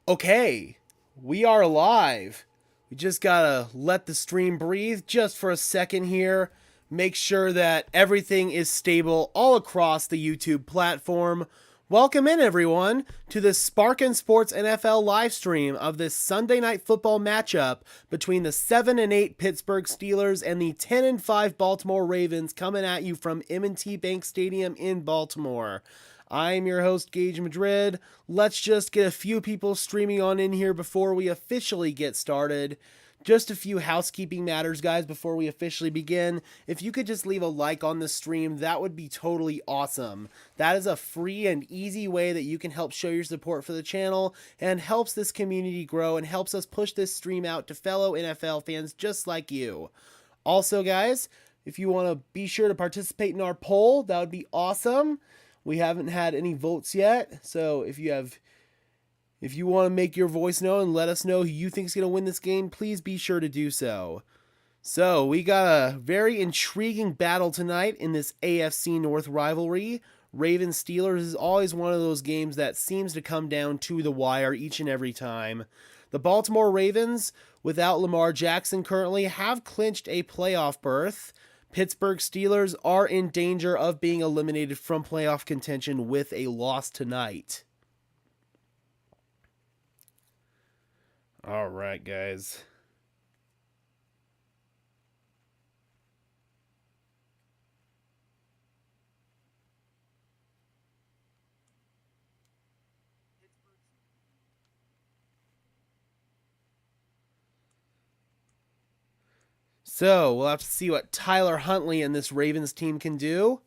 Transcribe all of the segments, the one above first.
Okay, we are live. We just gotta let the stream breathe just for a second here. Make sure that everything is stable all across the YouTube platform. Welcome in, everyone, to the Sparkin Sports NFL live stream of this Sunday night football matchup between the 7-8 Pittsburgh Steelers and the 10-5 Baltimore Ravens, coming at you from M&T Bank Stadium in Baltimore. I'm your host, Gage Madrid. Let's just get a few people streaming on in here before we officially get started. Just a few housekeeping matters, guys, before we officially begin. If you could just leave a like on the stream, that would be totally awesome. That is a free and easy way that you can help show your support for the channel and helps this community grow and helps us push this stream out to fellow NFL fans just like you. Also, guys, if you want to be sure to participate in our poll, that would be awesome. We haven't had any votes yet, so if you want to make your voice known and let us know who you think is going to win this game, please be sure to do so. So, we got a very intriguing battle tonight in this AFC North rivalry. Ravens-Steelers is always one of those games that seems to come down to the wire each and every time. The Baltimore Ravens, without Lamar Jackson currently, have clinched a playoff berth. Pittsburgh Steelers are in danger of being eliminated from playoff contention with a loss tonight. All right, guys. So, we'll have to see what Tyler Huntley and this Ravens team can do.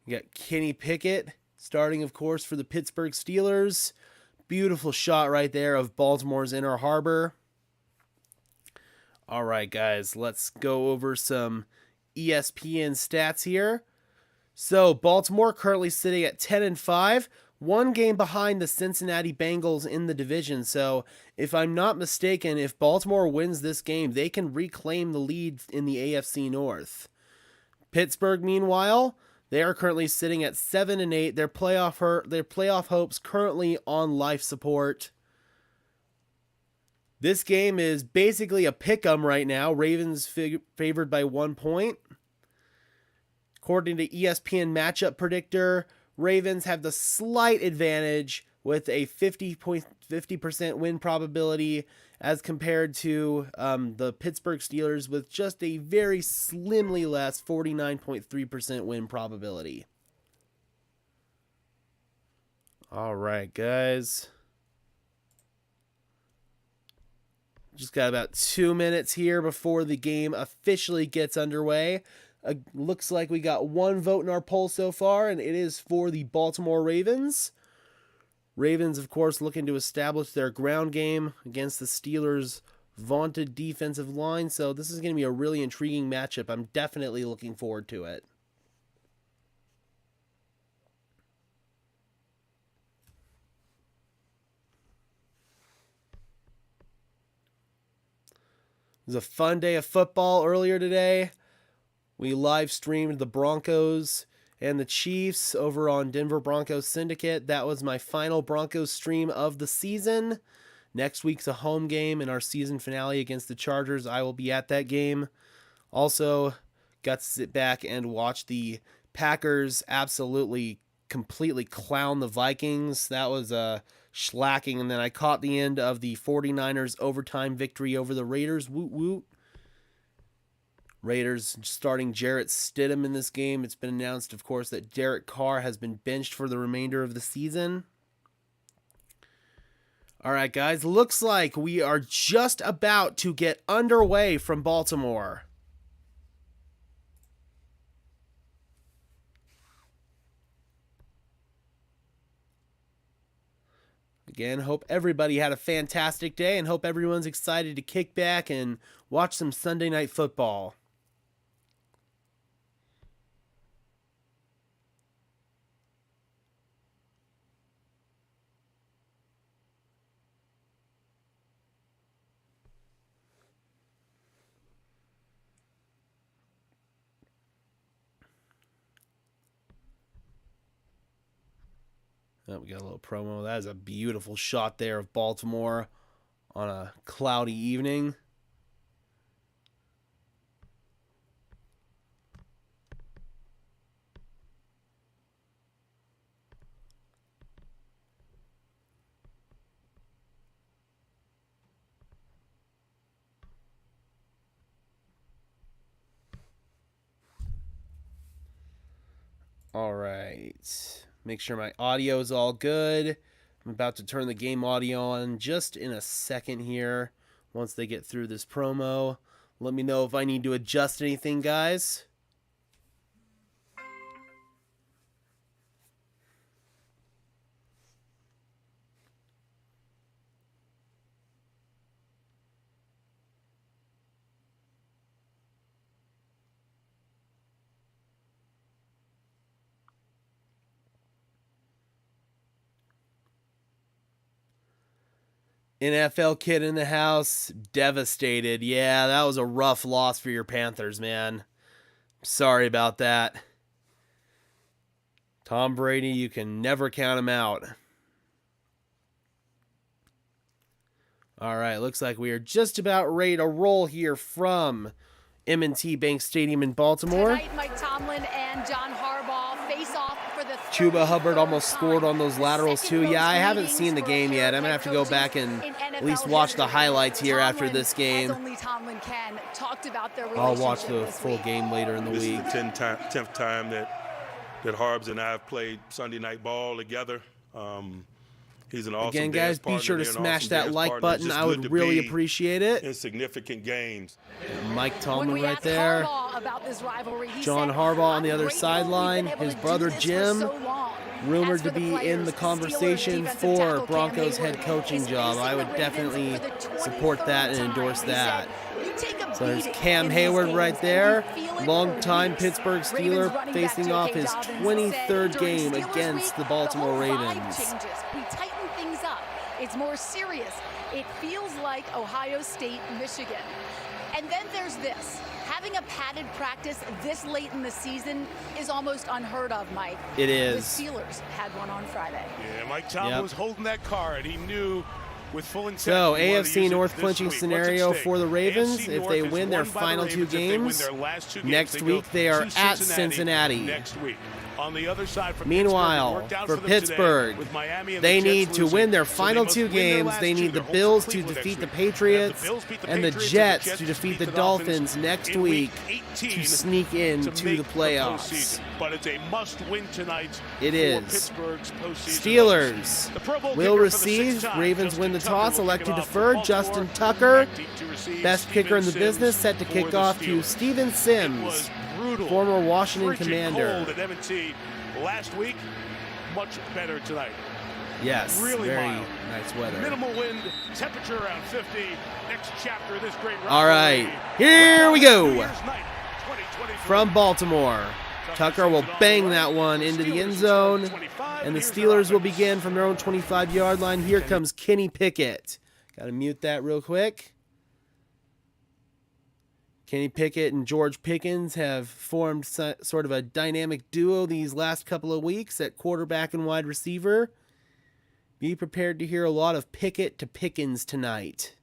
You got Kenny Pickett starting, of course, for the Pittsburgh Steelers. Beautiful shot right there of Baltimore's Inner Harbor. All right, guys, let's go over some ESPN stats here. So, Baltimore currently sitting at 10-5. One game behind the Cincinnati Bengals in the division. So, if I'm not mistaken, if Baltimore wins this game, they can reclaim the lead in the AFC North. Pittsburgh, meanwhile, they are currently sitting at 7-8. Their playoff hopes currently on life support. This game is basically a pick-em right now. Ravens favored by 1 point. According to ESPN Matchup Predictor, Ravens have the slight advantage with a 50% win probability as compared to the Pittsburgh Steelers with just a very slimly less 49.3% win probability. All right, guys. Just got about 2 minutes here before the game officially gets underway. Looks like we got one vote in our poll so far, and it is for the Baltimore Ravens. Ravens, of course, looking to establish their ground game against the Steelers' vaunted defensive line, so this is going to be a really intriguing matchup. I'm definitely looking forward to it. It was a fun day of football earlier today. We live streamed the Broncos and the Chiefs over on Denver Broncos Syndicate. That was my final Broncos stream of the season. Next week's a home game in our season finale against the Chargers. I will be at that game. Also, got to sit back and watch the Packers absolutely, completely clown the Vikings. That was a shellacking. And then I caught the end of the 49ers overtime victory over the Raiders. Woot woot. Raiders starting Jarrett Stidham in this game. It's been announced, of course, that Derek Carr has been benched for the remainder of the season. All right, guys. Looks like we are just about to get underway from Baltimore. Again, hope everybody had a fantastic day and hope everyone's excited to kick back and watch some Sunday Night Football. Oh, we got a little promo. That is a beautiful shot there of Baltimore on a cloudy evening. All right. Make sure my audio is all good. I'm about to turn the game audio on just in a second here. Once they get through this promo, let me know if I need to adjust anything, guys. NFL kid in the house, devastated. Yeah, that was a rough loss for your Panthers, man. Sorry about that. Tom Brady, you can never count him out. All right, looks like we are just about ready to roll here from M&T Bank Stadium in Baltimore. Tonight, Mike Tomlin and John Harbaugh face off for the Chuba Hubbard almost scored on those laterals too. Yeah, I haven't seen the game yet. I'm going to have to go back and at least watch the highlights here after this game. I'll watch the full game later in the week. This is the 10th time that Harbs and I have played Sunday night ball together. He's an awesome Again, guys, be sure to smash that like button. I would really appreciate it. In significant games. Mike Tomlin right there. John Harbaugh on the other sideline. His brother Jim, rumored to be in the conversation for Broncos head coaching job. I would definitely support that and endorse that. So there's Cam Hayward right there, longtime Pittsburgh Steeler, facing off his 23rd game against the Baltimore Ravens. It's more serious. It feels like Ohio State, Michigan. And then there's this. Having a padded practice this late in the season is almost unheard of, Mike. It is. The Steelers had one on Friday. Yeah, Mike Tomlin was holding that card. He knew with full intent. So, AFC North clinching scenario for the Ravens. If they win their final two games, next week they are at Cincinnati. Next week. On the other side for Meanwhile, for Pittsburgh, they need to win their final two games. They need the Bills to defeat the Patriots and the Jets to defeat the Dolphins next week to sneak into the playoffs. But it's a must-win tonight. It is. Steelers will receive. Ravens win the toss. Elect to defer. Justin Tucker, best kicker in the business, set to kick off to Steven Sims, former Washington Commander. Last week, much better tonight. Yes, really very mild. nice weather. Minimal wind, temperature around 50. Next chapter of this great rivalry. All right, here we go. From Baltimore, Tucker will bang that one into the end zone, and the Steelers will begin from their own 25-yard line. Here comes Kenny Pickett. Got to mute that real quick. Kenny Pickett and George Pickens have formed sort of a dynamic duo these last couple of weeks at quarterback and wide receiver. Be prepared to hear a lot of Pickett to Pickens tonight.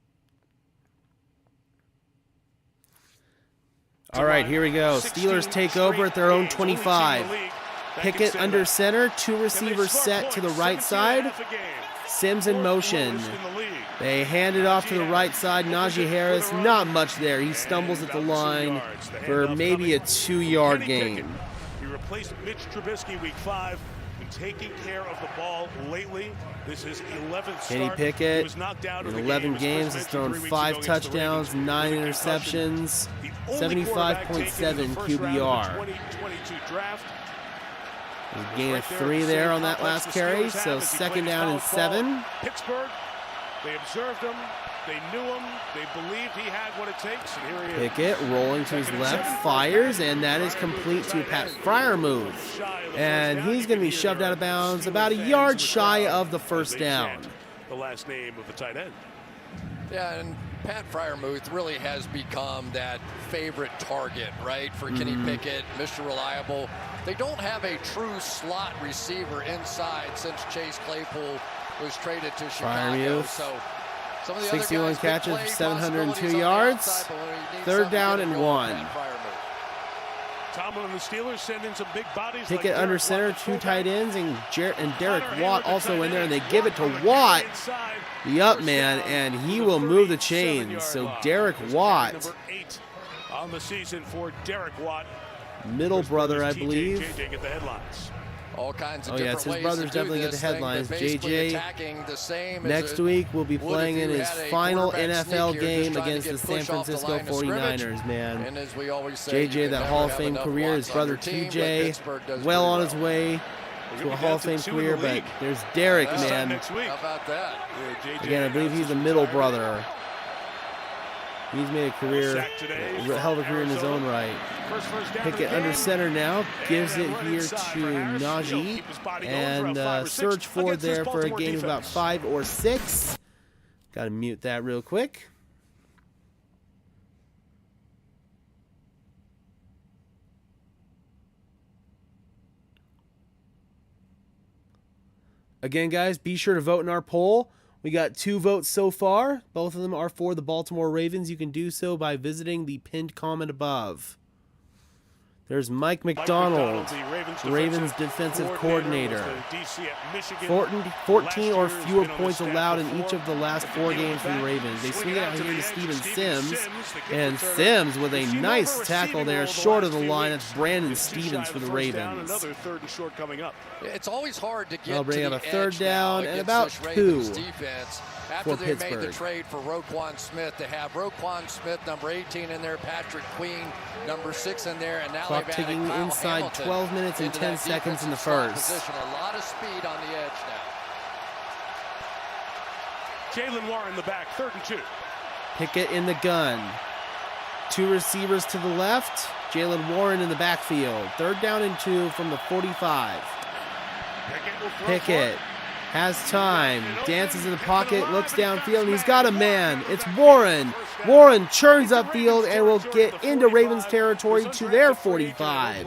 All right, here we go. Steelers take over at their own 25. Pickett under center, two receivers set to the right side. Sims in motion. They hand it off to the right side. Najee Harris, not much there. He stumbles at the line for maybe a 2-yard gain. He replaced Mitch Trubisky week 5 in taking care of the ball lately. This is 11th start. Kenny Pickett in 11 games has thrown 5 touchdowns, 9 interceptions, 75.7 QBR. A gain of 3 there on that last carry, so second down and 7. Pittsburgh, they observed him, they knew him, they believed he had what it takes, and here he is. Pickett rolling to his left, fires, and that is complete to a Pat Fryer move. And he's going to be shoved out of bounds about a yard shy of the first down. The last name of the tight end. Yeah, and Pat Fryermuth really has become that favorite target, right, for Kenny Pickett, Mr. Reliable. They don't have a true slot receiver inside since Chase Claypool was traded to Chicago. So some of the 61 other guys catches for play 702 yards. outside, but when you need 3rd something down to and get it going, 1. Pat Fryermuth. Tomlin and the Steelers send in some big bodies. Pickett like under Derek center, Watt, 2 tight ends, and Derek Hunter Watt Henry, also the in there, and they tight give end. it to Watt on the Watt, inside. the up First man, down and he to will move the 37-yard chains. So line. Derek This is Watt, number 8 on the season for Derek Watt. middle brother, I TJ, believe. JJ get the headlines. All kinds of Oh, yeah, it's his different ways brothers to do definitely get this the thing, headlines. but basically JJ, attacking the same next as it week will be would playing if in you his had a final quarterback NFL sneak here, game just trying to against get the San push off the Francisco line of scrimmage. 49ers, man. And as we always say, you JJ, can that never Hall of have Fame enough career, his Watts on brother your team, but TJ, Pittsburgh does well pretty on his way to a Hall of Fame career, but there's Derek, This time man. next week. How about that? Yeah, JJ Again, I believe he's the middle brother. He's made a career, Sack today a hell of a career in his own right. First down Pickett of the under game. center now, gives And it run here inside to for Harris. He'll Najee, keep his body going for and a 5 or 6 search for against this there for a Baltimore gain of about defense. 5 or 6. Got to mute that real quick. Again, guys, be sure to vote in our poll. We got 2 votes so far. Both of them are for the Baltimore Ravens. You can do so by visiting the pinned comment above. There's Mike McDonald, the Ravens defensive coordinator. was the DC at Michigan. 14 or Last year, fewer he's been on the points staff allowed in before. each of the last 4 games for the Ravens. They swing it out to here the to edge, Steven Steven Sims, the kick and returner. Sims with a We've seen nice over tackle receiving there, role the short of last the few line. weeks. It's Brandon It's too shy Stevens of for the first down, Ravens. Another 3rd and short coming up. It's always hard to get They'll bring to up the a 3rd edge down now and against about this Ravens 2 defense. for After they made the Pittsburgh. trade for Roquan Smith, to have Roquan Smith, number 18 in there, Patrick Queen, number 6 in there, and now Clock they've added ticking Kyle inside Hamilton 12 minutes and into 10 that seconds in the defensive slot first. Position. A lot of speed on the edge now. Jalen Warren in the back, 3rd and 2. Pickett in the gun. 2 receivers to the left. Jalen Warren in the backfield. 3rd down and 2 from the 45. Pickett will throw Pickett for it. has time, dances in the pocket, looks downfield, and he's got a man. It's Warren. Warren churns upfield and will get into Ravens territory to their 45.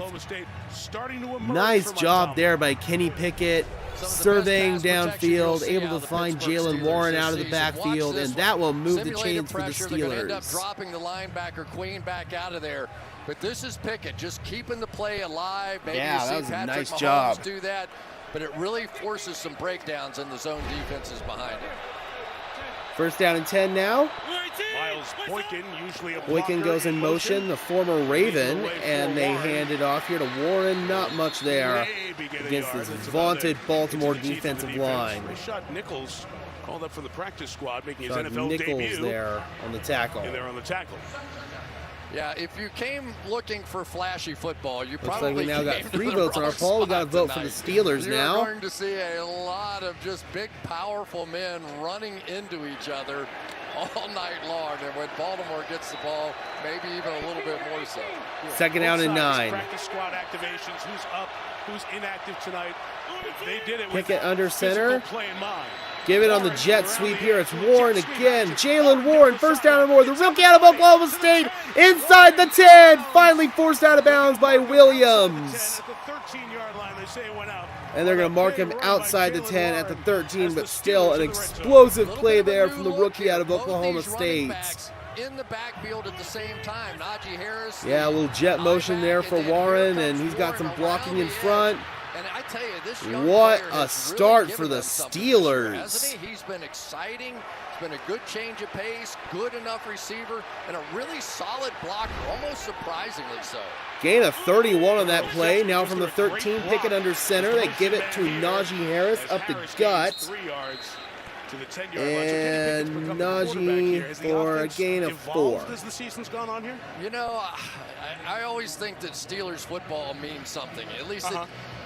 Nice job there by Kenny Pickett, surveying downfield, able to find Jalen Warren out of the backfield, and that will move the chains for the They're going to end up Steelers. dropping the linebacker Queen back out of there. But this is Pickett just keeping the play alive. Maybe Yeah, you see that was a Patrick nice Mahomes job. do that, but it really forces some breakdowns in the zone defenses behind it. 1st down and 10 now. Miles Boykin, usually a Boykin blocker goes in motion, the former Raven, and they hand it off here to Warren. Not much there against this vaunted Baltimore defensive line. Rashad Nichols called up for the practice squad, making his Got NFL Nichols debut. there on the tackle. And they're on the tackle. Yeah, if you came looking for flashy football, you Looks probably like we now got came 3 to the votes on our wrong poll. We got a spot vote for the tonight. Steelers You're now. going to see a lot of just big, powerful men running into each other all night long. And when Baltimore gets the ball, maybe even a little bit more so. 2nd down and 9. Practice squad activations. Who's up? Who's inactive tonight? They did it with Pickett under center. physical play in mind. Give it on the jet sweep here. It's Warren again. Jalen Warren, 1st down and more. The rookie out of Oklahoma State inside the 10. Finally forced out of bounds by Williams. At the 13-yard line, they say it went out. And they're going to mark him outside the 10 at the 13, but still an explosive play there from the rookie out of Oklahoma State. In the backfield at the same time, Najee Harris. Yeah, a little jet motion there for Warren, and he's got some blocking in front. And I tell you, this young What player a has start really for given the them something this year, Steelers. hasn't he? He's been exciting. It's been a good change of pace, good enough receiver, and a really solid blocker, almost surprisingly so. Gain of 31 on that play. Now from the 13, Pickett under center. They give it to Najee Harris up the gut. 3 yards to the 10-yard And line. Najee for a gain of 4. As the season's gone on here? You know, I always think that Steelers football means something. At least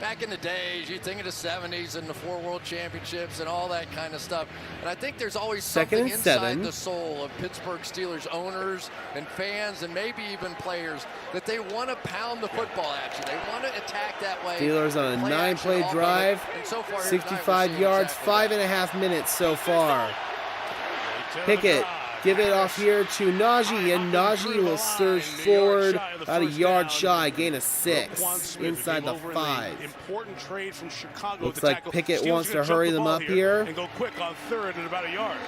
back in the days, you think of the 70s and the 4 World Championships and all that kind of stuff. And I think there's always 2nd something and inside 7. the soul of Pittsburgh Steelers owners and fans and maybe even players that they want to pound the football at you. They want to attack that way. Steelers on a play 9-play action off of it. drive, And so far here tonight, we're 65 seeing yards, exactly that. 5.5 minutes so far. Pickett Give it off here to Najee, and Najee will surge forward about a yard shy, gain of 6 inside the 5. Important trade from Chicago. Looks like Pickett wants to hurry them up here. And go quick on 3rd and about a yard.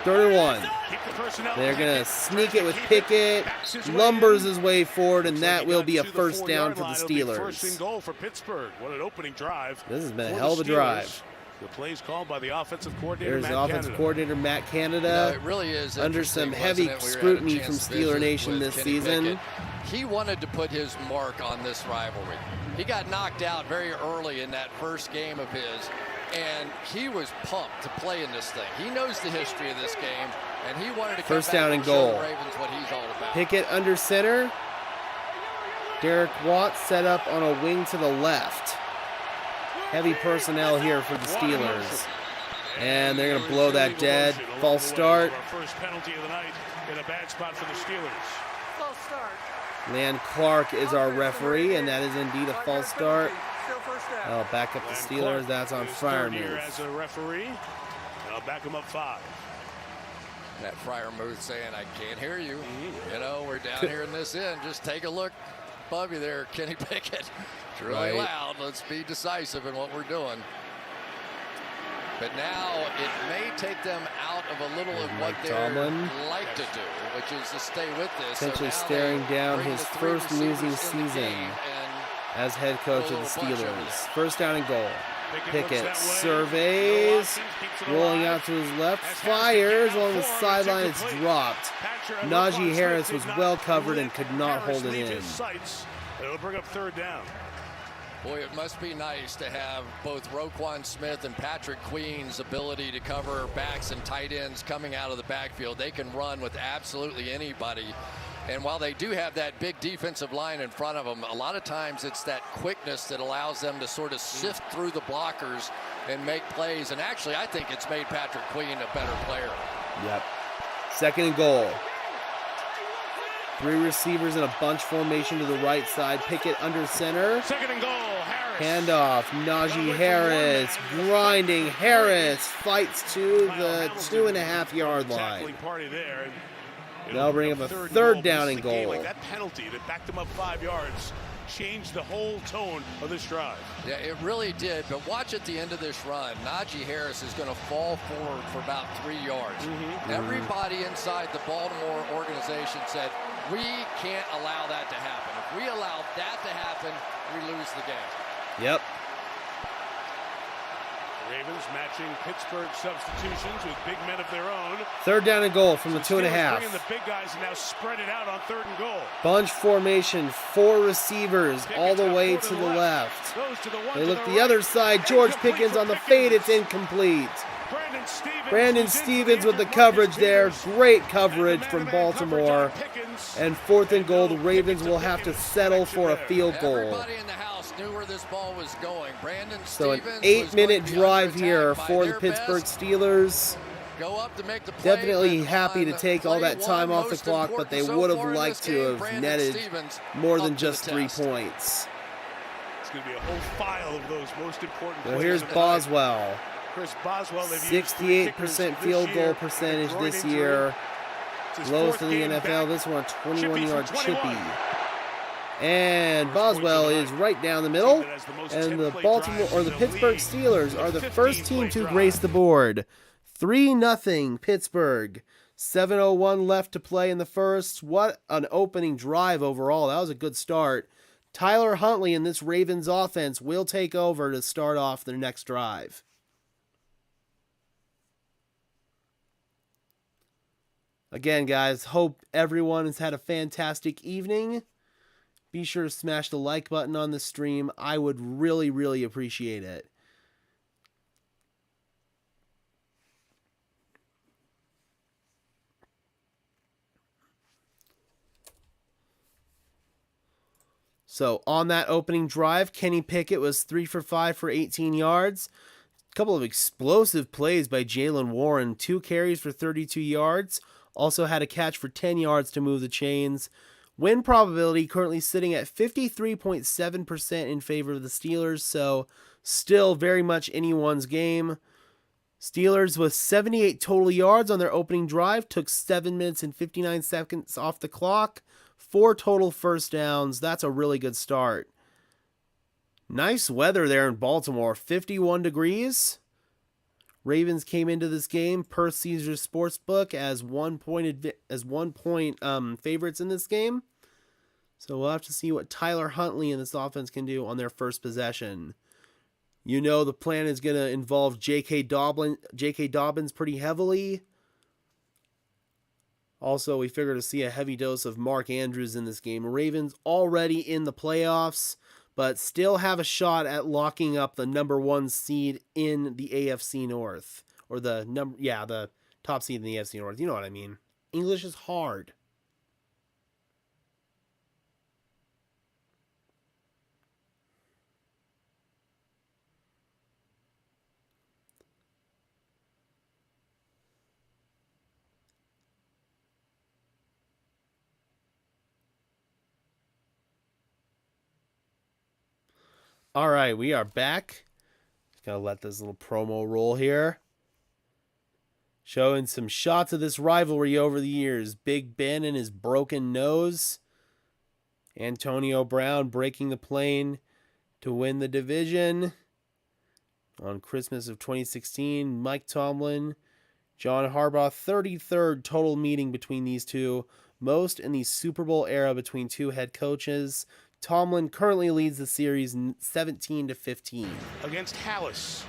3rd and 1. They're going to sneak it with Pickett. Lumbers his way forward, and that will be a first down for the Steelers. First and goal for Pittsburgh. What an opening drive. This has been a hell of a drive. The plays called by the offensive coordinator. There's the offensive coordinator, Matt Canada. You know, it really is under some heavy scrutiny from Steeler Nation this season. Pickett. He wanted to put his mark on this rivalry. He got knocked out very early in that first game of his, and he was pumped to play in this thing. He knows the history of this game, and he wanted to come first back down and show goal. the Ravens what he's all about. Pickett under center. Derek Watt set up on a wing to the left. Heavy personnel here for the Steelers. And they're going to blow that dead. False start. First penalty of the night in a bad spot for the Steelers. False start. Land Clark is our referee, and that is indeed a false start. I'll back up the Steelers. That's on Fryer move. As a referee, and I'll back him up 5. That Fryer move saying, I can't hear you. You know, we're down here in this end. Just take a look above you there, Kenny Pickett. It's really loud. Let's be decisive in what we're doing. But now it may take them out of a little of what they like to do, which is to stay with this. Essentially staring down his first losing season as head coach of the Steelers. First down and goal. Pickett surveys, rolling out to his left, fires along the sideline. It's dropped. Najee Harris was well covered and could not hold it in. It'll bring up 3rd down. Boy, it must be nice to have both Roquan Smith and Patrick Queen's ability to cover backs and tight ends coming out of the backfield. They can run with absolutely anybody. And while they do have that big defensive line in front of them, a lot of times it's that quickness that allows them to sort of sift through the blockers and make plays. And actually, I think it's made Patrick Queen a better player. Yep. 2nd and goal. 3 receivers in a bunch formation to the right side. Pickett under center. 2nd and goal. Harris. Handoff. Najee Harris. Grinding. Harris fights to the 2.5 yard line. They'll bring up a 3rd down and goal. Like that penalty that backed them up 5 yards changed the whole tone of this drive. Yeah, it really did. But watch at the end of this run, Najee Harris is going to fall forward for about 3 yards. Everybody inside the Baltimore organization said, we can't allow that to happen. If we allow that to happen, we lose the game. Yep. Ravens matching Pittsburgh substitutions with big men of their own. 3rd down and goal from the 2.5. Bringing the big guys and now spread it out on 3rd and goal. Bunch formation, 4 receivers all the way to the left. They look the other side. George Pickens on the fade. It's incomplete. Brandon Stevens with the coverage there. Great coverage from Baltimore. And 4th and goal, the Ravens will have to settle for a field goal. Everybody in the house knew where this ball was going. Brandon So an Stevens 8-minute drive here for the Pittsburgh Steelers. Go up to make the play, Definitely but happy to on take all play that time one, off the most clock, but they important would so have far in liked this to game, have Brandon netted Stevens more than up to just the 3 test. points. It's going to be a whole file of those most important Well, plays. here's Boswell. Chris Boswell, they've used 3 kickers 68% field goal percentage groin this injury. year. It's his Lowest 4th in the game NFL. back. This one, Chippy 21-yard from chippy. 21. And Boswell is right down the middle. And the Baltimore or the Pittsburgh Steelers are the first team to grace the board. 3-0 Pittsburgh. 7:01 left to play in the first. What an opening drive overall. That was a good start. Tyler Huntley in this Ravens offense will take over to start off their next drive. Again, guys, hope everyone has had a fantastic evening. Be sure to smash the like button on the stream. I would really, really appreciate it. So on that opening drive, Kenny Pickett was 3 for 5 for 18 yards. A couple of explosive plays by Jalen Warren. 2 carries for 32 yards. Also had a catch for 10 yards to move the chains. Win probability currently sitting at 53.7% in favor of the Steelers. So still very much anyone's game. Steelers with 78 total yards on their opening drive, took 7 minutes and 59 seconds off the clock, 4 total first downs. That's a really good start. Nice weather there in Baltimore, 51 degrees. Ravens came into this game per Caesars Sportsbook as 1 point favorites in this game. So we'll have to see what Tyler Huntley and this offense can do on their first possession. You know the plan is going to involve J.K. Dobbins pretty heavily. Also, we figure to see a heavy dose of Mark Andrews in this game. Ravens already in the playoffs, but still have a shot at locking up the number 1 seed in the AFC North. Or the top seed in the AFC North. You know what I mean. English is hard. All right, we are back. Just gonna let this little promo roll here. Showing some shots of this rivalry over the years. Big Ben and his broken nose. Antonio Brown breaking the plane to win the division. On Christmas of 2016, Mike Tomlin, John Harbaugh, 33rd total meeting between these two. Most in the Super Bowl era between two head coaches. Tomlin currently leads the series 17-15. Against Hallis,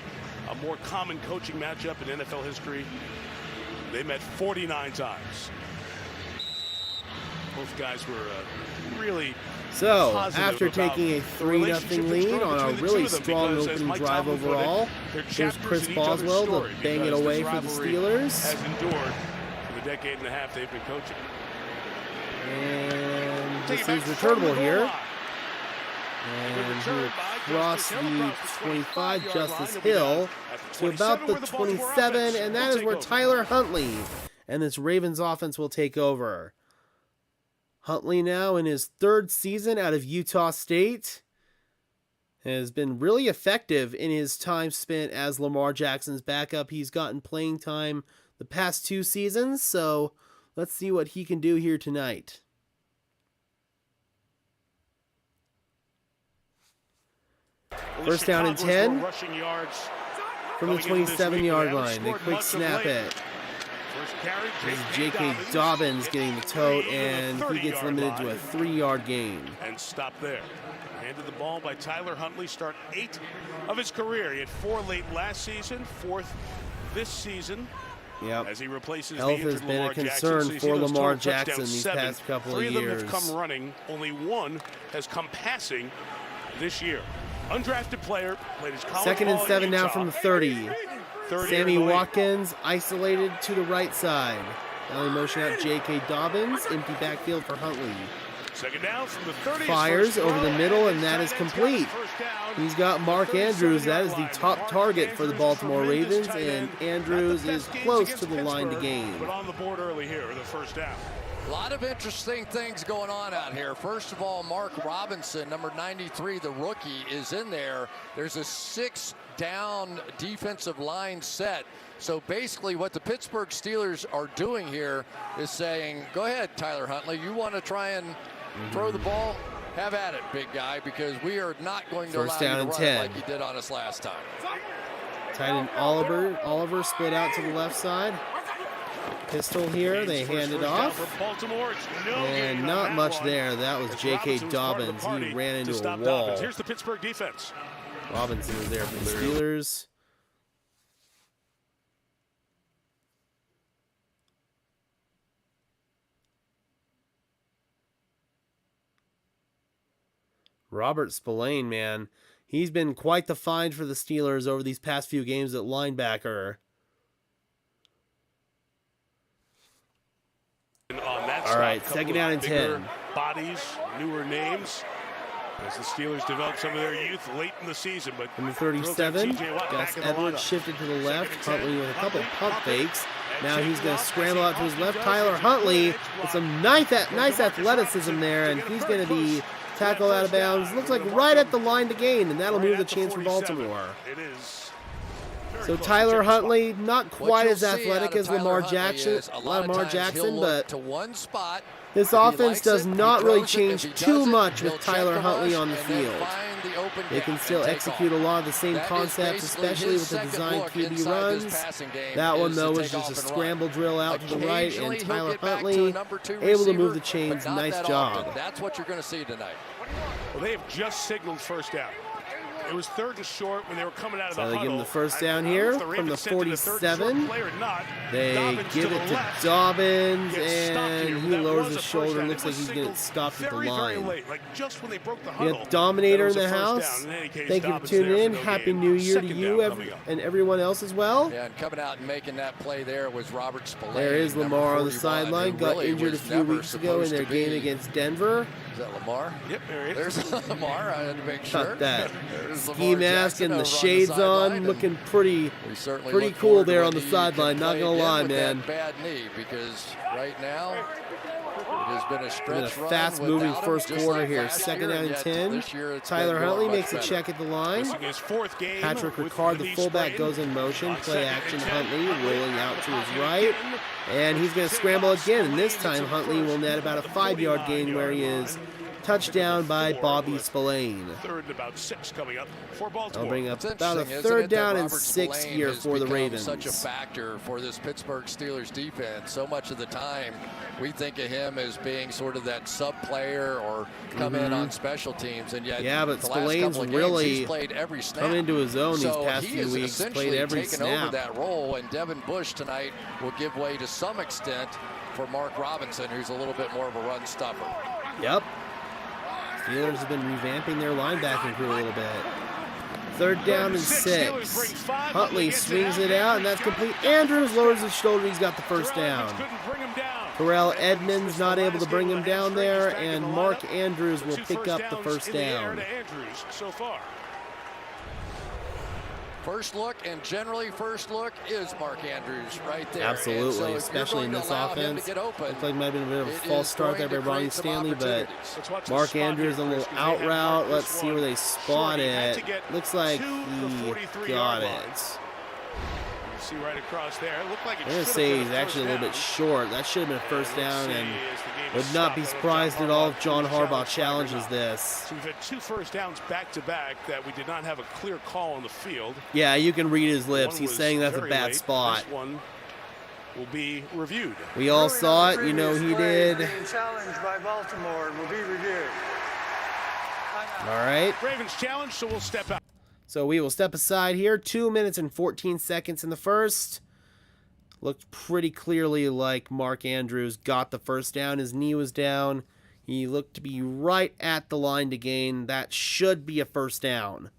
a more common coaching matchup in NFL history. They met 49 times. Both guys were really so after taking a 3-0 lead on a really strong opening drive overall, here's Chris Boswell to bang it away for the Steelers. Has endured for the decade and a half they've been coaching. And this is returnable here. And he will cross the 25, Justice Hill, to about the 27, and that is where Tyler Huntley and this Ravens offense will take over. Huntley now in his 3rd season out of Utah State has been really effective in his time spent as Lamar Jackson's backup. He's gotten playing time the past 2 seasons, so let's see what he can do here tonight. First down and 10 from the 27-yard line. They quick snap it. This is J.K. Dobbins getting the tote, and he gets limited to a 3-yard gain. And stop there. Handed the ball by Tyler Huntley. Start 8 of his career. He had 4 late last season, 4th this season. Yep. As he replaces Health has been a concern for Lamar Jackson these past couple of years. 3 of them have come running. Only 1 has come passing this year. Undrafted player, played his college 2nd and 7 now from the 30. Sammy Watkins isolated to the right side. Now they motion out J.K. Dobbins. Empty backfield for Huntley. 2nd down from the 30. Fires over the middle, and that is complete. He's got Mark Andrews. That is the top target for the Baltimore Ravens, and Andrews is close to the line to gain. But on the board early here, the 1st down. A lot of interesting things going on out here. First of all, Mark Robinson, number 93, the rookie, is in there. There's a 6-down defensive line set. So basically what the Pittsburgh Steelers are doing here is saying, go ahead, Tyler Huntley. You want to try and throw the ball? Have at it, big guy, because we are not going to allow you to run it like you did on us last time. Tight end Oliver split out to the left side. Pistol here, they hand it off, and not much there. That was J.K. Dobbins. He ran into a wall. Here's the Pittsburgh defense. Robinson is there for the Steelers. Robert Spillane, man, he's been quite the find for the Steelers over these past few games at linebacker. All right, 2nd down and 10. Bodies, newer names. As the Steelers develop some of their youth late in the season, but number 37, Gus Edwards shifted to the left. Huntley with a couple pump fakes. Now he's going to scramble out to his left. Tyler Huntley with some nice athleticism there, and he's going to be tackled out of bounds. Looks like right at the line to gain, and that'll move the chains for Baltimore. It is So Tyler Huntley, not What quite you'll as see athletic out of as Tyler Lamar Huntley Jackson, is a lot of times he'll look but to one spot. this If he offense likes does it, he not really throws it. If change he too doesn't, much he'll with check Tyler the Huntley rush on the and then field. find the open They gap can and still take execute a off. lot of the same That is concepts, basically especially his with the second design look QB inside this runs. passing game That one, is though, to was take just a off and scramble run. drill out to the right, Occasionally, and he'll Tyler get back to a Huntley number 2 able to move receiver, the chains. but not Nice that job. often. That's what you're going to see tonight. Well, they have just signaled first down. It was 3rd and short when they were coming out of So the they huddle. give him the first I down don't know here if the from Ravens the sent it a 3rd and short 47. play or not. They Dobbins give to it the to left. Dobbins, Gets stopped and here, but he that lowers was his a first shoulder. down. Looks It like was he's getting signaled stopped at the very, very line. late, like just when they broke the We huddle. have Dominator in that the was a first house. down. In any case, Thank you for Dobbins tuning there in. for no Happy gain. New Year to Second you down coming up. and everyone else as well. Yeah, and coming out and making that play there was Robert Spillane. There is number Lamar on the 41, sideline. who Got really injured a was few never weeks ago in supposed their to game be. against Denver. Is that Lamar? Yep, there he is. There's Lamar. I had to make sure. Got that There's ski Lamar mask Jackson and the over shades on, sideline, and looking pretty we certainly pretty look cool forward to there when on the he sideline, can not play gonna again lie, with man. that bad knee, because right now it has been a In stretch a run fast-moving without him, first just quarter like here. last Second year, down and yet 10. this year it's Tyler been Huntley going makes a much check at the line. This is his 4th game. Patrick with Ricard, the the knee fullback, sprain. goes in motion. On Play 2nd action. and 10. Huntley rolling out to his right. And he's going to scramble again. And this time, Huntley will net about a 5-yard gain where he is touchdown by Bobby Spillane. 3rd and about 6 coming up for Baltimore. That'll bring up It's about a interesting, isn't 3rd it, that down and Robert 6 Spillane here has for the become Ravens. such a factor for this Pittsburgh Steelers defense. So much of the time, we think of him as being sort of that sub player or come in on special teams, and yet Yeah, but the last Spillane's couple of games, really he's played every snap. come into his own these So past he few has weeks. essentially Played every taken over snap. that role, and Devin Bush tonight will give way to some extent for Mark Robinson, who's a little bit more of a run stopper. Yep. Steelers have been revamping their linebacking crew a little bit. 3rd down and 6. Huntley swings it out, and that's complete. Andrews lowers his shoulder. He's got the first down. Terrell Edmonds not able to bring him down there, and Mark Andrews will pick up the first down. First look, and generally first look is Mark Andrews right there. Absolutely, And so if you're especially in going this to allow him to offense. get open, Looks like it might have been a bit of a it false is start there going by to Ronnie create some Stanley, but opportunities. Mark Andrews on a little out route. Let's see where they spot it. Looks like he got it. See right across there. It looked like it I'm going to should say have he's been a actually a little bit first short. That should have been a first down, down. and As the game would is not be stopped, surprised at all if John Harbaugh challenges this. So we've had 2 first downs back to back that we did not have a clear call on the field. Yeah, you can read his lips. One He's was saying that's a very bad late. spot. This one will be reviewed. We all saw it. You know he did. Being challenged by Baltimore and will be reviewed. All right. Ravens challenge, so we'll step out. So we will step aside here. 2 minutes and 14 seconds in the first. Looked pretty clearly like Mark Andrews got the first down. His knee was down. He looked to be right at the line to gain. That should be a first down.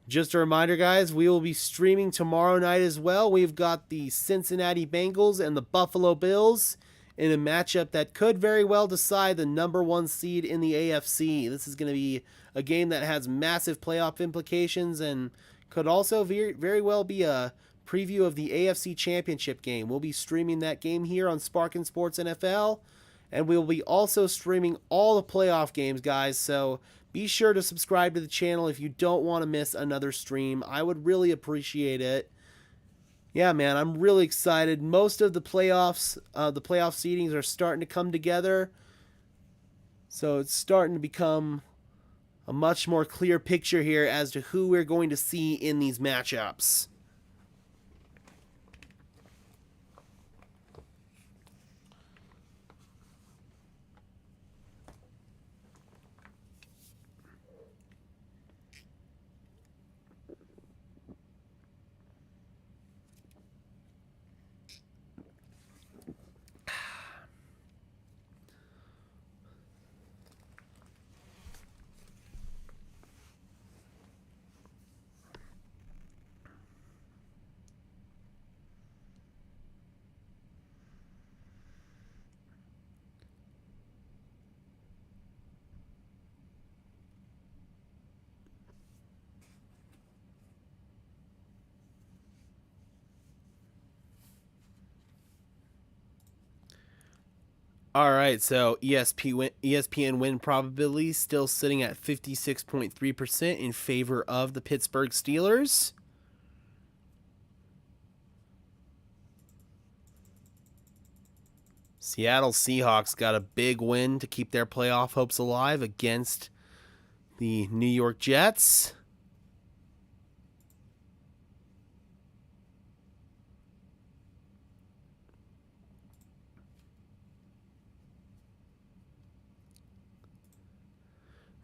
Just a reminder, guys, we will be streaming tomorrow night as well. We've got the Cincinnati Bengals and the Buffalo Bills in a matchup that could very well decide the #1 seed in the AFC. This is going to be a game that has massive playoff implications and could also very well be a preview of the AFC Championship game. We'll be streaming that game here on Sparkin Sports NFL, and we'll be also streaming all the playoff games, guys, so be sure to subscribe to the channel if you don't want to miss another stream. I would really appreciate it. Yeah, man, I'm really excited. Most of the playoff seedings are starting to come together, so it's starting to become a much more clear picture here as to who we're going to see in these matchups. All right, so ESPN win probability still sitting at 56.3% in favor of the Pittsburgh Steelers. Seattle Seahawks got a big win to keep their playoff hopes alive against the New York Jets.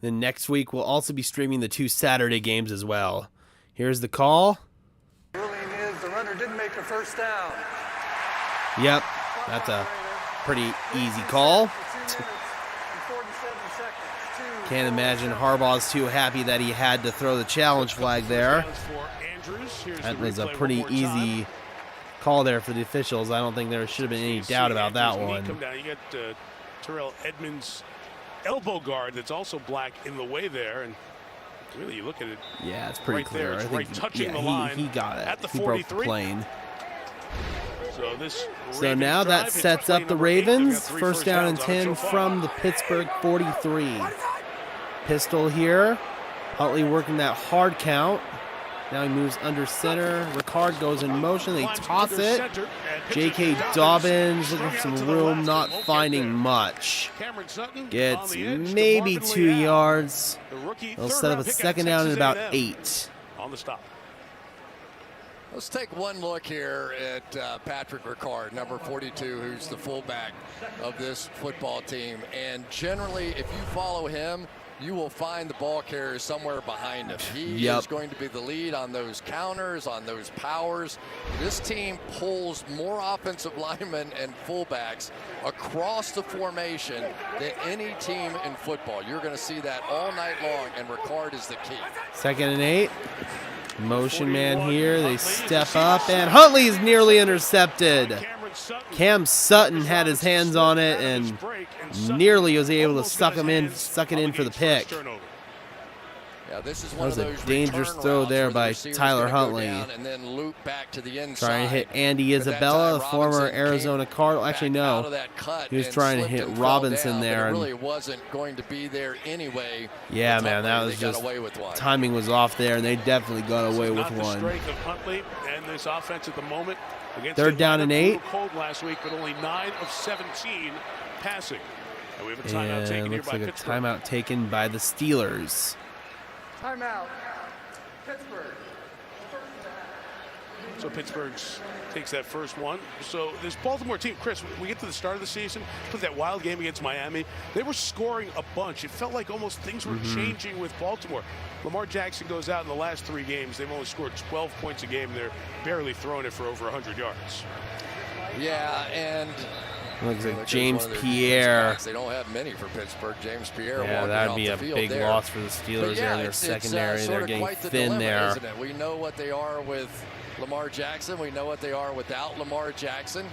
Then next week, we'll also be streaming the 2 Saturday games as well. Here's the call. The ruling is the runner didn't make a first down. Yep, that's a pretty easy call. 2 minutes and 47 seconds. Can't imagine Harbaugh's too happy that he had to throw the challenge flag there. That was a pretty easy call there for the officials. I don't think there should have been any doubt about that one. Come down. You got Terrell Edmonds' elbow guard that's also black in the way there, and really you look at it. Yeah, it's pretty right clear. there. It's I think right touching the line. He got it. At the he broke the 43. plane. So Now that sets up the Ravens. First down and 10 from the Pittsburgh 43. Pistol here. Huntley working that hard count. Now he moves under center. Ricard goes in motion. They toss it. J.K. Dobbins looking for some room, not finding much. Gets maybe 2 yards. They'll set up a second down at about 8. On the stop. Let's take one look here at Patrick Ricard, number 42, who's the fullback of this football team. And generally, if you follow him, you will find the ball carrier somewhere behind him. He is going to be the lead on those counters, on those powers. This team pulls more offensive linemen and fullbacks across the formation than any team in football. You're going to see that all night long, and Ricard is the key. Second and 8. Motion man here. They step up, and Huntley's nearly intercepted. Cam Sutton had his hands on it and nearly was able to suck it in for the pick. Yeah, this is That one was of a those dangerous return throw routes there where the by receiver's Tyler gonna go Huntley. down and then loop back to the inside. Trying to hit Andy But that Isabella, time former Robinson Arizona came Cardinal. Actually, back out no. of that cut He was and trying to slipped hit and fell Robinson down, there, but it and- really wasn't going to be there anyway. Yeah, With man, that Huntley, was they got just away with one. timing was off there, and they definitely got away with Not the one. strength of Huntley and this offense at the moment. Against Third down and 8. Cold last week, but only 9 of 17 passing. And we have a timeout taken And here looks by like a Pittsburgh. timeout taken by the Steelers. Timeout. Pittsburgh. So Pittsburgh takes that first one. So this Baltimore team, Chris, we get to the start of the season, put that wild game against Miami. They were scoring a bunch. It felt like almost things were changing with Baltimore. Lamar Jackson goes out in the last 3 games. They've only scored 12 points a game. They're barely throwing it for over 100 yards. Yeah, and Looks like there's James one of their Pierre. defense backs. They don't have many for Pittsburgh. James Pierre. Yeah, walking that'd off be the a field big there. loss for the But Steelers yeah, there in their it's, secondary. sort They're of getting quite the thin dilemma, there. isn't it? We know what they are with Lamar Jackson. We know what they are without Lamar Jackson.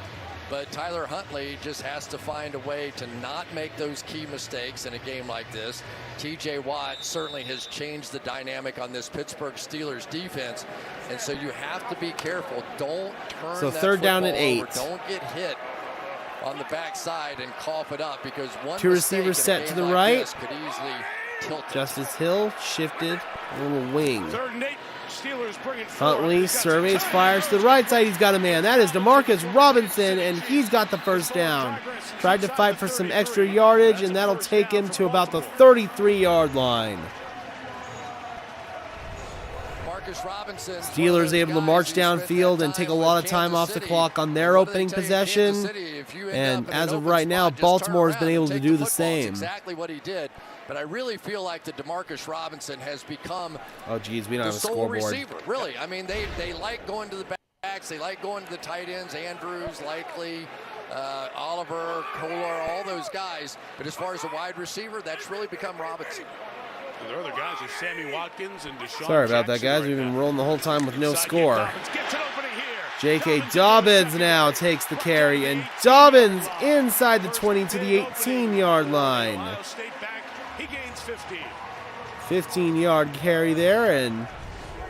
But Tyler Huntley just has to find a way to not make those key mistakes in a game like this. T.J. Watt certainly has changed the dynamic on this Pittsburgh Steelers defense. And so you have to be careful. Don't turn So that third down and football over. 8. Don't get hit on the backside and cough it up, because one 2 mistake receivers in a set game to the like right. this could easily tilt it. Justice Hill shifted, a little wing. 3rd and 8. Steelers bring it forward. Huntley They've got some surveys, time. fires to the right side. He's got a man. That is DeMarcus Robinson, and he's got the first down. Tried to fight for some extra yardage, and that'll take him to about the 33-yard line. Marcus Robinson. Steelers able to march downfield and take a lot of time off the clock on their opening possession. And as of right now, Baltimore has been able to do the same. Exactly what he did. But I really feel like the DeMarcus Robinson has become Oh, geez, we don't the have a sole scoreboard. receiver. Really, I mean, they like going to the backs. They like going to the tight ends. Andrews, Likely, Oliver, Kohler, all those guys. But as far as a wide receiver, that's really become Robinson. And there are other guys, there's Sammy Watkins and Deshaun Sorry about that, Jackson guys. right We've been now. rolling the whole time with no Inside score. Dobbins gets an opening here. J.K. Dobbins now takes the carry, and Dobbins inside the 20 to the 18-yard line. Ohio State back. He gains 15. 15-yard carry there, and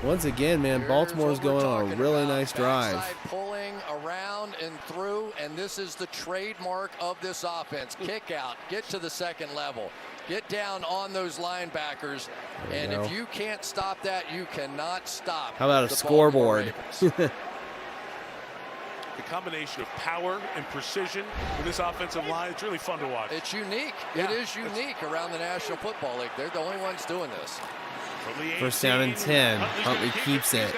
once again, man, Here's Baltimore's what we're going on a talking really about. nice drive. Backside pulling around. down and through, and this is the trademark of this offense. Kick out, get to the second level, get down on those linebackers, and if you can't stop that, you cannot stop. How about a scoreboard? The combination of power and precision with this offensive line, it's really fun to watch. It's unique. Yeah, it is unique around the National Football League. They're the only ones doing this. First down and 10. Huntley keeps it.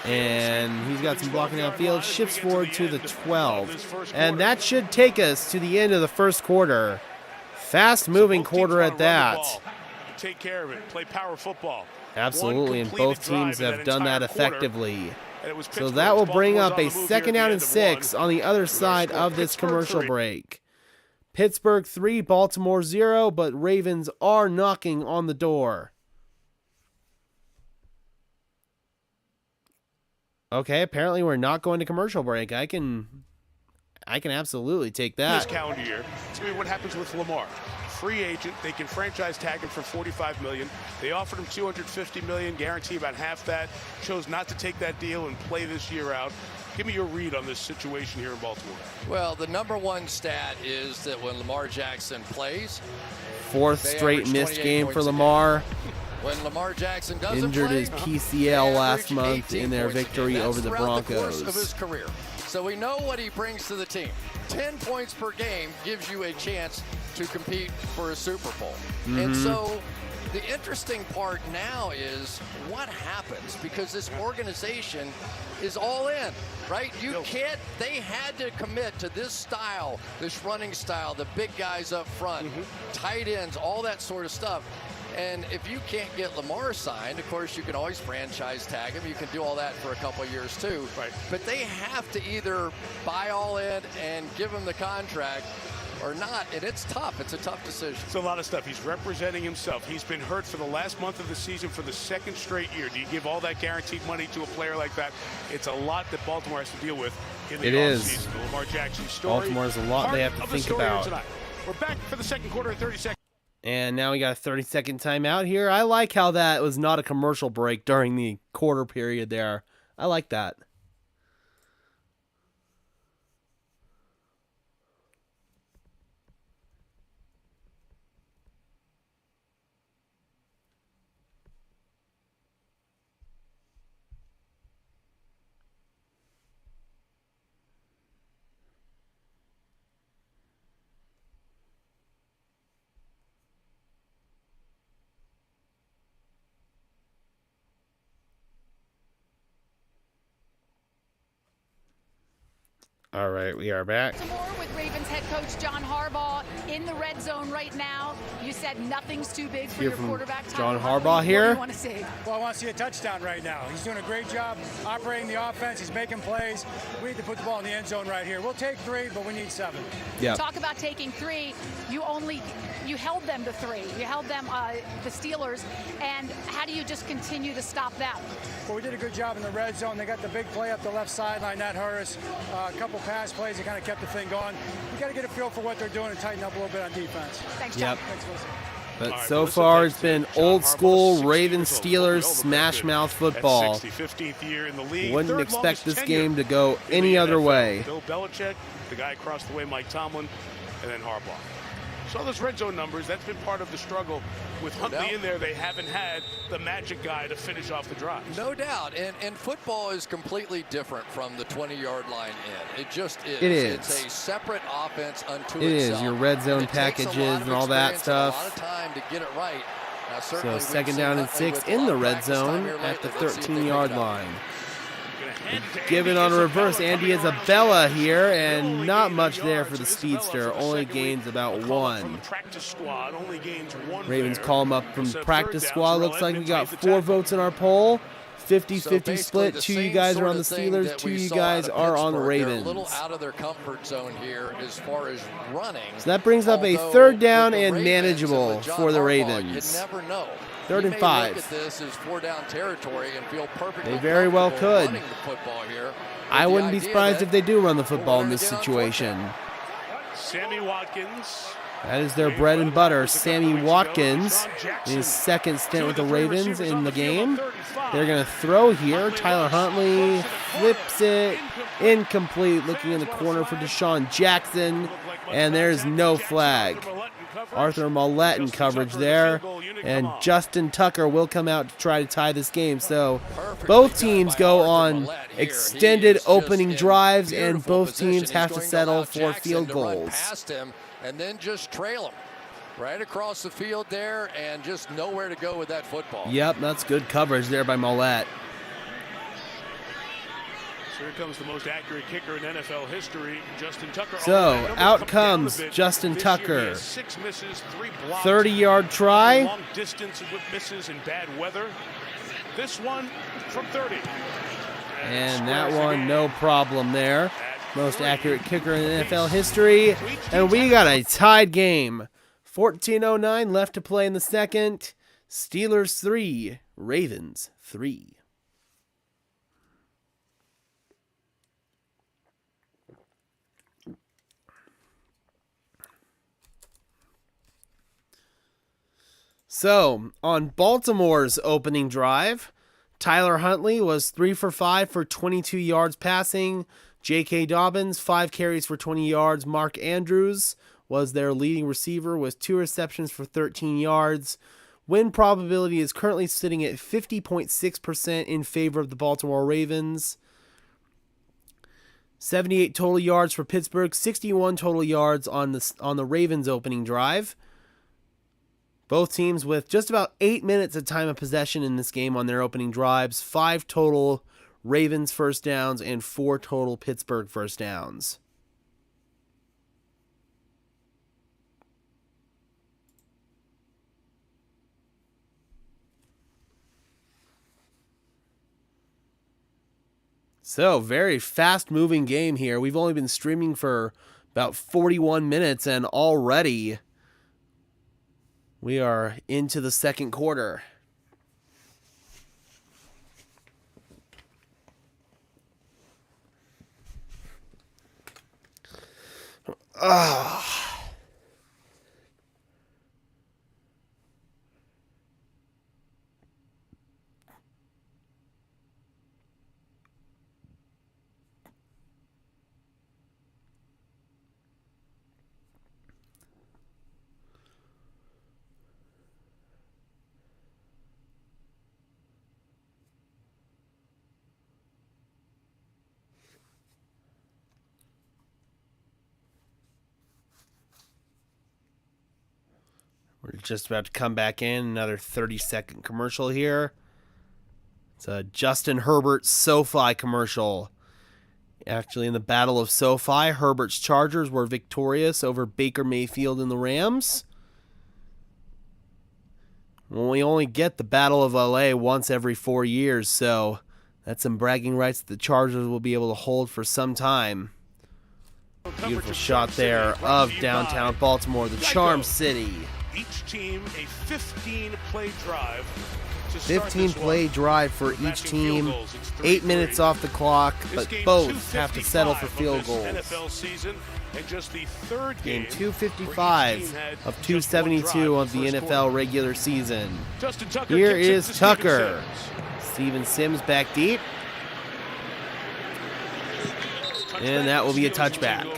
And he's got some blocking downfield. Shifts forward to the 12. And that should take us to the end of the first quarter. Fast-moving quarter at that. Take care of it. Play power football. Absolutely, and both teams have done that effectively. So that will bring up a second down and 6 on the other side of this commercial break. Pittsburgh 3, Baltimore 0, but Ravens are knocking on the door. Okay, apparently we're not going to commercial break. I can absolutely take that. This calendar year, it's going to be what happens with Lamar. Free agent, they can franchise tag him for $45 million. They offered him $250 million, guarantee about half that. Chose not to take that deal and play this year out. Give me your read on this situation here in Baltimore. Well, the number one stat is that when Lamar Jackson plays, fourth straight missed game for Lamar. When Lamar Jackson doesn't injured play, his PCL last month in their victory over the Broncos. The course of his career. So we know what he brings to the team. 10 points per game gives you a chance to compete for a Super Bowl. And so the interesting part now is what happens, because this organization is all in, right? You can't, they had to commit to this style, this running style, the big guys up front, tight ends, all that sort of stuff. And if you can't get Lamar signed, of course, you can always franchise tag him. You can do all that for a couple of years, too. Right. But they have to either buy all in and give him the contract or not, and it's tough. It's a tough decision. It's a lot of stuff. He's representing himself. He's been hurt for the last month of the season for the second straight year. Do you give all that guaranteed money to a player like that? It's a lot that Baltimore has to deal with in the offseason. The Lamar Jackson story. Baltimore's a lot they have to think about. We're back for the second quarter in 30 seconds. And now we got a 30-second timeout here. I like how that was not a commercial break during the quarter period there. I like that. All right, we are back. Baltimore with Ravens head coach John Harbaugh in the red zone right now. You said nothing's too big for your quarterback. John Harbaugh here. What do you want to see? Well, I want to see a touchdown right now. He's doing a great job operating the offense. He's making plays. We need to put the ball in the end zone right here. We'll take 3, but we need 7. Yeah. Talk about taking 3. You held them to 3. You held them, the Steelers. And how do you just continue to stop them? Well, we did a good job in the red zone. They got the big play up the left sideline. That hurt us. A couple pass plays that kind of kept the thing going. You got to get a feel for what they're doing and tighten up a little bit on defense. Thanks, John. Yep. Thanks, Lisa. But so far, it's been old school Ravens Steelers smash mouth football. 15th year in the league. Wouldn't expect this game to go any other way. Bill Belichick, the guy across the way, Mike Tomlin, and then Harbaugh. So those red zone numbers, that's been part of the struggle. With Huntley in there, they haven't had the magic guy to finish off the drives. No doubt. And football is completely different from the 20-yard line in. It just is. It is. It's a separate offense unto itself. It is. Your red zone packages and all that stuff. A lot of time to get it right. Now, so second down and 6 in the red zone at the 13-yard line. Give it on a reverse. Andy Isabella here, and not much there for the speedster. Only gains about 1. Ravens call him up from practice squad. Looks like we got 4 votes in our poll. 50-50 split. 2 you guys are on the Steelers. 2 you guys are on the Ravens. A little out of their comfort zone here as far as running. So that brings up a third down and manageable for the Ravens. You never know. 3rd and 5. Look at this as 4-down territory and feel perfectly. They very well could. Running the football here. I wouldn't be surprised if they do run the football in this situation. Sammy Watkins That is their bread and butter. Sammy Watkins, his second stint with the Ravens in the game. They're going to throw here. Tyler Huntley flips it. Incomplete. Looking in the corner for Deshaun Jackson. And there's no flag. Arthur Mollett in coverage there. And Justin Tucker will come out to try to tie this game. So both teams go on extended opening drives, and both teams have to settle for field goals. And then just trail him right across the field there, and just nowhere to go with that football. Yep, that's good coverage there by Mollett. So here comes the most accurate kicker in NFL history, Justin Tucker. So out comes Justin Tucker. 6 misses, 3 blocks. 30-yard try. Long distance with misses and bad weather. This one from 30. And that one, no problem there. Most accurate kicker in NFL history. And we got a tied game. 14:09 left to play in the second. Steelers 3, Ravens 3. So, on Baltimore's opening drive, Tyler Huntley was 3 for 5 for 22 yards passing. J.K. Dobbins, 5 carries for 20 yards. Mark Andrews was their leading receiver with 2 receptions for 13 yards. Win probability is currently sitting at 50.6% in favor of the Baltimore Ravens. 78 total yards for Pittsburgh, 61 total yards on the Ravens opening drive. Both teams with just about 8 minutes of time of possession in this game on their opening drives. 5 total Ravens first downs and 4 total Pittsburgh first downs. So, very fast-moving game here. We've only been streaming for about 41 minutes, and already we are into the second quarter. We're just about to come back in. Another 30-second commercial here. It's a Justin Herbert SoFi commercial. Actually, in the Battle of SoFi, Herbert's Chargers were victorious over Baker Mayfield and the Rams. Well, we only get the Battle of LA once every 4 years, so that's some bragging rights that the Chargers will be able to hold for some time. Beautiful shot there of downtown Baltimore, the Charm City. Each team a 15-play drive. 15-play drive for each team. 8 minutes off the clock, but both have to settle for field goals. Game 255 of 272 of the NFL regular season. Here is Tucker. Steven Sims back deep. And that will be a touchback.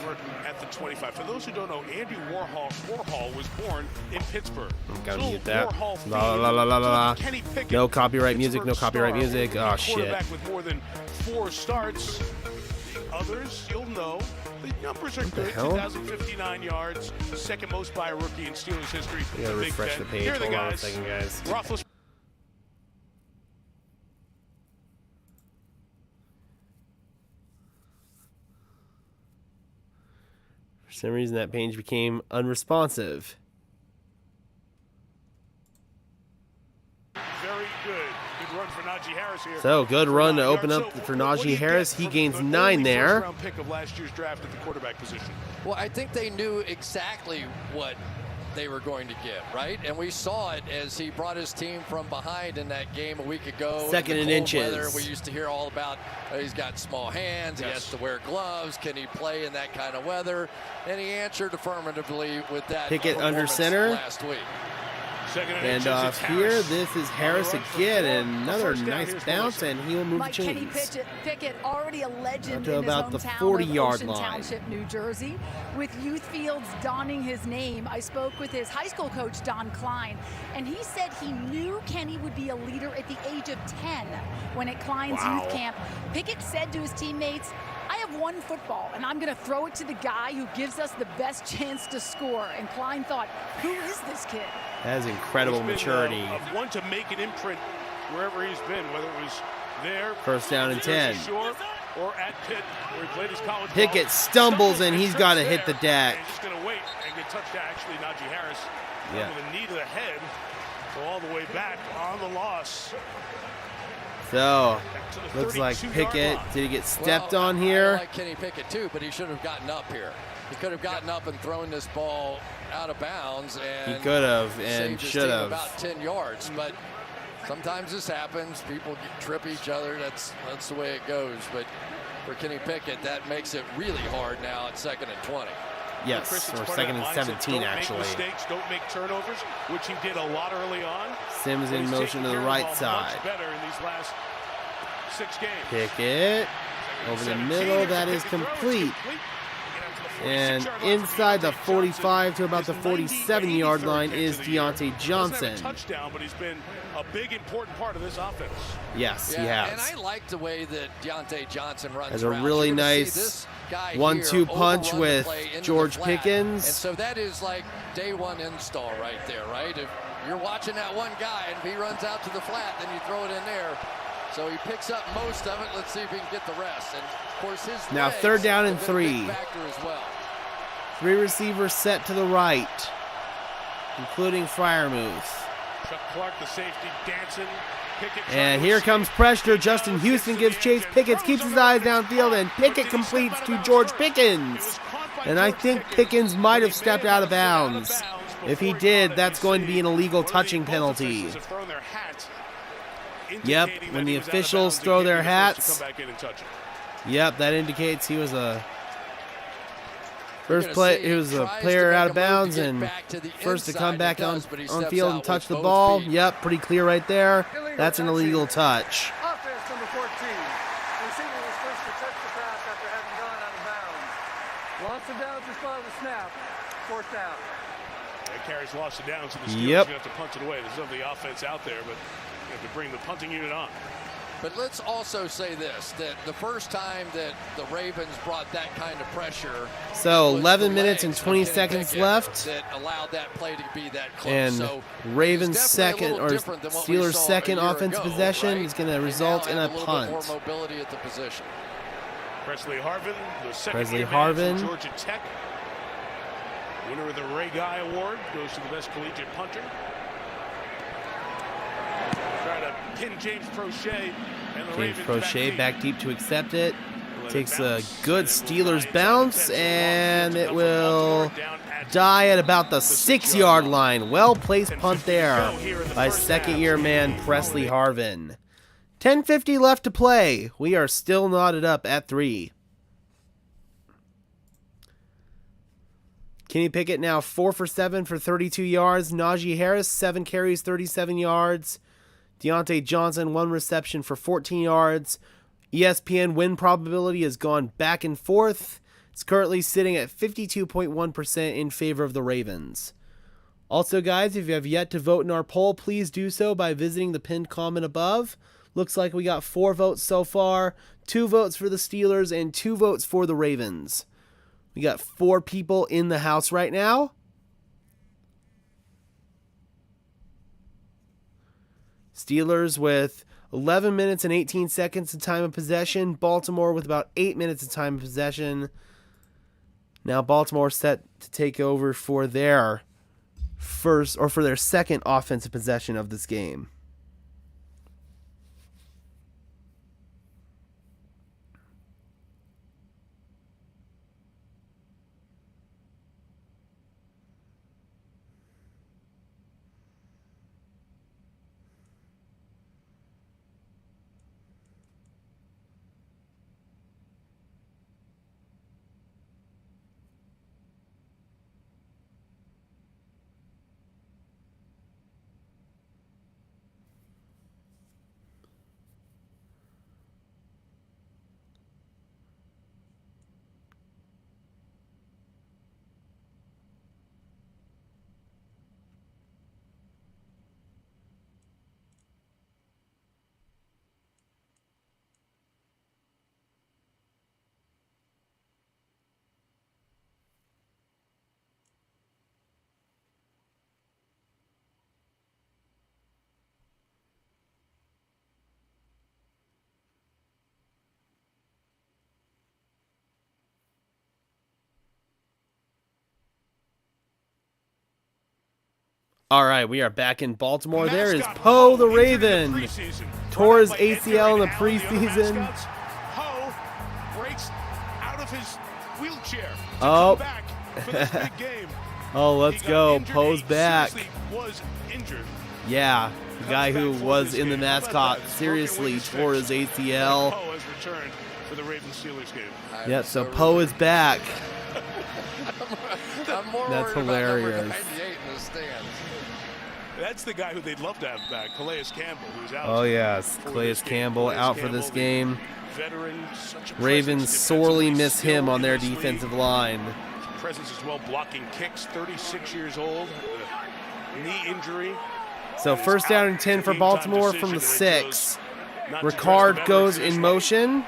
25. For those who don't know, Andy Warhol was born in Pittsburgh. Gotta mute that. La la la la la. No copyright music. No copyright music. Oh shit. With more than 4 starts. Others, you'll know. The numbers are good. 2,059 yards, second most by a rookie in Steelers history. We gotta refresh the page. Hold on a second, guys. For some reason, that page became unresponsive. Very good. Good run for Najee Harris here. So, good run to open up for Najee Harris. He gains 9 there. Pick of last year's draft at the quarterback position. Well, I think they knew exactly what they were going to get, right? And we saw it as he brought his team from behind in that game a week ago. Second in and the cold inches. weather. We used to hear all about he's got small hands, he has to wear gloves, can he play in that kind of weather? And he answered affirmatively with that Pickett under performance center. last week. And off here, this is Harris again, and another nice bounce, and he will move the Kenny chains. Pickett, already a legend To in about the his hometown 40-yard of Ocean line. Township, New Jersey. With youth fields donning his name, I spoke with his high school coach, Don Klein, and he said he knew Kenny would be a leader at the age of 10 when at Klein's youth camp. Pickett said to his teammates, I have one football, and I'm going to throw it to the guy who gives us the best chance to score. And Klein thought, who is this kid? That is incredible maturity. One to make an imprint wherever he's been, whether it was there. First down and 10. Shore, or at Pitt, where he played his college Pickett ball. stumbles, and he's got to hit the And deck. he's just going to wait and get touched down. Actually, Najee Harris with a knee to the head. So all the way back on the loss. So, looks like Pickett, did he get stepped on here? I like Kenny Pickett too, but he should have gotten up here. He could have gotten up and thrown this ball out of bounds, and He could have and saved his should team have. about 10 yards. But sometimes this happens. People trip each other. That's the way it goes. But for Kenny Pickett, that makes it really hard now at 2nd and 20. Yes, or 2nd and 17 actually. Don't make mistakes, don't make turnovers, which he did a lot early on. Sims in motion to the right side. Much better in these last 6 games. Pickett over the middle, that is complete. And inside the 45 to about the 47-yard line is Deontay Johnson. Touchdown, but he's been a big, important part of this offense. Yes, he And has. I like the way that Deontay Johnson runs. Has a routes. really You're gonna see nice this guy 1-2 here punch overrun the with play into the George flat. Pickens. And so that is like day one install right there, right? If you're watching that one guy and if he runs out to the flat, then you throw it in there. So he picks up most of it. Let's see if he can get the rest. And of course his Now legs 3rd down and have been a big 3. factor as well. 3 receivers set to the right, including Freiermuth. Chuck Clark, the safety, dancing. Pickett And here comes pressure. Justin Houston gives chase. Pickett keeps his eyes downfield, and Pickett completes to George Pickens. And I think Pickens might have stepped out of bounds. If he did, that's going to be an illegal touching penalty. Yep, when the officials throw their hats, yep, that indicates he was a player out of bounds and first to come back on field and touch the ball. Yep, pretty clear right there. That's an illegal touch. Offense number 14. The receiver was first to touch the pass after having gone out of bounds. Lost it down at the spot of the snap. 4th down. That carries lost it down, so the Steelers Yep. have to punch it away. There's no the offense out there, but you have to bring the punting unit on. But let's also say this, that the first time that the Ravens brought that kind of pressure. So was 11 the minutes and legs of 20 Kenny seconds Pickett left. That allowed that play to be that close. And So Ravens' it's second, definitely a or little different than what we Steelers' saw a second year offensive ago, possession right? is going to They result now in a have little punt. bit more mobility at the position. Presley Harvin, the second Presley year man Harvin. from Georgia Tech. Winner of the Ray Guy Award, goes to the best collegiate punter. Try to pin James Prochet. And the James Ravens Prochet deep. back deep to accept it. Let it Takes a bounce, good and it will Steelers find bounce, some and defensive it line. will Down at die at about the 6 6-yard line. Well-placed punt 10:50 there to go here in the by first second-year half. man Presley Harvin. 10:50 left to play. We are still knotted up at 3. Kenny Pickett now 4 for 7 for 32 yards. Najee Harris, 7 carries, 37 yards. Deontay Johnson, 1 reception for 14 yards. ESPN win probability has gone back and forth. It's currently sitting at 52.1% in favor of the Ravens. Also, guys, if you have yet to vote in our poll, please do so by visiting the pinned comment above. Looks like we got 4 votes so far. 2 votes for the Steelers and 2 votes for the Ravens. We got 4 people in the house right now. Steelers with 11 minutes and 18 seconds of time of possession. Baltimore with about 8 minutes of time of possession. Now Baltimore set to take over for their first, or for their second offensive possession of this game. All right, we are back in Baltimore. There is Poe the Raven. Tore his ACL in the preseason. Poe breaks out of his wheelchair to Oh. come back for this big game. Oh, let's He got go. injured. Poe's He back. seriously was injured. Yeah, the guy who Comes back for was this in the game. How about mascot that? seriously Broken wings tore his fixed. ACL. Poe has returned for the Ravens-Steelers game. Yep, so Poe is back. I'm more That's worried about number hilarious. 98 in the stands. That's the guy who they'd love to have back, Calais Campbell, who's out. Oh, yes, for Calais this game. Campbell Calais out for Campbell, this the game. Veteran, such a Ravens presence sorely defensively, miss him skilled on their in this league. defensive line. Presence as well, blocking kicks, 36 years old, knee injury. So first down and 10 for Baltimore from the 6. Ricard goes in motion.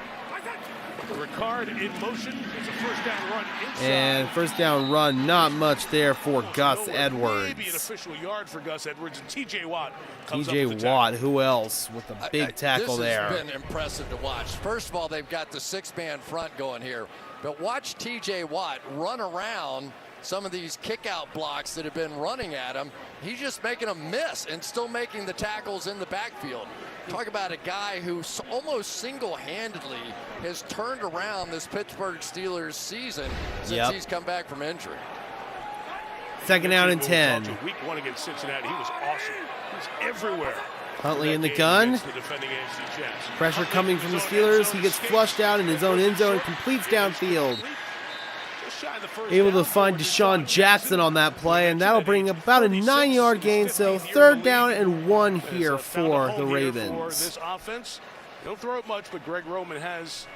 Ricard in motion. It's a first down run inside. And first down run, not much there for Gus Maybe an Edwards. official yard for Gus Edwards. And T.J. Watt comes up TJ with the Watt, who else with a big tackle this there? has been impressive to watch. First of all, they've got the 6-man front going here. But watch TJ Watt run around some of these kick-out blocks that have been running at him. He's just making them miss and still making the tackles in the backfield. Talk about a guy who almost single-handedly has turned around this Pittsburgh Steelers season since he's come back from injury. Second down and 10. Week 1 against Cincinnati, he was awesome. He was everywhere. Huntley in the gun. Pressure coming from the Steelers. He gets flushed out in his own end zone and completes downfield. Able to find Deshaun Jackson on that play, and that'll bring about a 9-yard gain. So third down and 1 here for the Ravens. This offense, don't throw it much, but Greg Roman has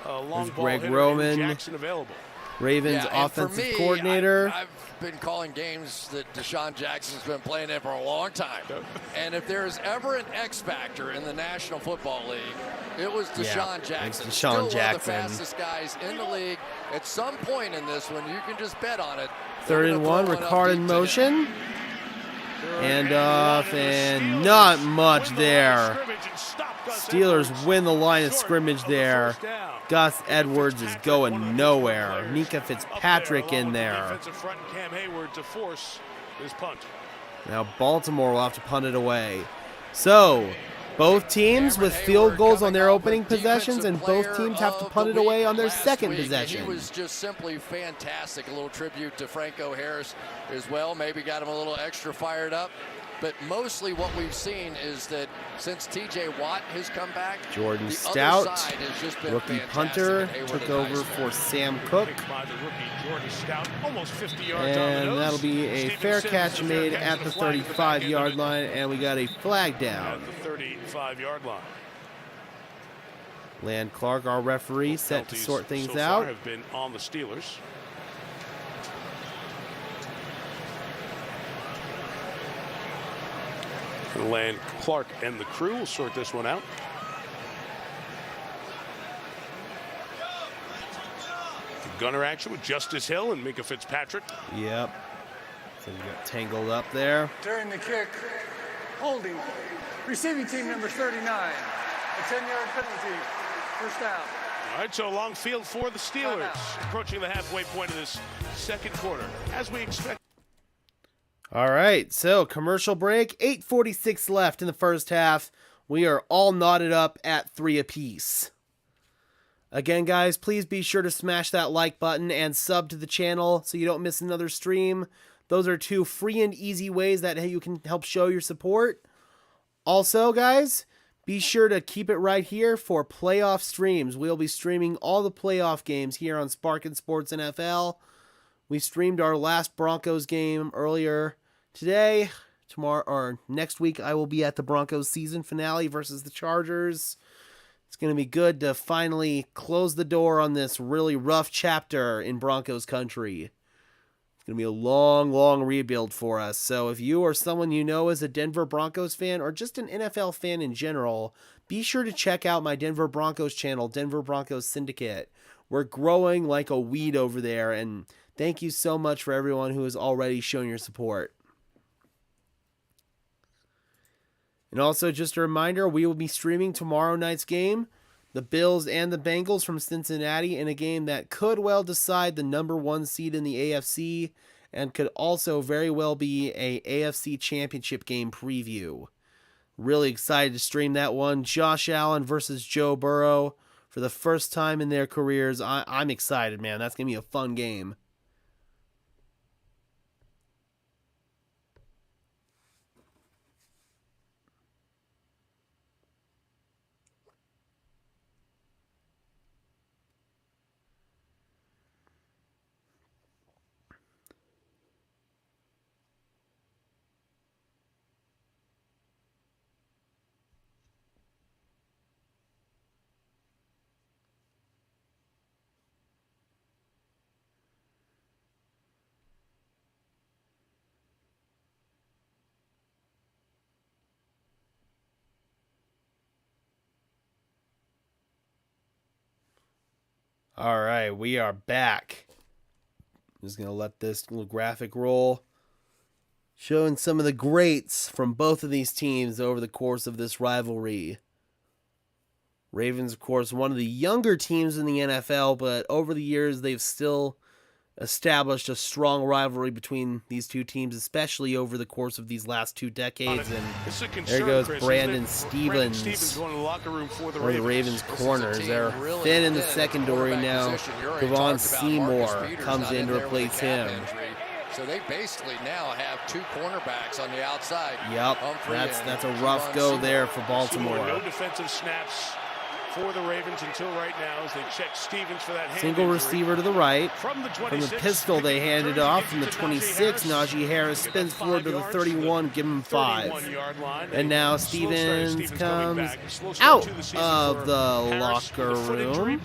a long There's ball Greg hitter Roman. and Jackson available. Ravens and for offensive me, coordinator. I've been calling games that Deshaun Jackson's been playing in for a long time. And if there is ever an X factor in the National Football League, it was Deshaun Jackson. it's Still Deshaun one of the Jackson. fastest guys in the league. At some point in this one, you can just bet on it. Third They're and gonna 1, throw it up Ricard deep in to him. motion. And off, and not much there. Steelers win the line of scrimmage there. Gus Edwards is going nowhere. Mika Fitzpatrick in there. Now Baltimore will have to punt it away. So, both teams with field goals on their opening possessions, and both teams have to punt it away on their second possession. He was just simply fantastic. A little tribute to Franco Harris as well. Maybe got him a little extra fired up. But mostly what we've seen is that since T.J. Watt has come back, Jordan the Stout, other side has just been rookie fantastic, punter, and Hayward took a over nice for Sam Cook. And that'll be a fair catch made at the 35-yard line, and we got a flag down. At the 35-yard line. Land Clark, our referee, set to sort things so far out. have been on the Steelers. Land Clark and the crew will sort this one out. Gunner action with Justice Hill and Mika Fitzpatrick. Yep. So we got tangled up there. During the kick, holding, receiving team number 39, a 10-yard penalty, first down. All right, so a long field for the Steelers, approaching the halfway point of this second quarter, as we expect. All right, so commercial break, 8:46 left in the first half. We are all knotted up at 3 apiece. Again, guys, please be sure to smash that like button and sub to the channel so you don't miss another stream. Those are 2 free and easy ways that you can help show your support. Also, guys, be sure to keep it right here for playoff streams. We'll be streaming all the playoff games here on Sparkin Sports NFL. We streamed our last Broncos game earlier today. Tomorrow or next week, I will be at the Broncos season finale versus the Chargers. It's going to be good to finally close the door on this really rough chapter in Broncos country. It's going to be a long, long rebuild for us. So if you or someone you know is a Denver Broncos fan or just an NFL fan in general, be sure to check out my Denver Broncos channel, Denver Broncos Syndicate. We're growing like a weed over there, and thank you so much for everyone who has already shown your support. And also, just a reminder, we will be streaming tomorrow night's game, the Bills and the Bengals from Cincinnati, in a game that could well decide the number 1 seed in the AFC, and could also very well be a AFC Championship game preview. Really excited to stream that one. Josh Allen versus Joe Burrow for the first time in their careers. I'm excited, man. That's going to be a fun game. All right, we are back. Just going to let this little graphic roll. Showing some of the greats from both of these teams over the course of this rivalry. Ravens, of course, one of the younger teams in the NFL, but over the years they've still established a strong rivalry between these two teams, especially over the course of these last 2 decades. And there goes Brandon Stevens, going to the locker room for the Ravens corners. They're thin in the secondary now. Kevon Seymour comes in to replace him. So they basically now have 2 cornerbacks on the outside. Yep, that's a rough go there for Baltimore. No defensive snaps for the Ravens until right now as they check Stevens for that hand Single injury. receiver to the right. From the pistol they handed off. From the 26, Najee Harris spins forward to the 31, give him 5. And now Stevens comes out of the locker room.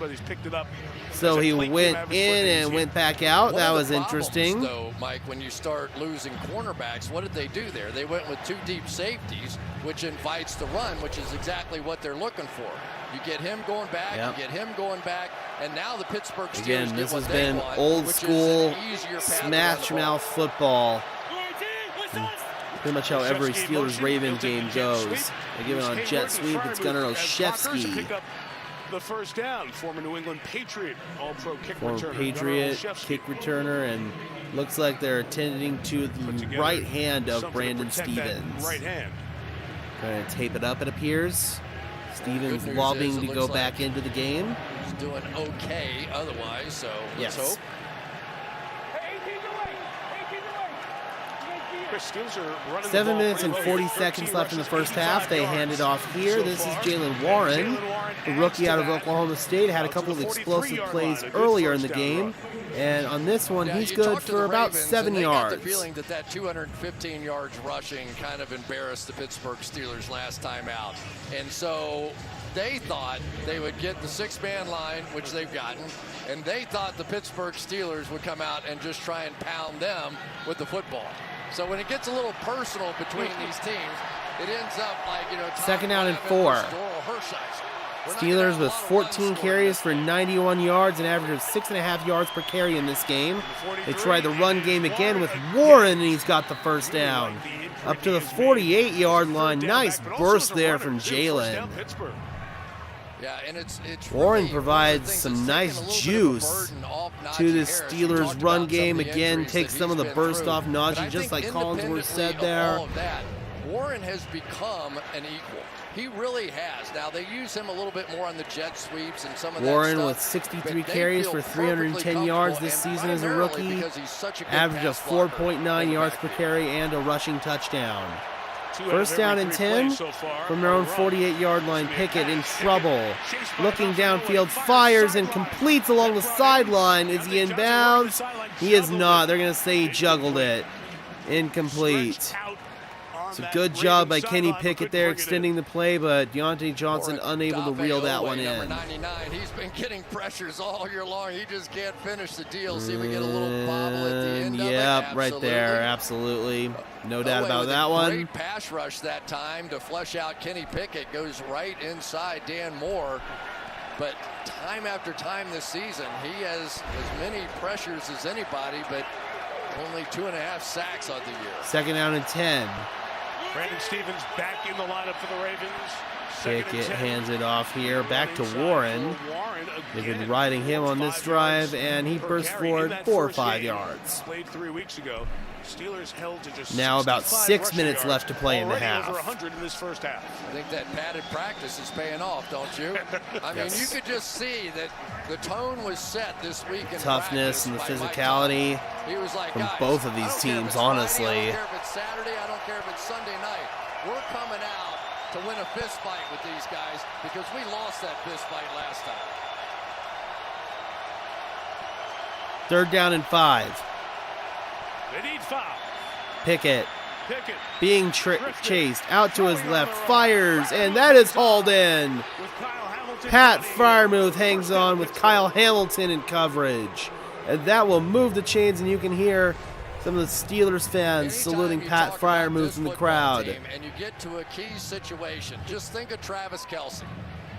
So he went in and went back out. That was interesting. Though, Mike, when you start losing cornerbacks, what did they do there? They went with 2 deep safeties, which invites the run, which is exactly what they're looking for. You get him going back, you get him going back, and now the Pittsburgh Steelers Again, this has been old school smash mouth football. Pretty much how every Steelers-Ravens game goes. They give it on jet sweep. It's Gunnar Olszewski. The first down, former New England Patriot, all-pro kick former returner. Patriot kick returner, and looks like they're attending to the right hand of Brandon Stevens. Right hand. Going to tape it up, it appears. Stevens lobbying to go back into the game. He's doing okay otherwise, so let's hope. 7 minutes and 40 seconds left in the first half. They hand it off here. This is Jalen Warren, the rookie out of Oklahoma State. Had a couple of explosive plays earlier in the game. And on this one, he's good for about 7 yards. I got the feeling that 215 yards rushing kind of embarrassed the Pittsburgh Steelers last time out. And so they thought they would get the 6-man line, which they've gotten, and they thought the Pittsburgh Steelers would come out and just try and pound them with the football. So when it gets a little personal between these teams, it ends up like, you know, second down and 4. Steelers with 14 carries for 91 yards, an average of 6.5 yards per carry in this game. They tried the run game again with Warren, and he's got the first down. Up to the 48-yard line. Nice burst there from Jalen. Yeah, and it's Warren provides some nice juice to the Steelers' run game. Again, takes some of the burst off Najee, just like Collinsworth said there. Warren has become an equal. He really has. Now, they use him a little bit more on the jet sweeps and some of that Warren stuff, with 63 carries for 310 yards this season as a rookie. Average of 4.9 yards per carry and a rushing touchdown. First down and 10 from their own 48-yard line. Pickett in trouble. Looking downfield, fires and completes along the sideline. Is he in bounds? He is not. They're going to say he juggled it. Incomplete. It's a good job by Kenny Pickett there extending the play, but Deontay Johnson unable to reel that one in. 99. He's been getting pressures all year long. He just can't finish the deal. See if we get a little bobble at the end of it. Yep, right there. Absolutely. No doubt about that one. Great pass rush that time to flush out Kenny Pickett. Goes right inside Dan Moore. But time after time this season, he has as many pressures as anybody, but only 2.5 sacks on the year. Second down and 10. Brandon Stevens back in the lineup for the Ravens. Pickett hands it off here, back to Warren. They've been riding him on this drive, and he bursts forward 4 or 5 yards. Played 3 weeks ago. Steelers held to just Now about 6 minutes left to play in the half. Over 100 in this first half. I think that padded practice is paying off, don't you? I mean, you could just see that the tone was set this week in toughness and the physicality he was like, from both of these teams, honestly. I don't care if it's Saturday, I don't care if it's Sunday night. We're coming out to win a fist fight with these guys because we lost that fist fight last time. 3rd down and 5. They need 5. Pickett being chased out to his left, fires, and that is hauled in. Pat Freiermuth hangs on with Kyle Hamilton in coverage, and that will move the chains, and you can hear some of the Steelers fans saluting Pat Freiermuth in the crowd. And you get to a key situation, just think of Travis Kelce.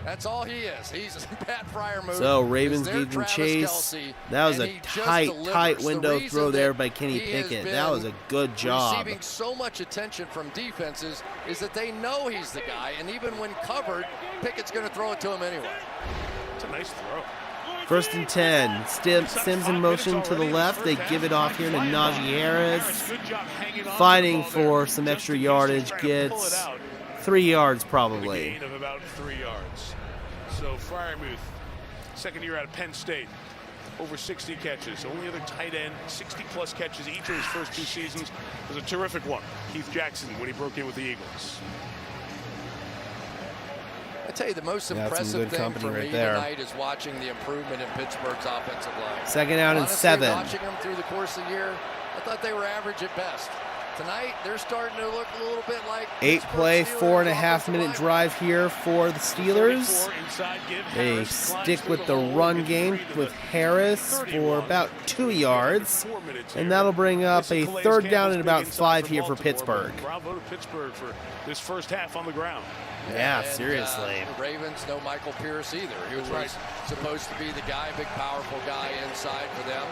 That's all he is. He's Pat Freiermuth. So Ravens gave him chase. That was a tight window throw there by Kenny Pickett. That was a good job. Receiving so much attention from defenses is that they know he's the guy, and even when covered, Pickett's going to throw it to him anyway. It's a nice throw. 1st and 10. Sims in motion to the left. They give it off here to Najee Harris. Fighting for some extra yardage. Gets 3 yards probably. Gain of about 3 yards. So Freiermuth, second year out of Penn State, over 60 catches. Only other tight end, 60-plus catches each of his first 2 seasons. It was a terrific one. Keith Jackson when he broke in with the Eagles. I tell you, the most impressive thing for me tonight is watching the improvement in Pittsburgh's offensive line. 2nd down and 7. Watching them through the course of the year, I thought they were average at best. Tonight, they're starting to look a little bit like 8-play, 4.5-minute drive here for the Steelers. They stick with the run game with Harris for about 2 yards, and that'll bring up a 3rd down and about 5 here for Pittsburgh. Bravo to Pittsburgh for this first half on the ground. Yeah, and, seriously. The Ravens, no Michael Pierce either. He was supposed to be the guy, big, powerful guy inside for them.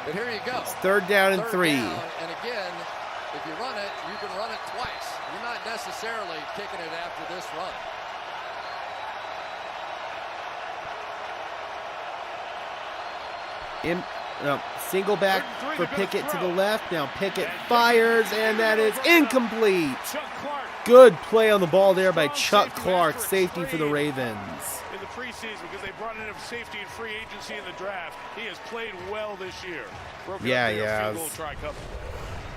But here you go. It's 3rd down and 3. And again, if you run it, you can run it twice. You're not necessarily kicking it after this run. Single back for Pickett to the left. Now Pickett fires, and that is incomplete. Good play on the ball there by Chuck Clark, safety for the Ravens. In the preseason, because they brought in a safety and free agency in the draft, he has played well this year.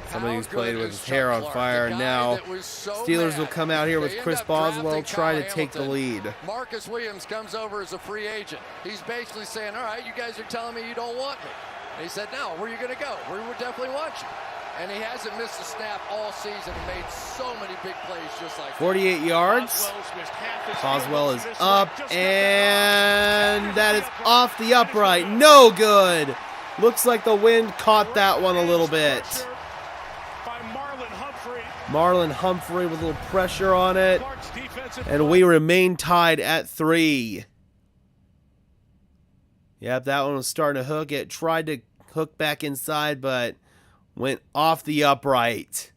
Somebody who's played with his hair on fire. Now Steelers will come out here with Chris Boswell, try to take the lead. Marcus Williams comes over as a free agent. He's basically saying, all right, you guys are telling me you don't want me. And he said, no, where are you going to go? We definitely want you. And he hasn't missed a snap all season and made so many big plays just like that. 48 yards. Boswell is up, and that is off the upright. No good. Looks like the wind caught that one a little bit. Marlon Humphrey with a little pressure on it. And we remain tied at 3. Yep, that one was starting to hook. It tried to hook back inside, but went off the upright.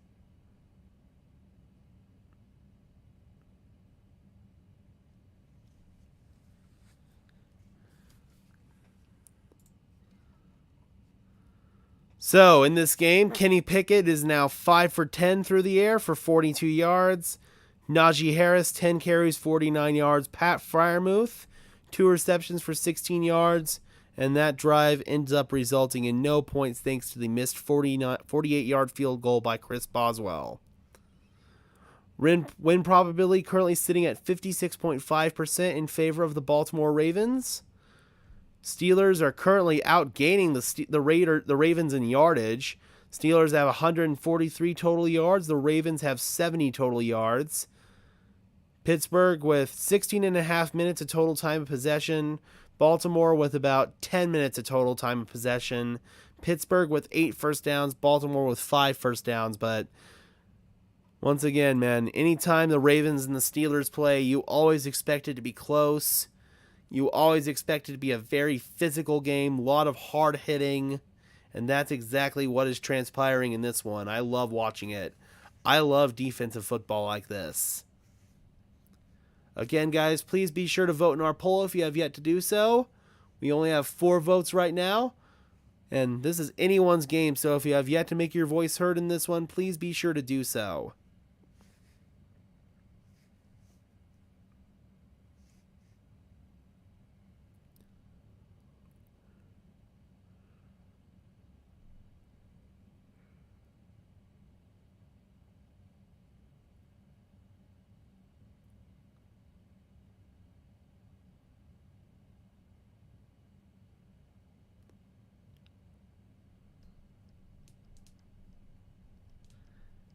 So, in this game, Kenny Pickett is now 5 for 10 through the air for 42 yards. Najee Harris, 10 carries, 49 yards. Pat Freiermuth, 2 receptions for 16 yards. And that drive ends up resulting in no points thanks to the missed 48-yard field goal by Chris Boswell. Win probability currently sitting at 56.5% in favor of the Baltimore Ravens. Steelers are currently outgaining the Ravens in yardage. Steelers have 143 total yards. The Ravens have 70 total yards. Pittsburgh with 16.5 minutes of total time of possession. Baltimore with about 10 minutes of total time of possession. Pittsburgh with 8 first downs. Baltimore with 5 first downs. But once again, man, anytime the Ravens and the Steelers play, you always expect it to be close. You always expect it to be a very physical game, a lot of hard hitting, and that's exactly what is transpiring in this one. I love watching it. I love defensive football like this. Again, guys, please be sure to vote in our poll if you have yet to do so. We only have 4 votes right now. And this is anyone's game, so if you have yet to make your voice heard in this one, please be sure to do so.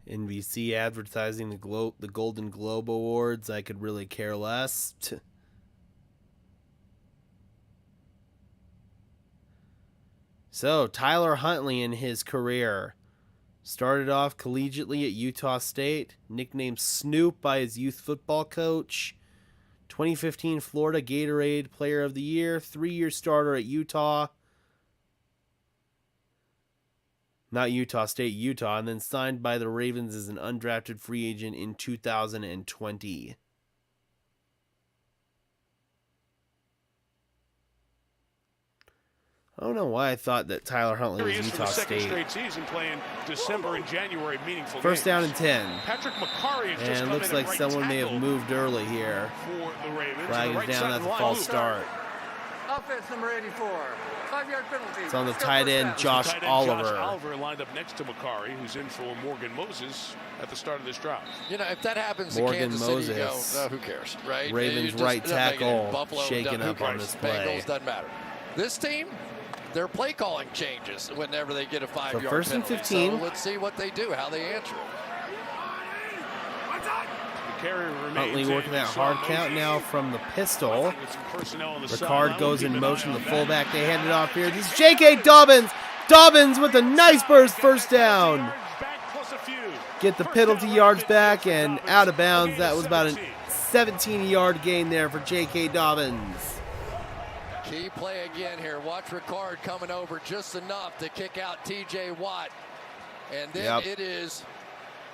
NBC advertising the Golden Globe Awards. I could really care less. So, Tyler Huntley in his career started off collegiately at Utah State, nicknamed Snoop by his youth football coach. 2015 Florida Gatorade Player of the Year, 3-year starter at Utah. Not Utah State, Utah, and then signed by the Ravens as an undrafted free agent in 2020. I don't know why I thought that Tyler Huntley was Utah State. Straight season playing December and January meaningful First down and 10. Patrick McCarry has just And looks like someone may have moved early here. For the Ravens. Flag is down at the false start. Offense number 84. 5-yard penalty. It's on the tight end, Josh Oliver. Josh Oliver lined up next to McCarry, who's in for Morgan Moses at the start of this drive. You know, if that happens Morgan in Kansas City, you Moses. go, no, who cares, right? Ravens right tackle shaking up on this play. Bengals, doesn't matter. This team, their play calling changes whenever they get a 5-yard penalty. First and 15. So let's see what they do, how they answer it. Huntley working that hard count now from the pistol. Ricard goes in motion to the fullback. They hand it off here. This is J.K. Dobbins. Dobbins with a nice burst first down. Get the penalty yards back and out of bounds. That was about a 17-yard gain there for J.K. Dobbins. Key play again here. Watch Ricard coming over just enough to kick out T.J. Watt. And then it is...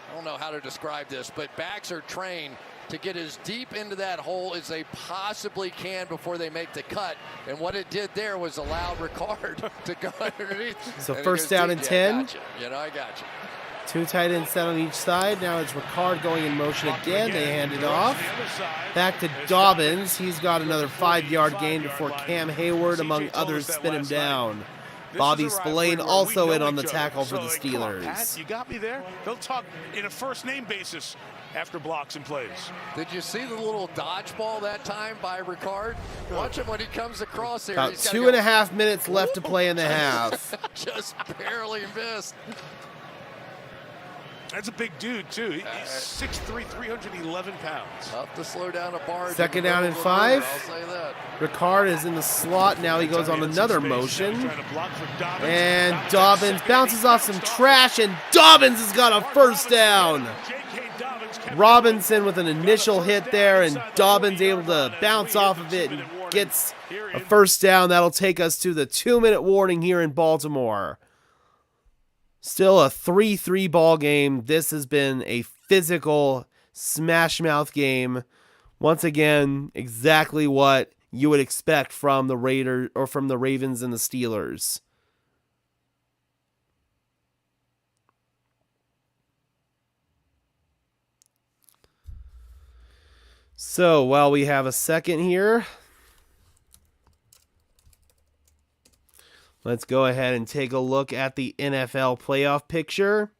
I don't know how to describe this, but backs are trained to get as deep into that hole as they possibly can before they make the cut. And what it did there was allow Ricard to go underneath. So first down and 10. I got you. I got you. 2 tight ends set on each side. Now it's Ricard going in motion again. They hand it off. Back to Dobbins. He's got another 5-yard gain before Cam Hayward, among others, spin him down. Bobby Spillane also in on the tackle for the Steelers. Pat, you got me there. They'll talk in a first-name basis after blocks and plays. Did you see the little dodgeball that time by Ricard? Watch him when he comes across there. About 2.5 minutes left to play in the half. Just barely missed. That's a big dude, too. He's 6'3", 311 pounds. Tough to slow down a barge. Second down and 5. I'll say that. Ricard is in the slot. Now he goes on another motion. And Dobbins bounces off some trash, and Dobbins has got a first down. Robinson with an initial hit there, and Dobbins able to bounce off of it and gets a first down. That'll take us to the 2-minute warning here in Baltimore. Still a 3-3 ball game. This has been a physical smash mouth game. Once again, exactly what you would expect from the Ravens and the Steelers. So, while we have a second here, let's go ahead and take a look at the NFL playoff picture.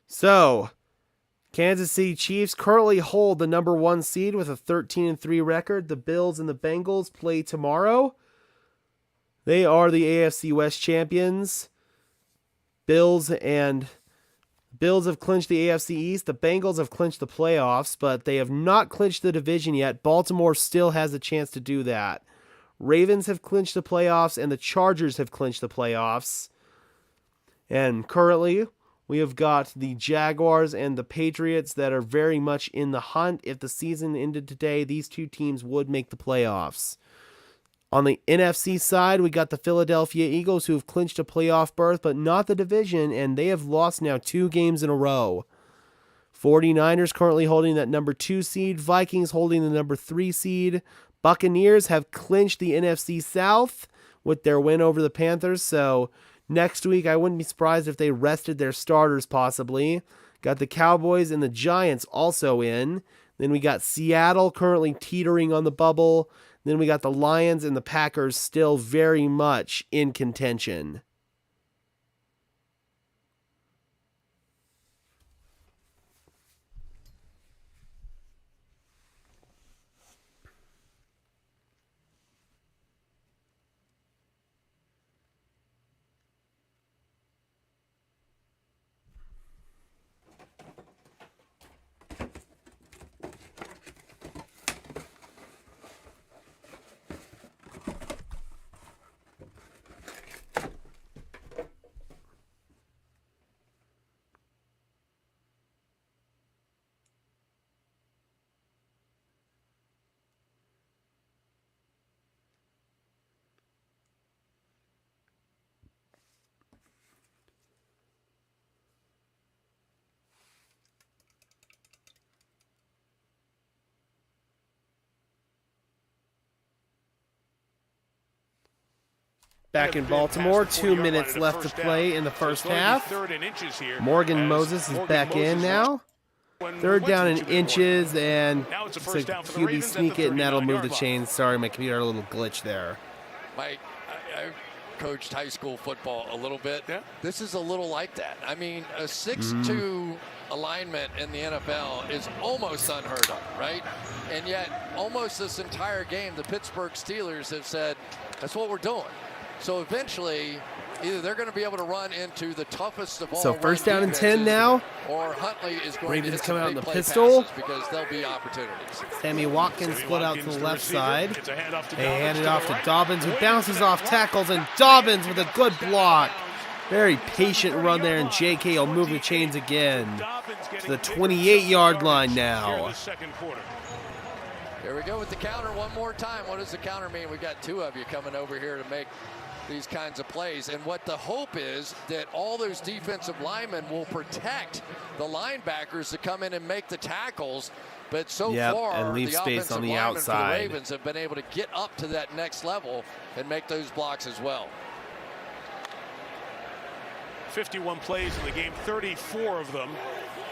So, Kansas City Chiefs currently hold the number 1 seed with a 13-3 record. The Bills and the Bengals play tomorrow. They are the AFC West champions. Bills have clinched the AFC East. The Bengals have clinched the playoffs, but they have not clinched the division yet. Baltimore still has a chance to do that. Ravens have clinched the playoffs, and the Chargers have clinched the playoffs. And currently, we have got the Jaguars and the Patriots that are very much in the hunt. If the season ended today, these two teams would make the playoffs. On the NFC side, we got the Philadelphia Eagles, who have clinched a playoff berth, but not the division, and they have lost now 2 games in a row. 49ers currently holding that number 2 seed. Vikings holding the number 3 seed. Buccaneers have clinched the NFC South with their win over the Panthers, so next week I wouldn't be surprised if they rested their starters possibly. Got the Cowboys and the Giants also in. Then we got Seattle currently teetering on the bubble. Then we got the Lions and the Packers still very much in contention. Back in Baltimore, 2 minutes left to play in the first half. Morgan Moses is back in now. Third down in inches, and it's a QB sneak it, and that'll move the chains. Sorry, my computer had a little glitch there. Mike, I coached high school football a little bit. Yeah. This is a little like that. I mean, a 6'2" alignment in the NFL is almost unheard of, right? And yet, almost this entire game, the Pittsburgh Steelers have said, that's what we're doing. So eventually, either they're going to be able to run into the toughest of all. So first down and 10 now. Or Huntley is going Ravens to hit coming out in the play pistol because there'll be opportunities. Sammy Watkins split out to the left side. They hand it off to Dobbins, who bounces off tackles, and Dobbins with a good block. Very patient run there, and JK will move the chains again to the 28-yard line now. Here we go with the counter one more time. What does the counter mean? We got 2 of you coming over here to make these kinds of plays. And what the hope is that all those defensive linemen will protect the linebackers to come in and make the tackles. But so far, and leave the space on the outside for outside. the Ravens have been able to get up to that next level and make those blocks as well. 51 plays in the game, 34 of them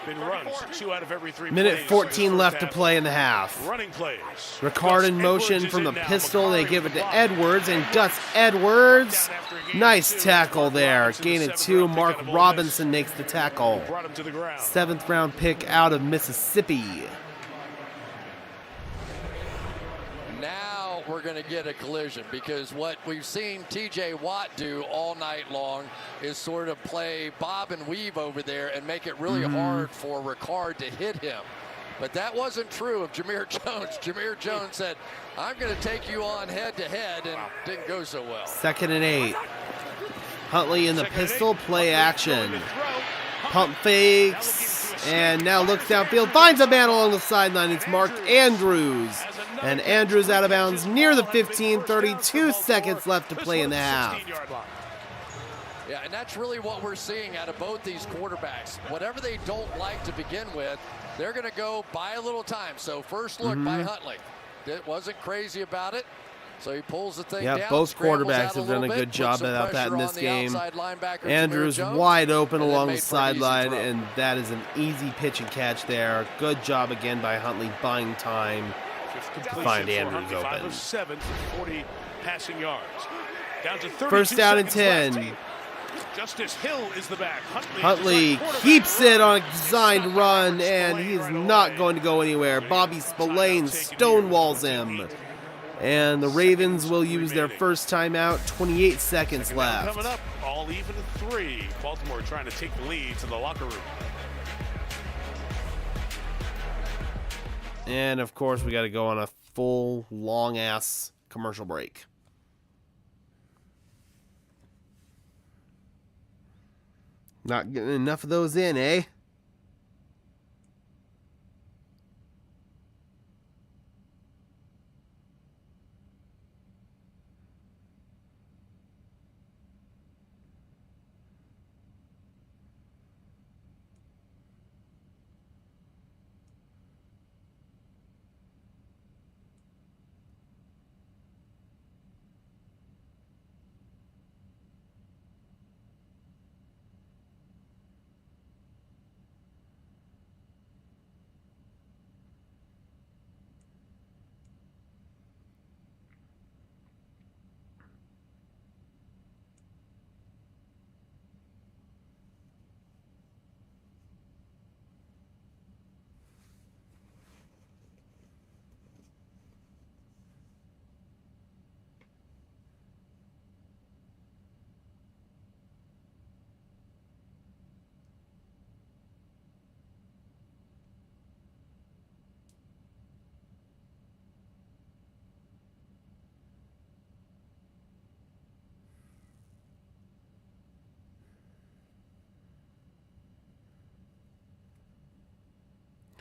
been runs. 2 out of every 3 Minute plays 14 left to play in the half. Running plays. Ricard in motion from the pistol. They give it to Edwards, and Gus Edwards. Nice tackle there. Gain of 2. Mark Robinson makes the tackle. 7th round pick out of Mississippi. Now we're going to get a collision, because what we've seen TJ Watt do all night long is sort of play bob and weave over there and make it really hard for Ricard to hit him. But that wasn't true of Jameer Jones. Jameer Jones said, I'm going to take you on head-to-head, and didn't go so well. 2nd and 8. Huntley in the pistol, play action. Pump fakes, and now looks downfield, finds a man along the sideline. It's Mark Andrews. And Andrews out of bounds near the 15, 32 seconds left to play in the half. Yeah, and that's really what we're seeing out of both these quarterbacks. Whatever they don't like to begin with, they're going to go buy a little time. So first look by Huntley. It wasn't crazy about it. So he pulls the thing down. Yeah, both quarterbacks have done a good job about that in this game. Andrews wide open along the sideline, and that is an easy pitch and catch there. Good job again by Huntley buying time to find Andrews open. 7 for 40 passing yards. Down to 32 First down and seconds 10. left. Justice Hill is the back. Huntley keeps it on a designed run, and he's not going to go anywhere. Bobby Spillane stonewalls him. And the Ravens will use their first timeout. 28 seconds left. Coming up, all even at 3. Baltimore trying to take the lead to the locker room. And, of course, we got to go on a full, long-ass commercial break. Not getting enough of those in, eh?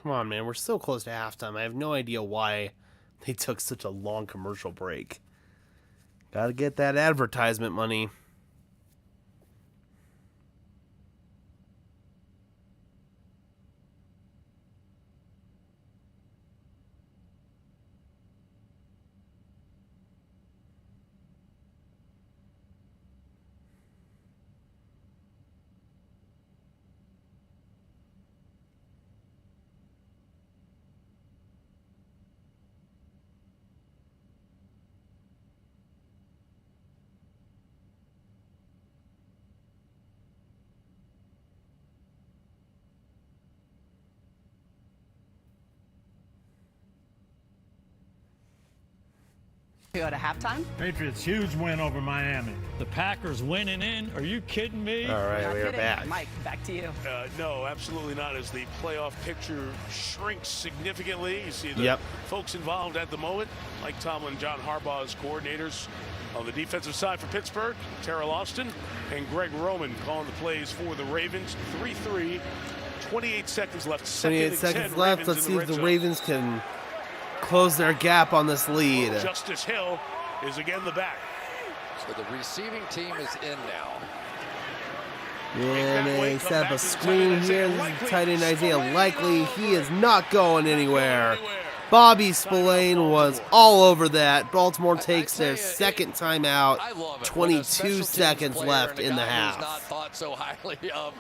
Come on, man. We're so close to halftime. I have no idea why they took such a long commercial break. Gotta get that advertisement money. Go to halftime. Patriots huge win over Miami. The Packers winning in. Are you kidding me? All right, Not we are kidding. back. Mike, back to you. No, absolutely not. As the playoff picture shrinks significantly, you see the folks involved at the moment, like Tomlin, John Harbaugh's coordinators on the defensive side for Pittsburgh, Terrell Austin and Greg Roman calling the plays for the Ravens. 3-3, 28 seconds left. 28 seconds left. Let's see if the Ravens can close their gap on this lead. Justice Hill is again the back. So the receiving team is in now. And they set up a screen here. This is tight end Isaiah Likely. He is not going anywhere. Bobby Spillane was all over that. Baltimore takes their second timeout. 22 seconds left in the half. Not thought so highly of.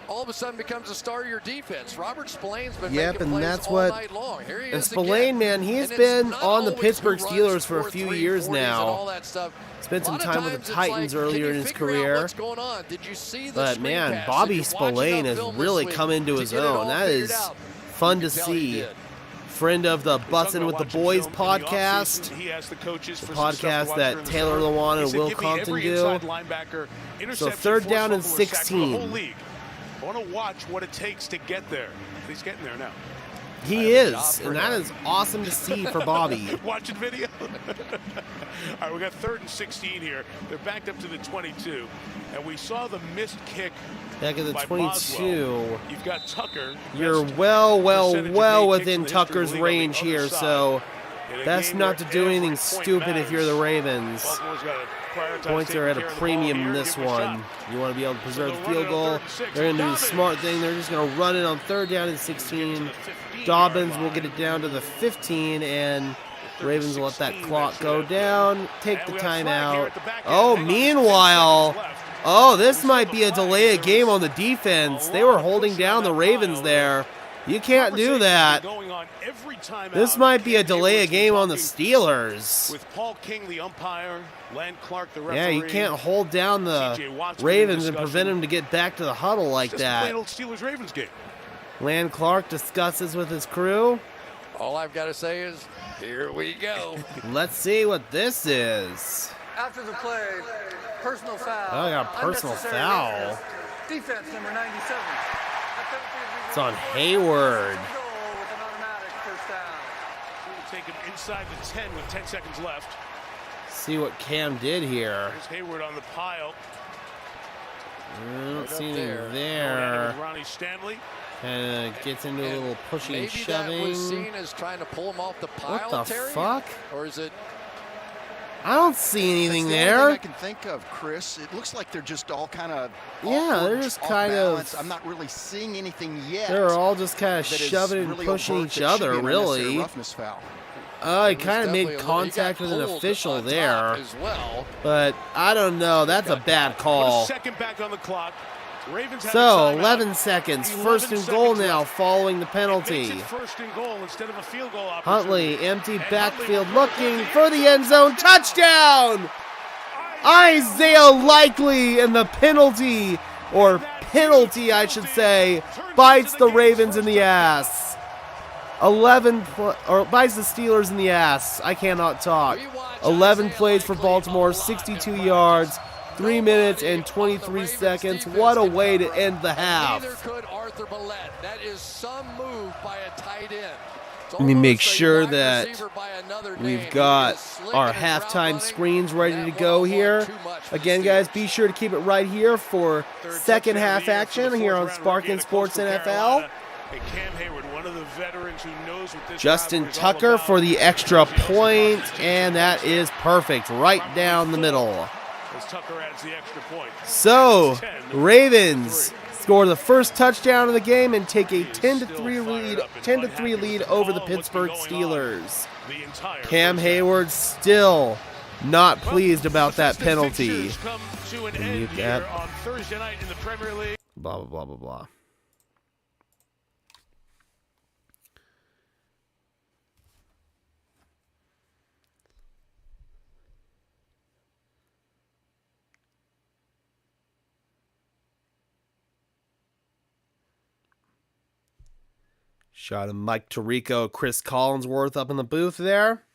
All of a sudden becomes a star of your defense. Robert Spillane's been Yep, making and plays that's all what. night long. Here he And is Spillane, again. man, he's And been it's not on the always Pittsburgh who runs Steelers for a few 4-3, years 40s and now. all that stuff. Spent some A lot of time with times the it's Titans like, earlier can in you his figure out career. what's going on? Did you see the But screen man, pass? Bobby Did you watch Spillane enough has film this really week come into to his get it all own. That figured is out? fun You to can tell he see. did. Friend of the Bussin' with the Boys The podcast, podcast that Taylor Lewan and Will Compton do. So 3rd down and 16. I want to watch what it takes to get there. He's getting there now. He is, and that is awesome to see for Bobby. Watching video. All right, we got 3rd and 16 here. They're backed up to the 22, and we saw the missed kick. Back at the by 22. Boswell. You've got Tucker. You're well within Tucker's range here, so best not to do anything stupid if you're the Ravens. Points are at a premium in this one. You want to be able to preserve the field goal. They're going to do the smart thing. They're just going to run it on 3rd down and 16. Dobbins will get it down to the 15, and the Ravens will let that clock go down, take the timeout. Oh, meanwhile, this might be a delay of game on the defense. They were holding down the Ravens there. You can't do that. This might be a delay of game on the Steelers. With Paul King, the umpire, Len Clark, the referee. Yeah, you can't hold down the Ravens and prevent them to get back to the huddle like that. Plain old Steelers-Ravens game. Lan Clark discusses with his crew. All I've got to say is, here we go. Let's see what this is. After the play, personal foul. Oh, I got a personal Unnecessary foul. roughness. Defense number 97. It's on Hayward. Goal with an automatic first down. We'll take him inside the 10 with 10 seconds left. See what Cam did here. There's Hayward on the pile. I don't see anything there. there. Ronnie Stanley. And gets into a little pushing and Maybe shoving. that was seen as trying to pull him off the pile, What the Terry? fuck? Or is it? I don't see anything That's the there. only thing I can think of, Chris. It looks like they're just all kind of They're just kind of. I'm not really seeing anything yet. They're all just kind of that is shoving and really pushing overt each that should other, be an unnecessary really. roughness foul. He kind of made contact with an official there, as well. but I don't know. That's a bad call. Second back on the clock. Ravens have So, a timeout. 11 seconds. 11 First and goal seconds now left. following the Makes penalty. it first and goal instead of a field goal opportunity. Huntley, empty And backfield, Huntley looking for the end zone. Touchdown! Isaiah Likely, and the penalty, I should say, bites the Ravens in the ass. Bites the Steelers in the ass. I cannot talk. 11 plays for Baltimore, 62 yards, 3 minutes and 23 seconds. What a way to end the half. Neither could Arthur Billette. That is some move by a tight end. Let me make sure that we've got our halftime screens ready to go here. Again, guys, be sure to keep it right here for second half action here on Sparkin Sports NFL. And Cam Hayward, one of the veterans who knows what this Justin rivalry is all Tucker about. for the extra point, and that is perfect, right down the middle. As Tucker adds the extra point. So, 10, Ravens score the first touchdown of the game and take a 10-3 lead over the Pittsburgh Steelers. the entire Cam first half. Hayward still not pleased about that Assistant penalty. fixtures come to an Mute end that. here on Thursday night in the Premier League. Blah, blah, blah, blah, blah. Shot of Mike Tirico, Chris Collinsworth up in the booth there.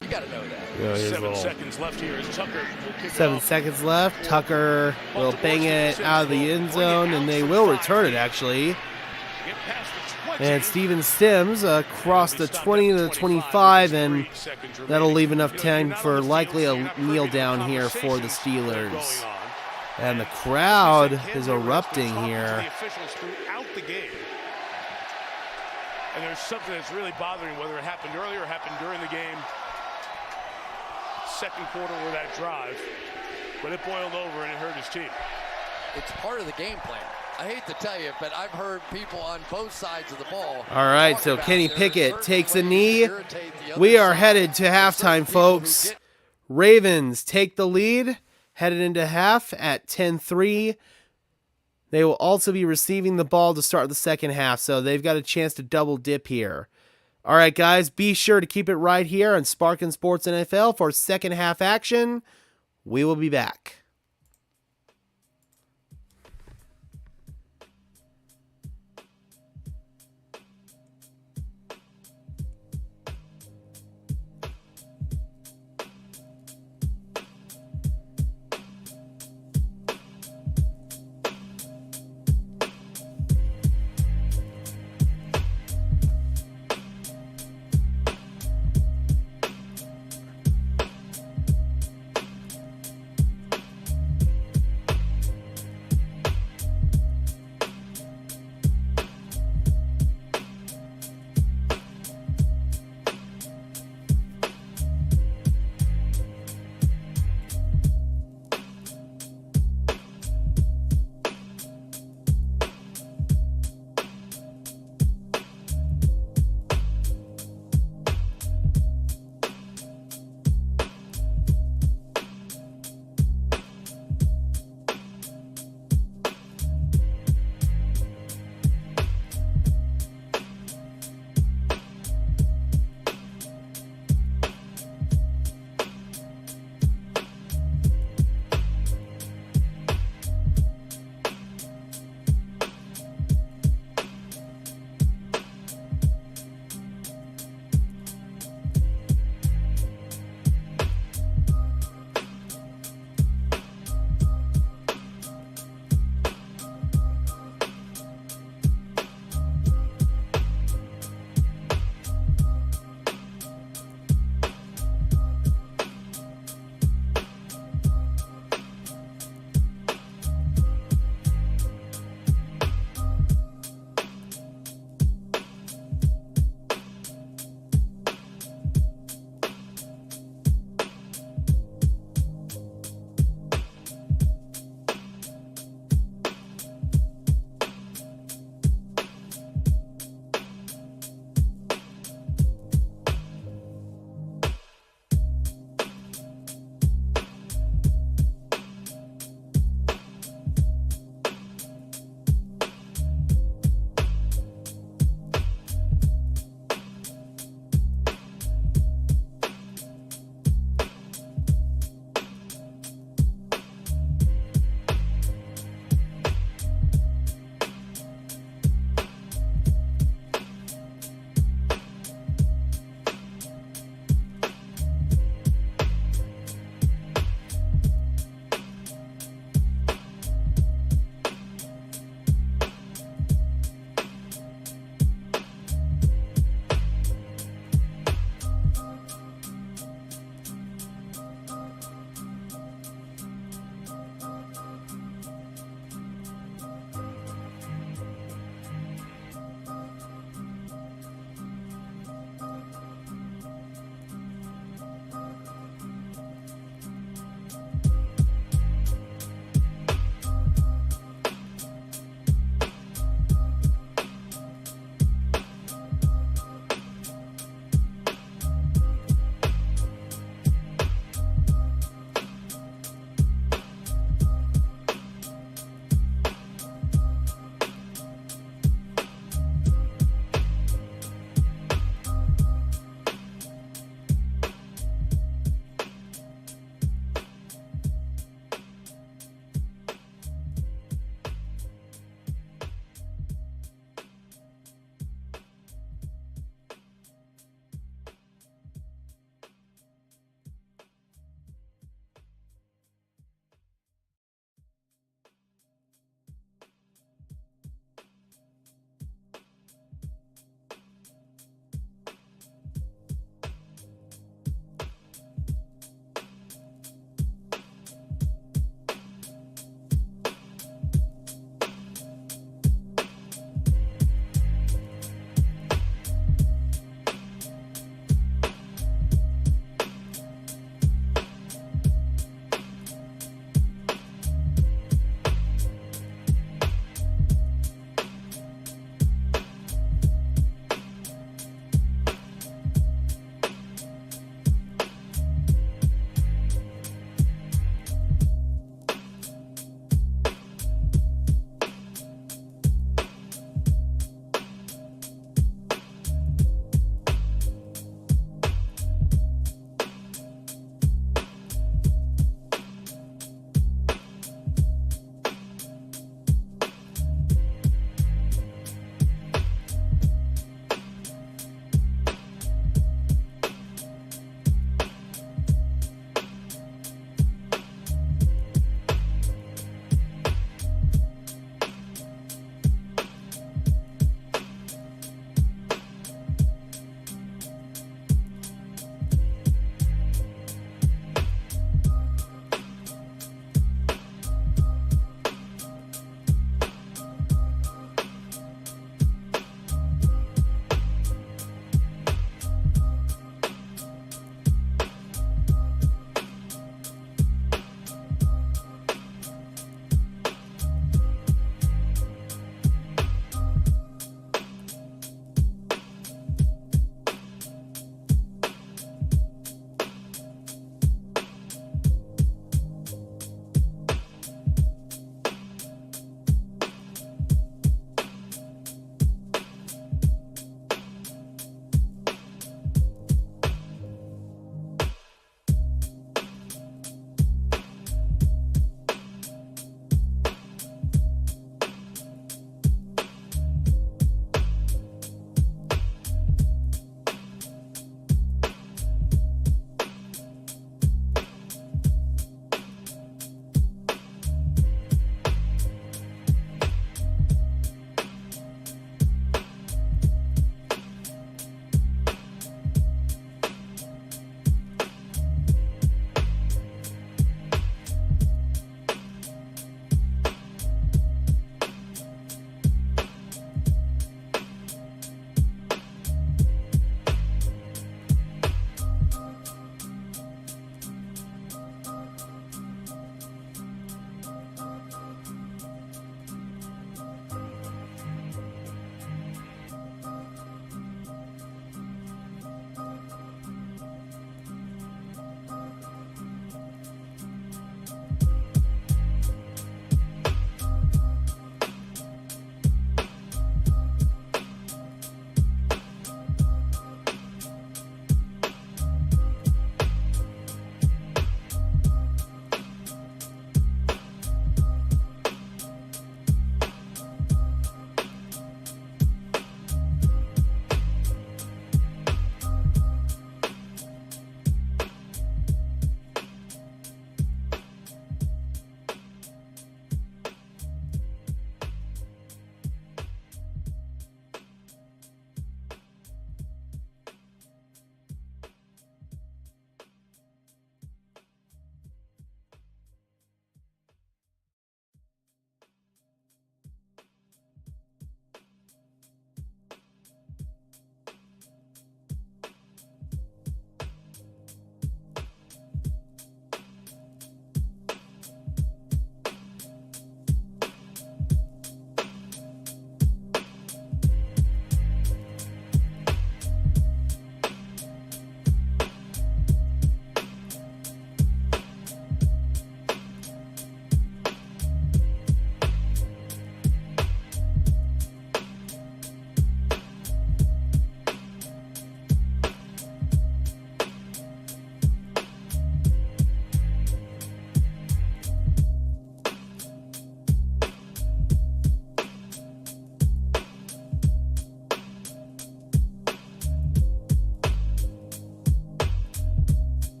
You got to know that. Yeah, here's a 7 little- seconds left here as Tucker will kick 7 off. seconds left. Tucker will bang it out of the end zone, and they will return it, actually. Get past the 20. And Steven Sims across the 20 to the 25, and that'll leave enough time for likely a kneel down here for the Steelers. And the crowd is erupting here. The officials throughout the game. And there's something that's really bothering, whether it happened earlier or happened during the game. Second quarter or that drive, but it boiled over and it hurt his team. It's part of the game plan. I hate to tell you, but I've heard people on both sides of the ball. All right, talk so about Kenny there are Pickett certain takes a ways to knee. irritate the other We are side. headed to There are certain halftime, people who folks. get- Ravens take the lead, headed into half at 10-3. They will also be receiving the ball to start the second half, so they've got a chance to double dip here. All right, guys, be sure to keep it right here on Sparkin Sports NFL for second half action. We will be back.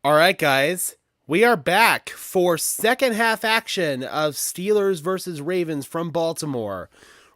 All right, guys, we are back for second half action of Steelers versus Ravens from Baltimore.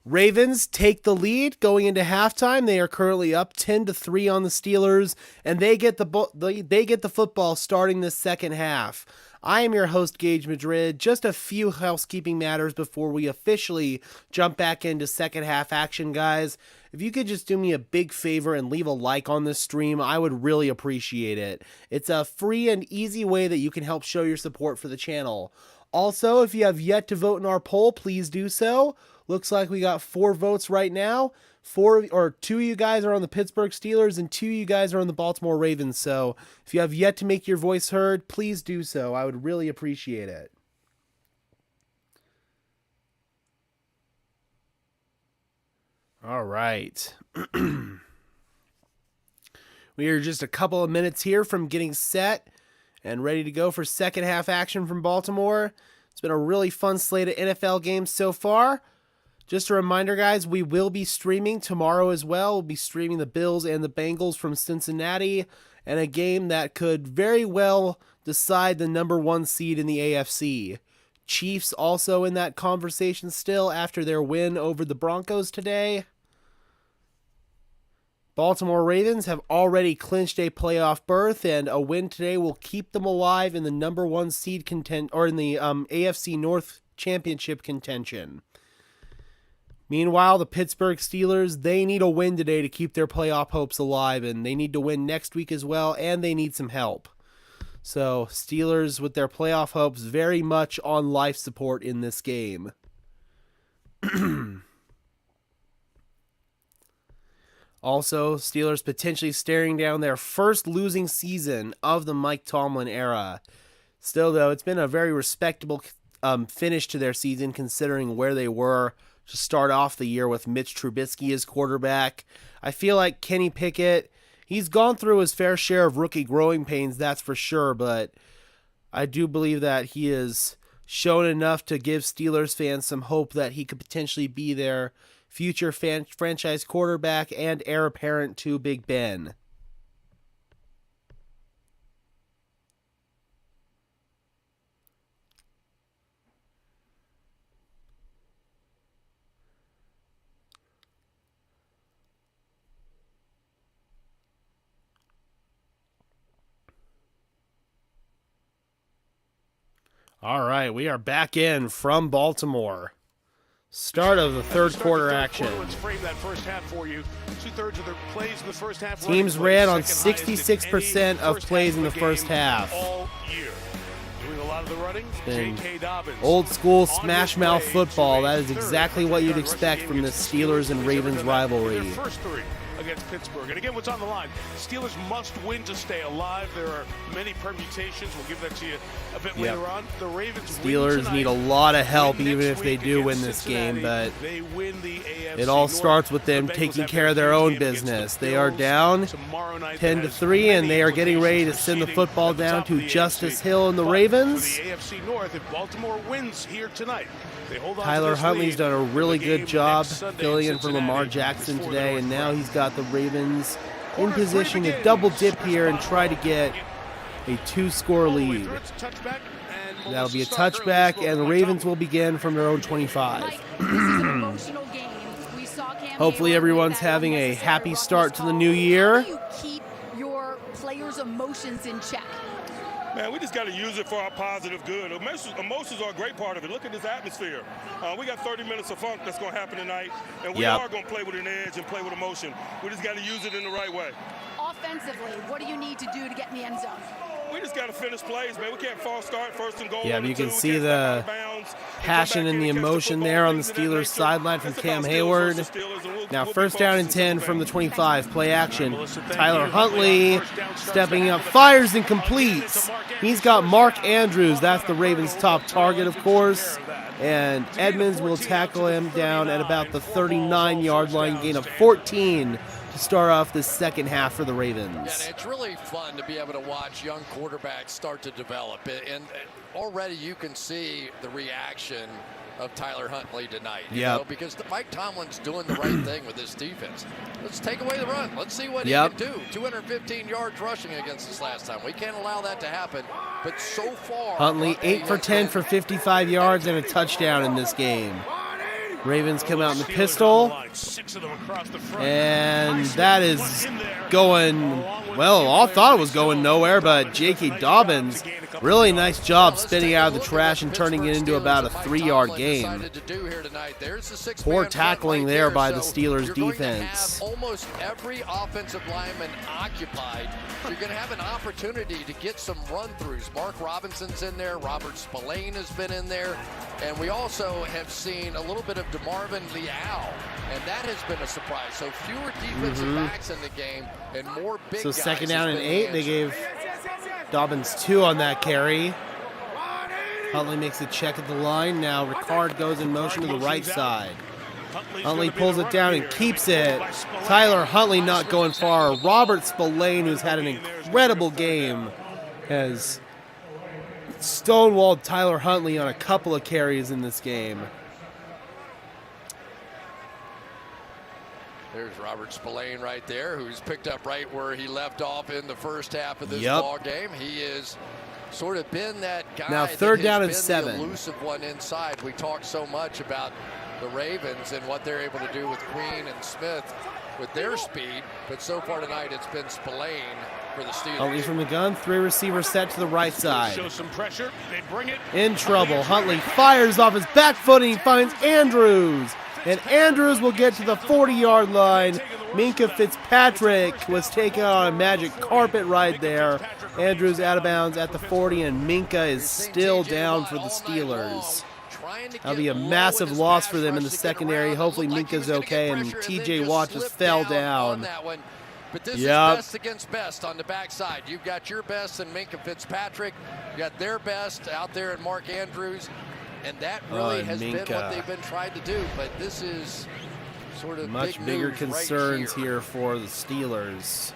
Ravens take the lead going into halftime. They are currently up 10-3 on the Steelers, and they get the football starting this second half. I am your host, Gage Madrid. Just a few housekeeping matters before we officially jump back into second half action, guys. If you could just do me a big favor and leave a like on this stream, I would really appreciate it. It's a free and easy way that you can help show your support for the channel. Also, if you have yet to vote in our poll, please do so. Looks like we got 4 votes right now. 2 of you guys are on the Pittsburgh Steelers and 2 of you guys are on the Baltimore Ravens. So if you have yet to make your voice heard, please do so. I would really appreciate it. All right. We are just a couple of minutes here from getting set and ready to go for second half action from Baltimore. It's been a really fun slate of NFL games so far. Just a reminder, guys, we will be streaming tomorrow as well. We'll be streaming the Bills and the Bengals from Cincinnati, and a game that could very well decide the number 1 seed in the AFC. Chiefs also in that conversation still after their win over the Broncos today. Baltimore Ravens have already clinched a playoff berth, and a win today will keep them alive in the number 1 seed in the AFC North Championship contention. Meanwhile, the Pittsburgh Steelers, they need a win today to keep their playoff hopes alive, and they need to win next week as well, and they need some help. So, Steelers with their playoff hopes very much on life support in this game. Also, Steelers potentially staring down their first losing season of the Mike Tomlin era. Still, though, it's been a very respectable finish to their season considering where they were to start off the year with Mitch Trubisky as quarterback. I feel like Kenny Pickett, he's gone through his fair share of rookie growing pains, that's for sure, but I do believe that he has shown enough to give Steelers fans some hope that he could potentially be their future franchise quarterback and heir apparent to Big Ben. All right, we are back in from Baltimore. Start of the third quarter action. Let's frame that first half for you. 2/3 of their plays in the first half. Teams ran on 66% of plays in the first half. All year. Doing a lot of the running. J.K. Dobbins. Old school smash mouth football. That is exactly what you'd expect from the Steelers and Ravens rivalry. First 3 against Pittsburgh. And again, what's on the line? Steelers must win to stay alive. There are many permutations. We'll give that to you a bit later on. The Ravens Steelers need a lot of help even if they do win this game, but it all starts with them taking care of their own business. They are down 10-3, and they are getting ready to send the football down to Justice Hill and the Ravens. The AFC North, if Baltimore wins here tonight, Tyler Huntley's done a really good job filling in for Lamar Jackson today, and now he's got the Ravens in position to double dip here and try to get a 2-score lead. That'll be a touchback, and the Ravens will begin from their own 25. Hopefully everyone's having a happy start to the new year. How do you keep your players' emotions in check? Man, we just got to use it for our positive good. Emotions are a great part of it. Look at this atmosphere. We got 30 minutes of funk that's going to happen tonight, and we are going to play with an edge and play with emotion. We just got to use it in the right way. Offensively, what do you need to do to get in the end zone? We just got to finish plays, man. We can't false start first and goal. Yeah, but you can see the passion and the emotion there on the Steelers sideline from Cam Hayward. Now first down and 10 from the 25. Play action. Tyler Huntley stepping up, fires and completes. He's got Mark Andrews. That's the Ravens' top target, of course. And Edmonds will tackle him down at about the 39-yard line, gain of 14 to start off the second half for the Ravens. Yeah, it's really fun to be able to watch young quarterbacks start to develop. And already you can see the reaction of Tyler Huntley tonight. You Yep. know, because Mike Tomlin's doing the right thing with this defense. Let's take away the run. Let's see what he can do. 215 yards rushing against us last time. We can't allow that to happen. But so far, Huntley 8 for 10 for 55 yards and a touchdown in this game. Ravens come out in the pistol, and that is going, well, all thought it was going nowhere, but J.K. Dobbins, really nice job spinning out of the trash and turning it into about a 3-yard gain. Poor tackling there by the Steelers defense. Almost every offensive lineman occupied. You're going to have an opportunity to get some run-throughs. Mark Robinson's in there. Robert Spillane has been in there. And we also have seen a little bit of DeMarvin Leal, and that has been a surprise. So fewer defensive backs in the game and more big guys. So second down and 8, they gave Dobbins 2 on that carry. Huntley makes a check at the line. Now Ricard goes in motion to the right side. Huntley pulls it down and keeps it. Tyler Huntley not going far. Robert Spillane, who's had an incredible game, has stonewalled Tyler Huntley on a couple of carries in this game. There's Robert Spillane right there, who's picked up right where he left off in the first half of this ball game. He is sort of been that guy. Now third down and 7. The elusive one inside. We talk so much about the Ravens and what they're able to do with Queen and Smith with their speed, but so far tonight it's been Spillane for the Steelers. Huntley from the gun, 3 receivers set to the right side. Show some pressure. They bring it. In trouble. Huntley fires off his back foot and he finds Andrews. And Andrews will get to the 40-yard line. Minka Fitzpatrick was taken on a magic carpet ride there. Andrews out of bounds at the 40, and Minka is still down for the Steelers. That'll be a massive loss for them in the secondary. Hopefully Minka's okay, and TJ Watt just fell down. But this is best against best on the backside. You've got your best in Minka Fitzpatrick. You got their best out there in Mark Andrews. And that really has been what they've been trying to do. But this is sort of much bigger concerns here for the Steelers.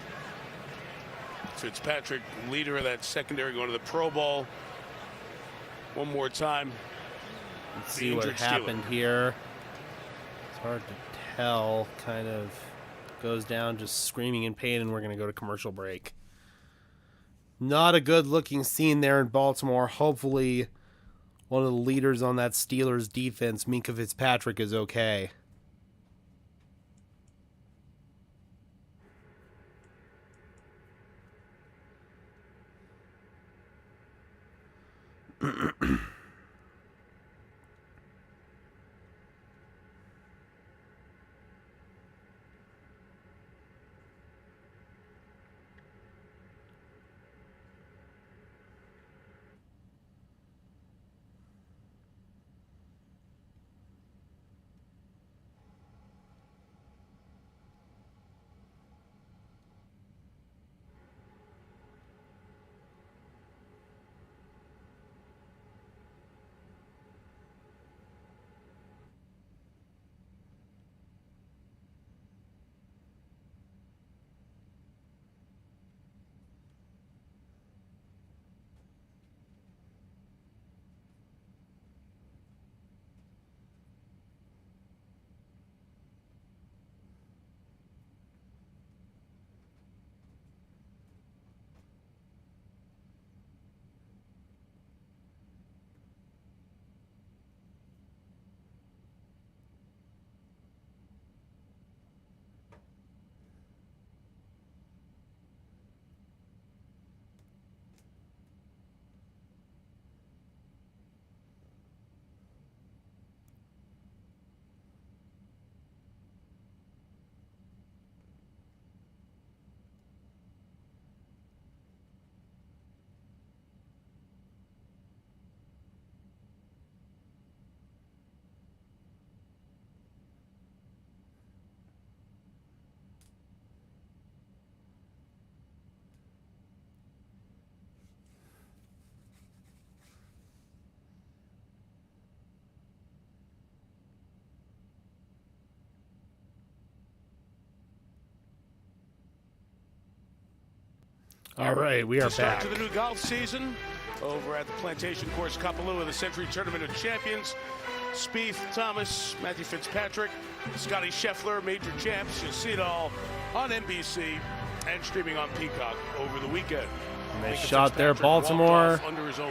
Fitzpatrick, leader of that secondary, going to the Pro Bowl. One more time. Let's see what happened here. It's hard to tell. Kind of goes down just screaming in pain, and we're going to go to commercial break. Not a good looking scene there in Baltimore. Hopefully one of the leaders on that Steelers defense, Minka Fitzpatrick, is okay. All right, we are back. To the new golf season over at the Plantation Course Kapalua, the Century Tournament of Champions. Spieth, Thomas, Matthew Fitzpatrick, Scotty Scheffler, major champs. You'll see it all on NBC and streaming on Peacock over the weekend. Nice shot there, Baltimore.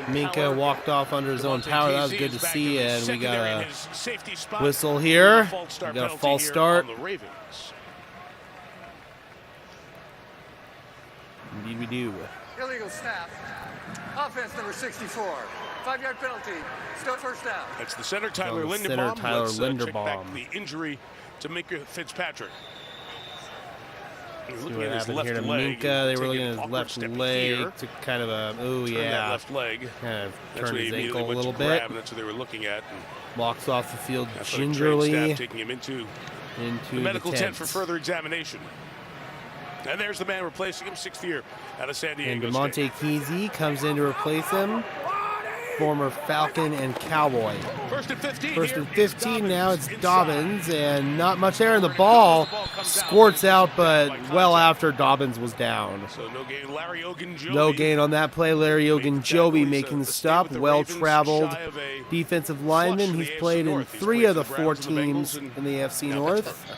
Minka power. walked off under his own power. That was good to see, and we got a a whistle here. We got a false start. Indeed we do. Illegal snap. Offense number 64. 5-yard penalty. Still first down. That's the center, Tyler Linderbaum. Center, Tyler Let's, Linderbaum. check back the injury to Minka Fitzpatrick. See what happened here to Minka. They were looking at his left leg to kind of a, oh yeah, left leg. Kind of That's turned what his he ankle a went little to bit. grab, and that's what they were looking at. And walks off the field athletic train gingerly staff taking him into the medical the tent for further examination. And there's the man replacing him, 6th year out of San And Diego State. DeMonte Kesey comes in to replace him. Former Falcon and Cowboy. First and 15. First and 15, now it's Dobbins, and not much there in the ball. Squirts out, but well after Dobbins was down. So no gain. Larry Ogunjobi. No gain on that play. Larry Ogunjobi making the stop. Well-traveled defensive lineman. He's played in 3 of the 4 teams in the AFC North.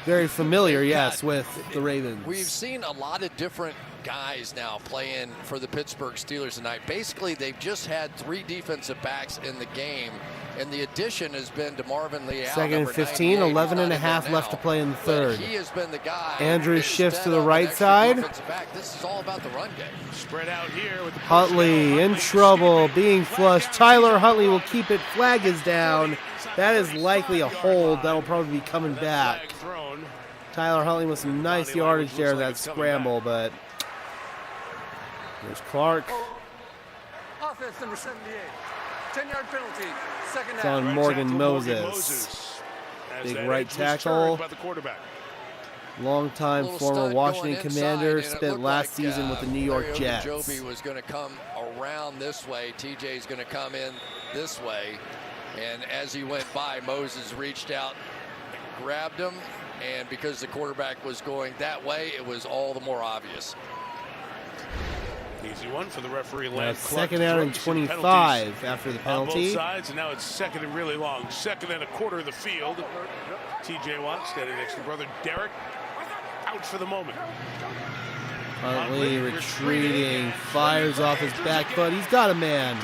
Very familiar, yes, with the Ravens. We've seen a lot of different guys now playing for the Pittsburgh Steelers tonight. Basically, they've just had 3 defensive backs in the game, and the addition has been to Marvin Leal. Second and 15, 11 and a half left to play in the third. He has been the guy. Andrews shifts to the Instead of right an extra side. defensive back, this is all about the run game. Spread out here with the Huntley in trouble, being flushed. Tyler Huntley will keep it. Flag is down. That is likely a hold. That'll probably be coming back. Tyler Huntley with some nice yardage there in that scramble, but there's Clark. Offense number 78. 10-yard penalty. Second It's down. on Morgan Moses. Big right tackle. Longtime former Washington Commander, spent last season with the New York Jets. Joby was going to come around this way. TJ's going to come in this way. And as he went by, Moses reached out, grabbed him, and because the quarterback was going that way, it was all the more obvious. Easy one for the referee. Second down and 25 after the penalty. On both sides, and now it's second and really long. Second and a quarter of the field. TJ Watt standing next to brother Derek. Out for the moment. Huntley retreating, fires off his back foot. He's got a man.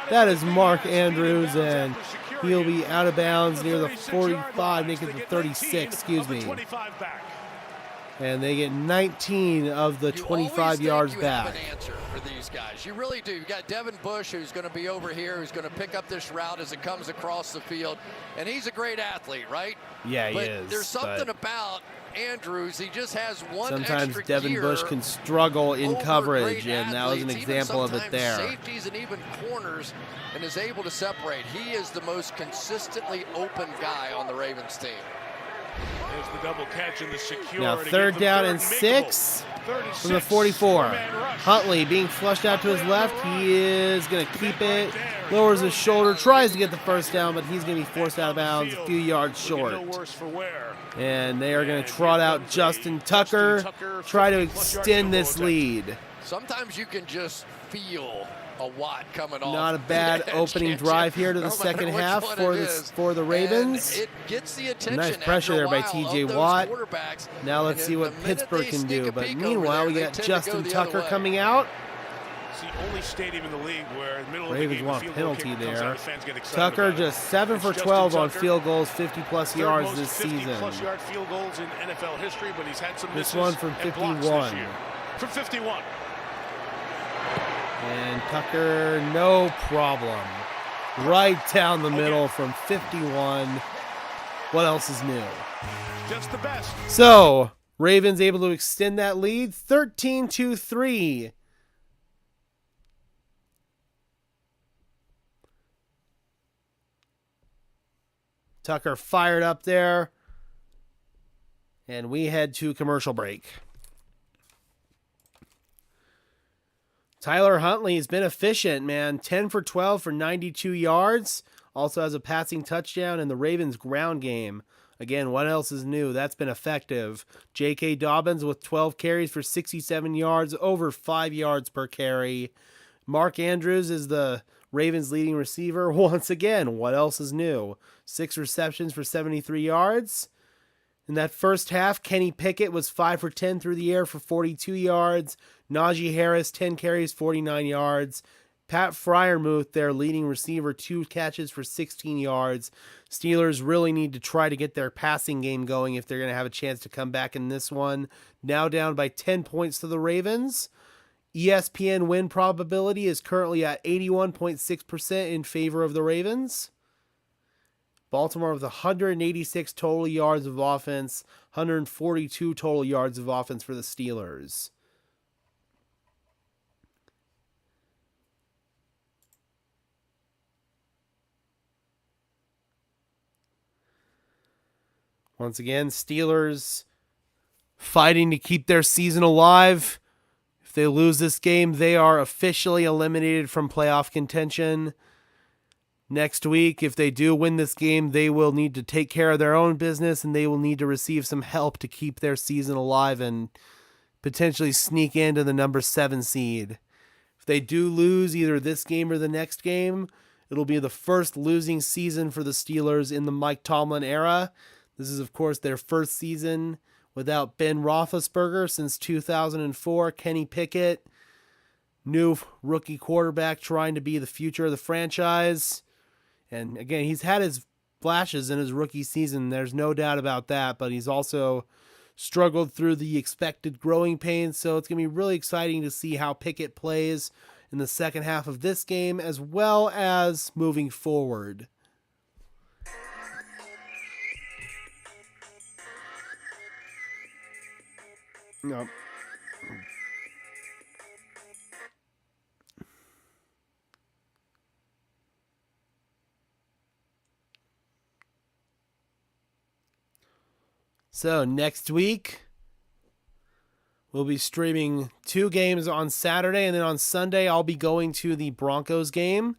That is Mark Andrews, and he'll be out of bounds near the 45, making the 36, excuse me. And they get 19 of the 25 yards back. You have an answer for these guys. You really do. You got Devin Bush, who's going to be over here, who's going to pick up this route as it comes across the field. And he's a great athlete, right? Yeah, but he is. There's something about Andrews. He just has one sometimes extra Devin gear Bush can struggle in over coverage, great and that was an athletes, example of it even there. sometimes safeties and even corners, and is able to separate. He is the most consistently open guy on the Ravens team. There's the double catch and the secure. Now third down and 6 from the 44. Huntley being flushed out to his left. He is going to keep it. Lowers his shoulder, tries to get the first down, but he's going to be forced out of bounds a few yards short. And they are going to trot out Justin Tucker, try to extend this lead. Sometimes you can just feel a Watt coming off. Not a bad opening drive here to the second half for the Ravens. And it gets the attention. Nice pressure there by TJ Watt. Now let's see what the Pittsburgh minute can they do. sneak a But peek meanwhile, over we there, got they tend to Justin go the other Tucker way. coming out. It's the only stadium in the league where in the middle Ravens of the game, want the a field goal penalty kicker comes there. out, the fans get excited Tucker about it. just 7 for It's 12 Justin on Tucker, field goals, 50-plus third yards most this season. 50-plus yard field goals in NFL history, but he's had some This misses one from and blocks 51. this year. From 51. And Tucker, no problem. Right down the middle from 51. What else is new? Just the best. So, Ravens able to extend that lead 13-3. Tucker fired up there. And we head to commercial break. Tyler Huntley has been efficient, man. 10 for 12 for 92 yards. Also has a passing touchdown in the Ravens ground game. Again, what else is new? That's been effective. J.K. Dobbins with 12 carries for 67 yards, over 5 yards per carry. Mark Andrews is the Ravens leading receiver, once again, what else is new? 6 receptions for 73 yards. In that first half, Kenny Pickett was 5 for 10 through the air for 42 yards. Najee Harris, 10 carries, 49 yards. Pat Freiermuth, their leading receiver, 2 catches for 16 yards. Steelers really need to try to get their passing game going if they're going to have a chance to come back in this one. Now down by 10 points to the Ravens. ESPN win probability is currently at 81.6% in favor of the Ravens. Baltimore with 186 total yards of offense, 142 total yards of offense for the Steelers. Once again, Steelers fighting to keep their season alive. If they lose this game, they are officially eliminated from playoff contention. Next week, if they do win this game, they will need to take care of their own business and they will need to receive some help to keep their season alive and potentially sneak into the number 7 seed. If they do lose either this game or the next game, it'll be the first losing season for the Steelers in the Mike Tomlin era. This is, of course, their first season without Ben Roethlisberger since 2004. Kenny Pickett, new rookie quarterback trying to be the future of the franchise. And again, he's had his flashes in his rookie season. There's no doubt about that. But he's also struggled through the expected growing pains. So it's going to be really exciting to see how Pickett plays in the second half of this game as well as moving forward. No. So next week, we'll be streaming 2 games on Saturday, and then on Sunday, I'll be going to the Broncos game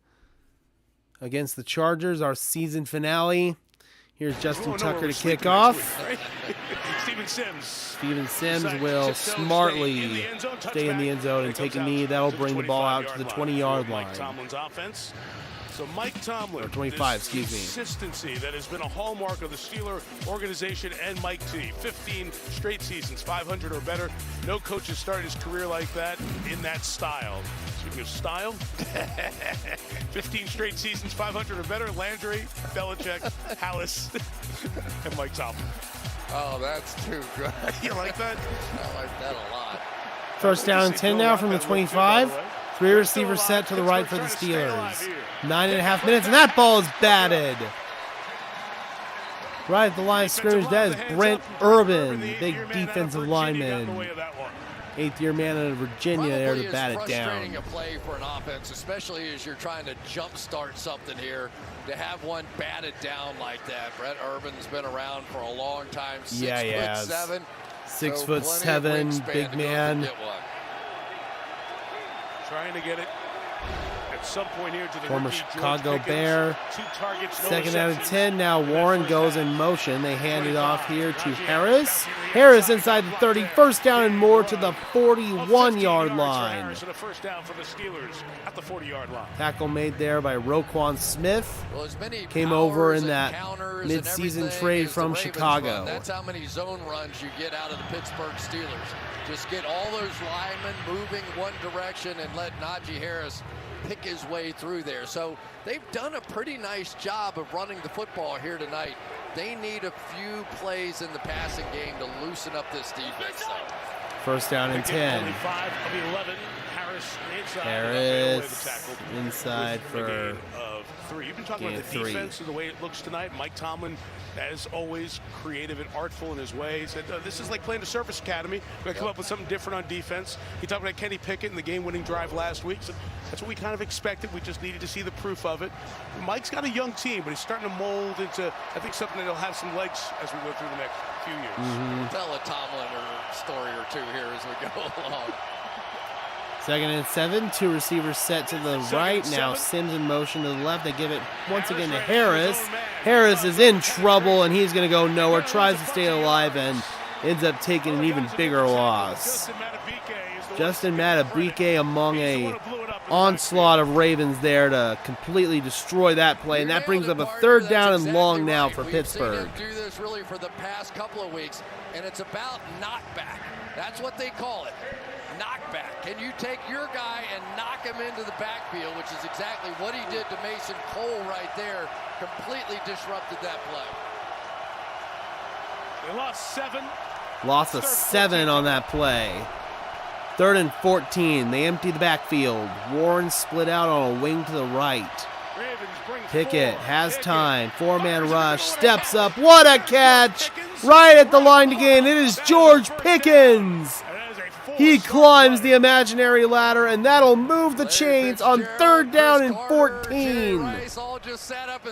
against the Chargers, our season finale. Here's Justin Tucker to kick off. Steven Sims will smartly stay in the end zone and take a knee. That'll bring the ball out to the 20-yard line. So Mike Tomlin, or 25, excuse me. Consistency that has been a hallmark of the Steeler organization and Mike T. 15 straight seasons, 500 or better. No coach has started his career like that in that style. Speaking of style, 15 straight seasons, 500 or better. Landry, Belichick, Hallis, and Mike Tomlin. Oh, that's too good. You like that? I like that a lot. First down and 10 now from the 25. 3 receivers set to the right for the Steelers. 9.5 minutes, and that ball is batted. Right at the line of scrimmage, that is Brent Urban, big defensive lineman. 8th-year man out of Virginia there to bat it down. Frustrating a play for an offense, especially as you're trying to jumpstart something here, to have one batted down like that. Brent Urban's been around for a long time. 6'7". 6'7", big man. Trying to get it at some point here to the former rookie, Chicago Bear. 2 targets, no 2nd out of 10. receptions. Now Warren goes in motion. They hand it off here to Harris. Harris inside the 30. First down and more to the 41-yard line. And a first down for the Steelers at the 40-yard line. Tackle made there by Roquan Smith. Well, as many came over in powers that and counters and mid-season everything trade as from the Ravens Chicago. run. That's how many zone runs you get out of the Pittsburgh Steelers. Just get all those linemen moving one direction and let Najee Harris pick his way through there. So they've done a pretty nice job of running the football here tonight. They need a few plays in the passing game to loosen up this defense, though. First down and 10. Only 5 of 11. Harris inside for of 3. You've been talking about the defense and the way it looks tonight. Mike Tomlin, as always, creative and artful in his way. He said, this is like playing the Surface Academy. We're going to come up with something different on defense. He talked about Kenny Pickett in the game-winning drive last week. So that's what we kind of expected. We just needed to see the proof of it. Mike's got a young team, but he's starting to mold into, I think, something that'll have some legs as we go through the next few years. We'll tell a Tomlin story or two here as we go along. 2nd and 7. 2 receivers set to the right. Now Sims in motion to the left. They give it once again to Harris. Harris is in trouble, and he's going to go nowhere. Tries to stay alive and ends up taking an even bigger loss. Justin Matabike among a onslaught of Ravens there to completely destroy that play, and that brings up a third down and long now for Pittsburgh. We've seen him do this really for the past couple of weeks, and it's about knockback. That's what they call it, knockback. Can you take your guy and knock him into the backfield, which is exactly what he did to Mason Cole right there, completely disrupted that play. They lost 7. Loss of 7 on that play. 3rd and 14. They empty the backfield. Warren split out on a wing to the right. Pickett has time. 4-man rush. Steps up. What a catch! Right at the line to gain. It is George Pickens. He climbs the imaginary ladder, and that'll move the chains on 3rd down and 14.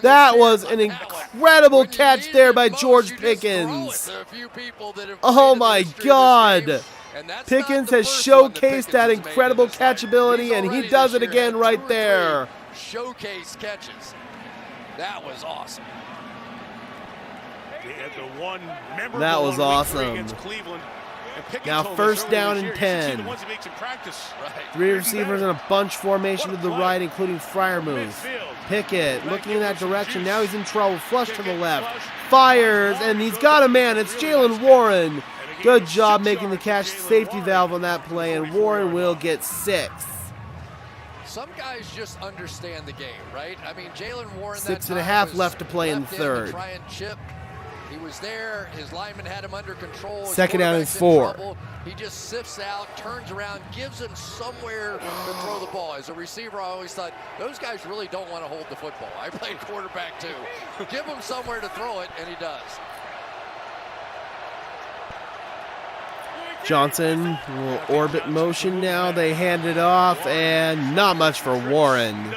That was an incredible catch there by George Pickens. Oh my God. Pickens has showcased that incredible catchability, and he does it again right there. Showcase catches. That was awesome. That was awesome. Now 1st down and 10. 3 receivers in a bunch formation to the right, including Freiermuth. Pickett looking in that direction. Now he's in trouble. Flush to the left. Fires, and he's got a man. It's Jalen Warren. Good job making the catch. Safety valve on that play, and Warren will get 6. Some guys just understand the game, right? I mean, Jalen Warren. 6.5 left to play in the 3rd. Try and chip. He was there. His lineman had him under control. 2nd down and 4. He just sifts out, turns around, gives him somewhere to throw the ball. As a receiver, I always thought, those guys really don't want to hold the football. I played quarterback too. Give him somewhere to throw it, and he does. Johnson, a little orbit motion now. They hand it off, and not much for Warren.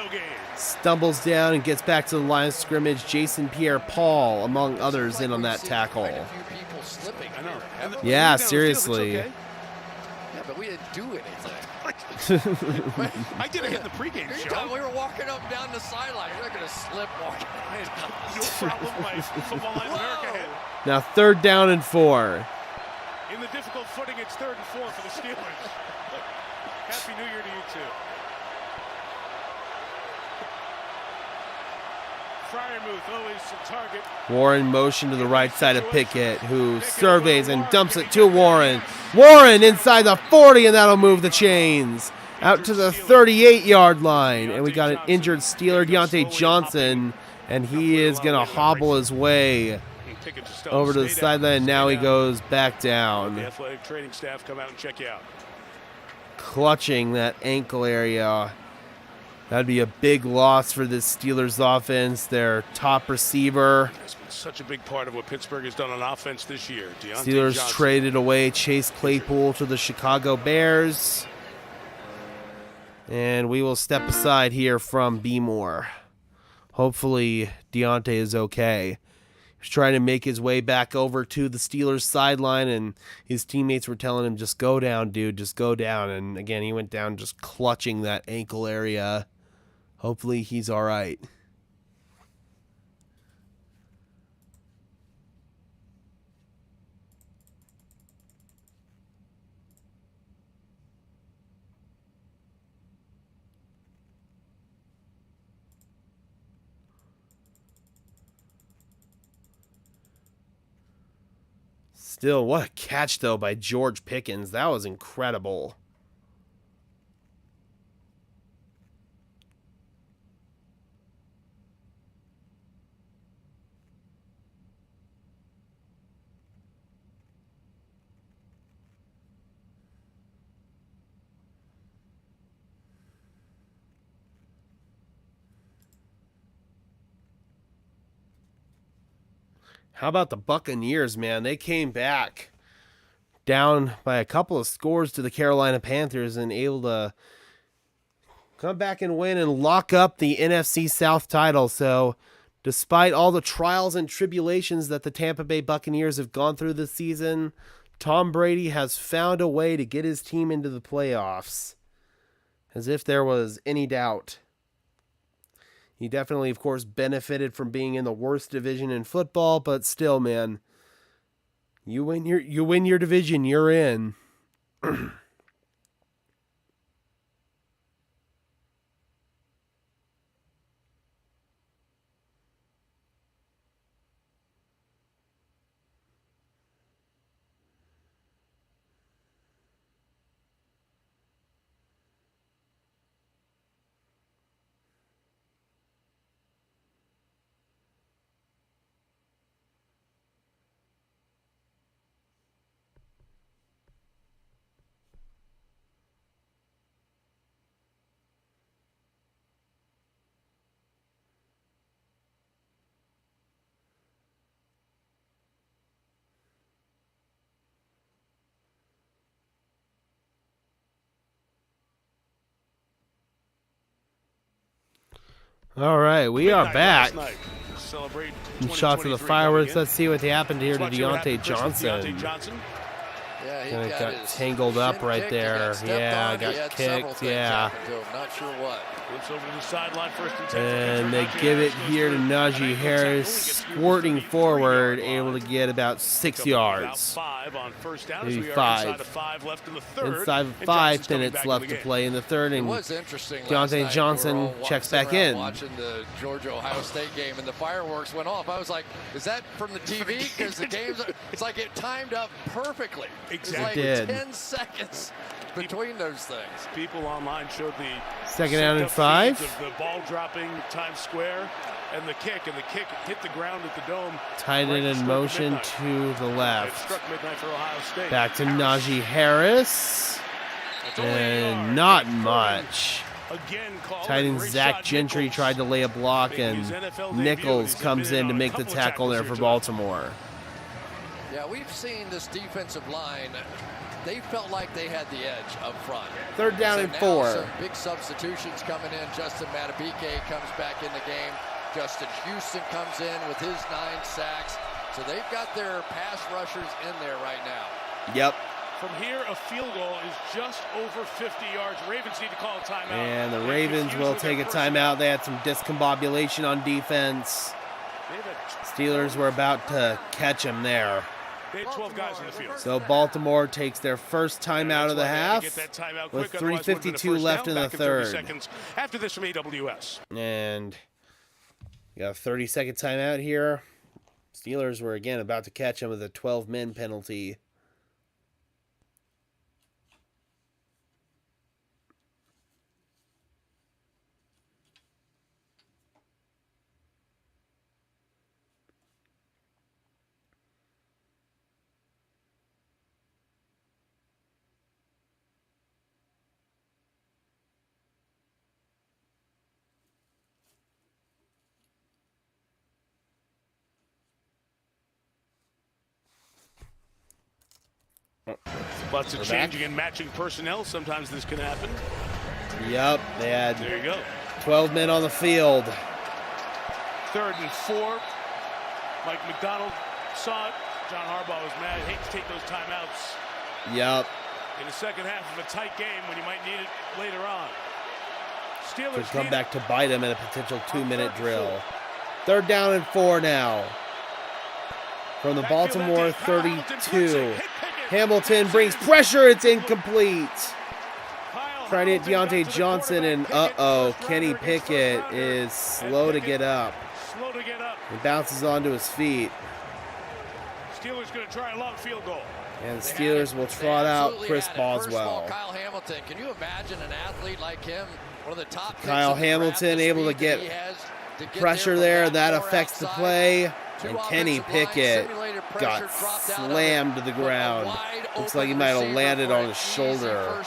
Stumbles down and gets back to the line of scrimmage. Jason Pierre-Paul, among others, in on that tackle. Yeah, seriously. Yeah, but we didn't do anything. I did it in the pregame show. We were walking up and down the sideline. You're not going to slip walking. No problem, my football line America. Now 3rd down and 4. In the difficult footing, it's 3rd and 4 for the Steelers. Happy New Year to you, too. Freiermuth always a target. Warren motion to the right side of Pickett, who surveys and dumps it to Warren. Warren inside the 40, and that'll move the chains. Out to the 38-yard line. And we got an injured Steeler, Deontay Johnson, and he is going to hobble his way over to the sideline. Now he goes back down. The athletic training staff come out and check you out. Clutching that ankle area. That'd be a big loss for this Steelers offense. Their top receiver. That's been such a big part of what Pittsburgh has done on offense this year. Steelers Johnson traded away Chase Claypool to the Chicago Bears. And we will step aside here from B. Moore. Hopefully Deontay is okay. He's trying to make his way back over to the Steelers sideline, and his teammates were telling him, just go down, dude, just go down. And again, he went down just clutching that ankle area. Hopefully he's all right. Still, what a catch, though, by George Pickens. That was incredible. How about the Buccaneers, man? They came back down by a couple of scores to the Carolina Panthers and able to come back and win and lock up the NFC South title. So despite all the trials and tribulations that the Tampa Bay Buccaneers have gone through this season, Tom Brady has found a way to get his team into the playoffs. As if there was any doubt. He definitely, of course, benefited from being in the worst division in football, but still, man, you win your division, you're in. All right, we are back. Celebrate Shots of the fireworks. Let's see what happened here to Deontay Johnson. Yeah, he got tangled up right there. Yeah, got kicked. Yeah. Not sure what. Flips over to the sideline, 1st and 10. And they give it here to Najee Harris, squirting forward, able to get about 6 yards. Maybe 5. Inside of 5 minutes left to play in the third, and Deontay Johnson checks back in. Watching the Georgia-Ohio State game, and the fireworks went off. I was like, is that from the TV? Because the game's, it's like it timed up perfectly. Exactly. It's like 10 seconds between those things. People online showed the second down and 5. Of the ball dropping Times Square and the kick hit the ground at the Dome. Tight end in motion to the left. Struck midnight for Ohio State. Back to Najee Harris. And not much. Tight end Zach Gentry tried to lay a block, and Nichols comes in to make the tackle there for Baltimore. Yeah, we've seen this defensive line. They felt like they had the edge up front. Third down and 4. Some big substitutions coming in. Justin Matabike comes back in the game. Justin Houston comes in with his 9 sacks. So they've got their pass rushers in there right now. Yep. From here, a field goal is just over 50 yards. Ravens need to call a timeout. And the Ravens will take a timeout. They had some discombobulation on defense. Steelers were about to catch him there. They had 12 guys in the field. So Baltimore takes their first timeout of the half with 3:52 left in the third. After this from AWS. And you got a 30-second timeout here. Steelers were again about to catch him with a 12-men penalty. Lots of changing and matching personnel. Sometimes this can happen. Yep, they had there you go. 12 men on the field. 3rd and 4. Mike McDonald saw it. John Harbaugh was mad. Hate to take those timeouts. Yep. In the second half of a tight game when you might need it later on. Steelers could come back to bite him in a potential 2-minute drill. 3rd down and 4 now. From the Baltimore 32. Hamilton brings pressure. It's incomplete. Trying to hit Deontay Johnson, and Kenny Pickett is slow to get up. He bounces onto his feet. Steelers going to try a long field goal. And the Steelers will trot out Chris Boswell. Kyle Hamilton, can you imagine an athlete like him, one of the top Kyle Hamilton able to get pressure there. That affects the play. And Kenny Pickett got slammed to the ground. Looks like he might have landed on his shoulder.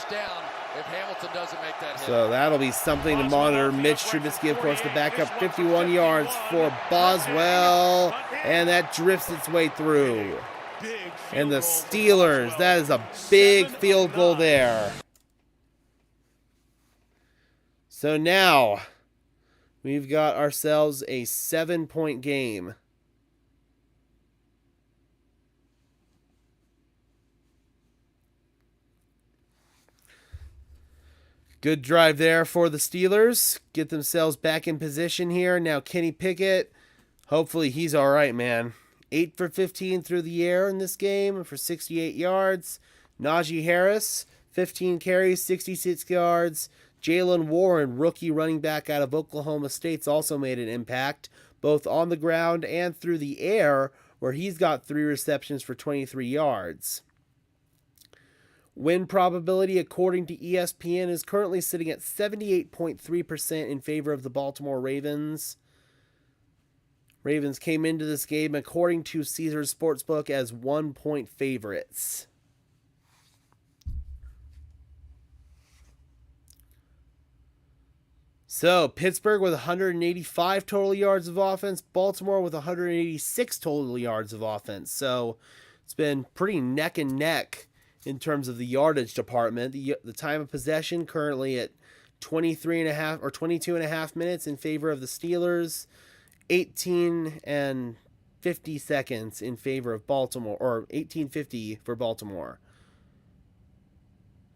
So that'll be something to monitor. Mitch Trubisky, of course, the backup, 51 yards for Boswell. And that drifts its way through. And the Steelers, that is a big field goal there. So now we've got ourselves a 7-point game. Good drive there for the Steelers. Get themselves back in position here. Now Kenny Pickett, hopefully he's all right, man. 8 for 15 through the air in this game for 68 yards. Najee Harris, 15 carries, 66 yards. Jalen Warren, rookie running back out of Oklahoma State's also made an impact, both on the ground and through the air, where he's got 3 receptions for 23 yards. Win probability, according to ESPN, is currently sitting at 78.3% in favor of the Baltimore Ravens. Ravens came into this game, according to Caesars Sportsbook, as 1-point favorites. So, Pittsburgh with 185 total yards of offense, Baltimore with 186 total yards of offense. So, it's been pretty neck and neck in terms of the yardage department. The time of possession currently at 23.5 or 22.5 minutes in favor of the Steelers, 18 and 50 seconds in favor of Baltimore, or 18:50 for Baltimore.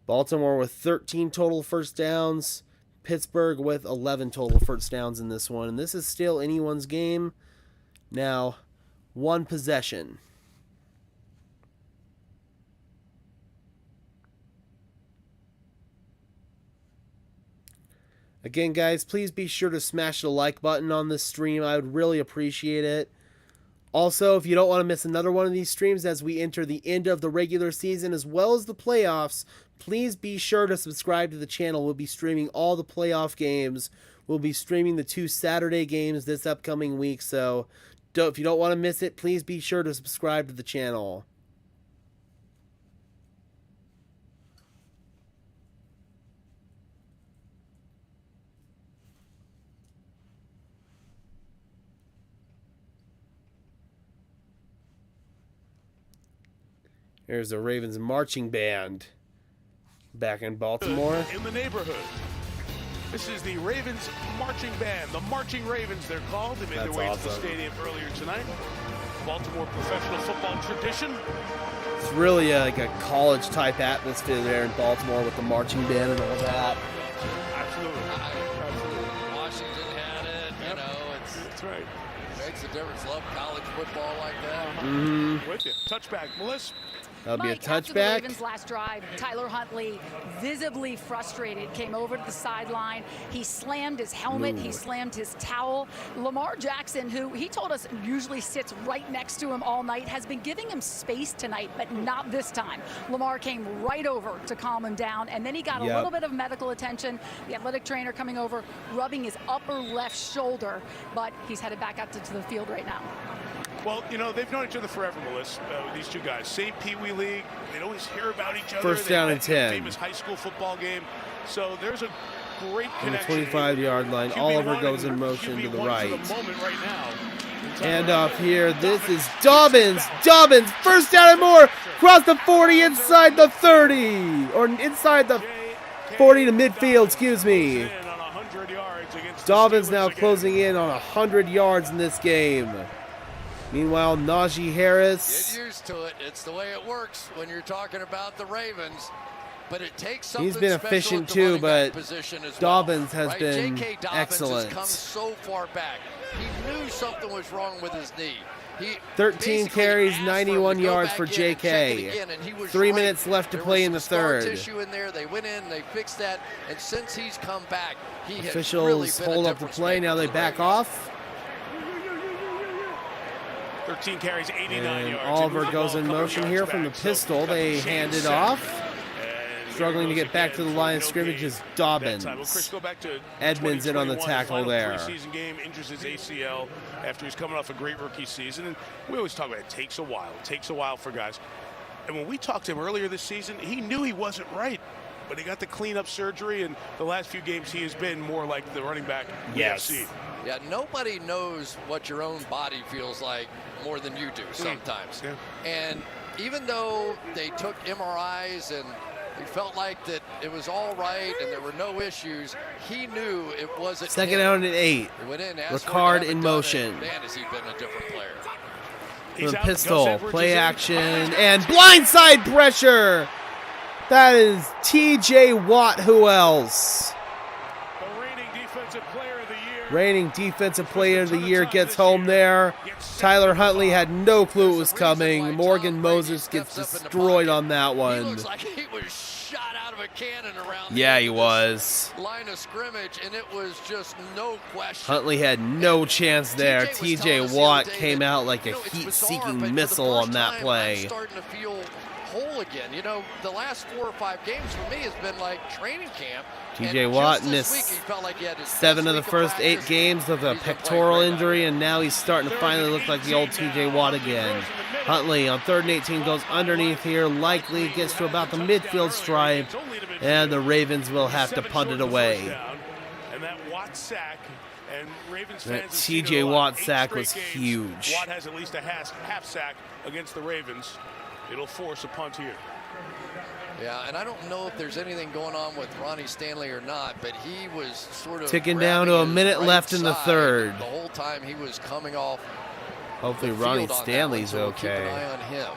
Baltimore with 13 total first downs, Pittsburgh with 11 total first downs in this one. And this is still anyone's game. Now, one possession. Again, guys, please be sure to smash the like button on this stream. I would really appreciate it. Also, if you don't want to miss another one of these streams as we enter the end of the regular season as well as the playoffs, please be sure to subscribe to the channel. We'll be streaming all the playoff games. We'll be streaming the 2 Saturday games this upcoming week. So if you don't want to miss it, please be sure to subscribe to the channel. Here's the Ravens marching band back in Baltimore. In the neighborhood. This is the Ravens marching band. The Marching Ravens, they're called. They made their way to the stadium earlier tonight. Baltimore professional football tradition. It's really like a college-type atmosphere there in Baltimore with the marching band and all that. Absolutely. Washington had it. You know, That's right. Makes a difference. Love college football like that. Mm-hmm. With you. Touchback, Melissa. That'll be a Mike, after the touchback. Ravens' last drive, Tyler Huntley, visibly frustrated, came over to the sideline. He slammed his helmet. He slammed his towel. Lamar Jackson, who he told us usually sits right next to him all night, has been giving him space tonight, but not this time. Lamar came right over to calm him down, and then he got a little bit of medical attention. The athletic trainer coming over, rubbing his upper left shoulder, but he's headed back out to the field right now. Well, you know, they've known each other forever, Melissa, these two guys. Same Pee Wee League. They'd always hear about each other. First down and 10. Famous high school football game. So there's a great On the connection. 25-yard line, Oliver goes in motion to the right. Right And off here, this is Dobbins. Dobbins, first down and more. Across the 40, inside the 30. Or inside the 40 to midfield, excuse me. Dobbins now closing in on 100 yards in this game. Meanwhile, Najee Harris. Get used to it. It's the way it works when you're talking about the Ravens. But it takes something He's been efficient too, but Dobbins has been J.K. Dobbins excellent. has come so far back. He knew something was wrong with his knee. 13 carries, 91 yards for J.K. 3 minutes left to play in the third. Tissue in there. They went in, they fixed that, and since he's come back, he has Officials really been hold a up the difference play. maker Now for they the back Ravens. off. 13 carries, 89 And yards. Oliver goes in motion here from the pistol. They hand it off. Struggling to get back to the line of scrimmage is Dobbins. Edmonds in on the tackle there. Preseason game, injures his ACL after he's coming off a great rookie season. And we always talk about it takes a while. It takes a while for guys. And when we talked to him earlier this season, he knew he wasn't right. But he got the cleanup surgery, and the last few games he has been more like the running back. Yes. Yeah, nobody knows what your own body feels like more than you do sometimes. Yeah. And even though they took MRIs and he felt like that it was all right and there were no issues, he knew it wasn't. Second down and 8. Ricard in motion. Man, has he been a different player. From the pistol, play action, and blindside pressure. That is T.J. Watt. Who else? The reigning defensive player of the year. Reigning defensive player of the year gets home there. Tyler Huntley had no clue it was coming. Morgan Moses gets destroyed on that He one. looks like he was shot out of a cannon around Yeah, he was. line of scrimmage, and it was just no question. Huntley had no chance there. T.J. Watt came out like a heat-seeking missile on that play. I'm starting to feel whole again. You know, the last 4 or 5 games for me has been like training camp. T.J. Watt missed 7 of the first 8 games with a pectoral injury, and now he's starting to finally look like the old T.J. Watt again. Huntley on 3rd and 18 goes underneath here, likely gets to about the midfield stripe, and the Ravens will have to punt it away. And that Watt sack, and Ravens That fans T.J. Watt sack was huge. Watt has at least a half sack against the Ravens. It'll force a punt here. Yeah, and I don't know if there's anything going on with Ronnie Stanley or not, but he was sort of ticking down to a minute left in the third. The whole time he was coming off. Hopefully Ronnie Stanley's so okay. Keep an eye on him.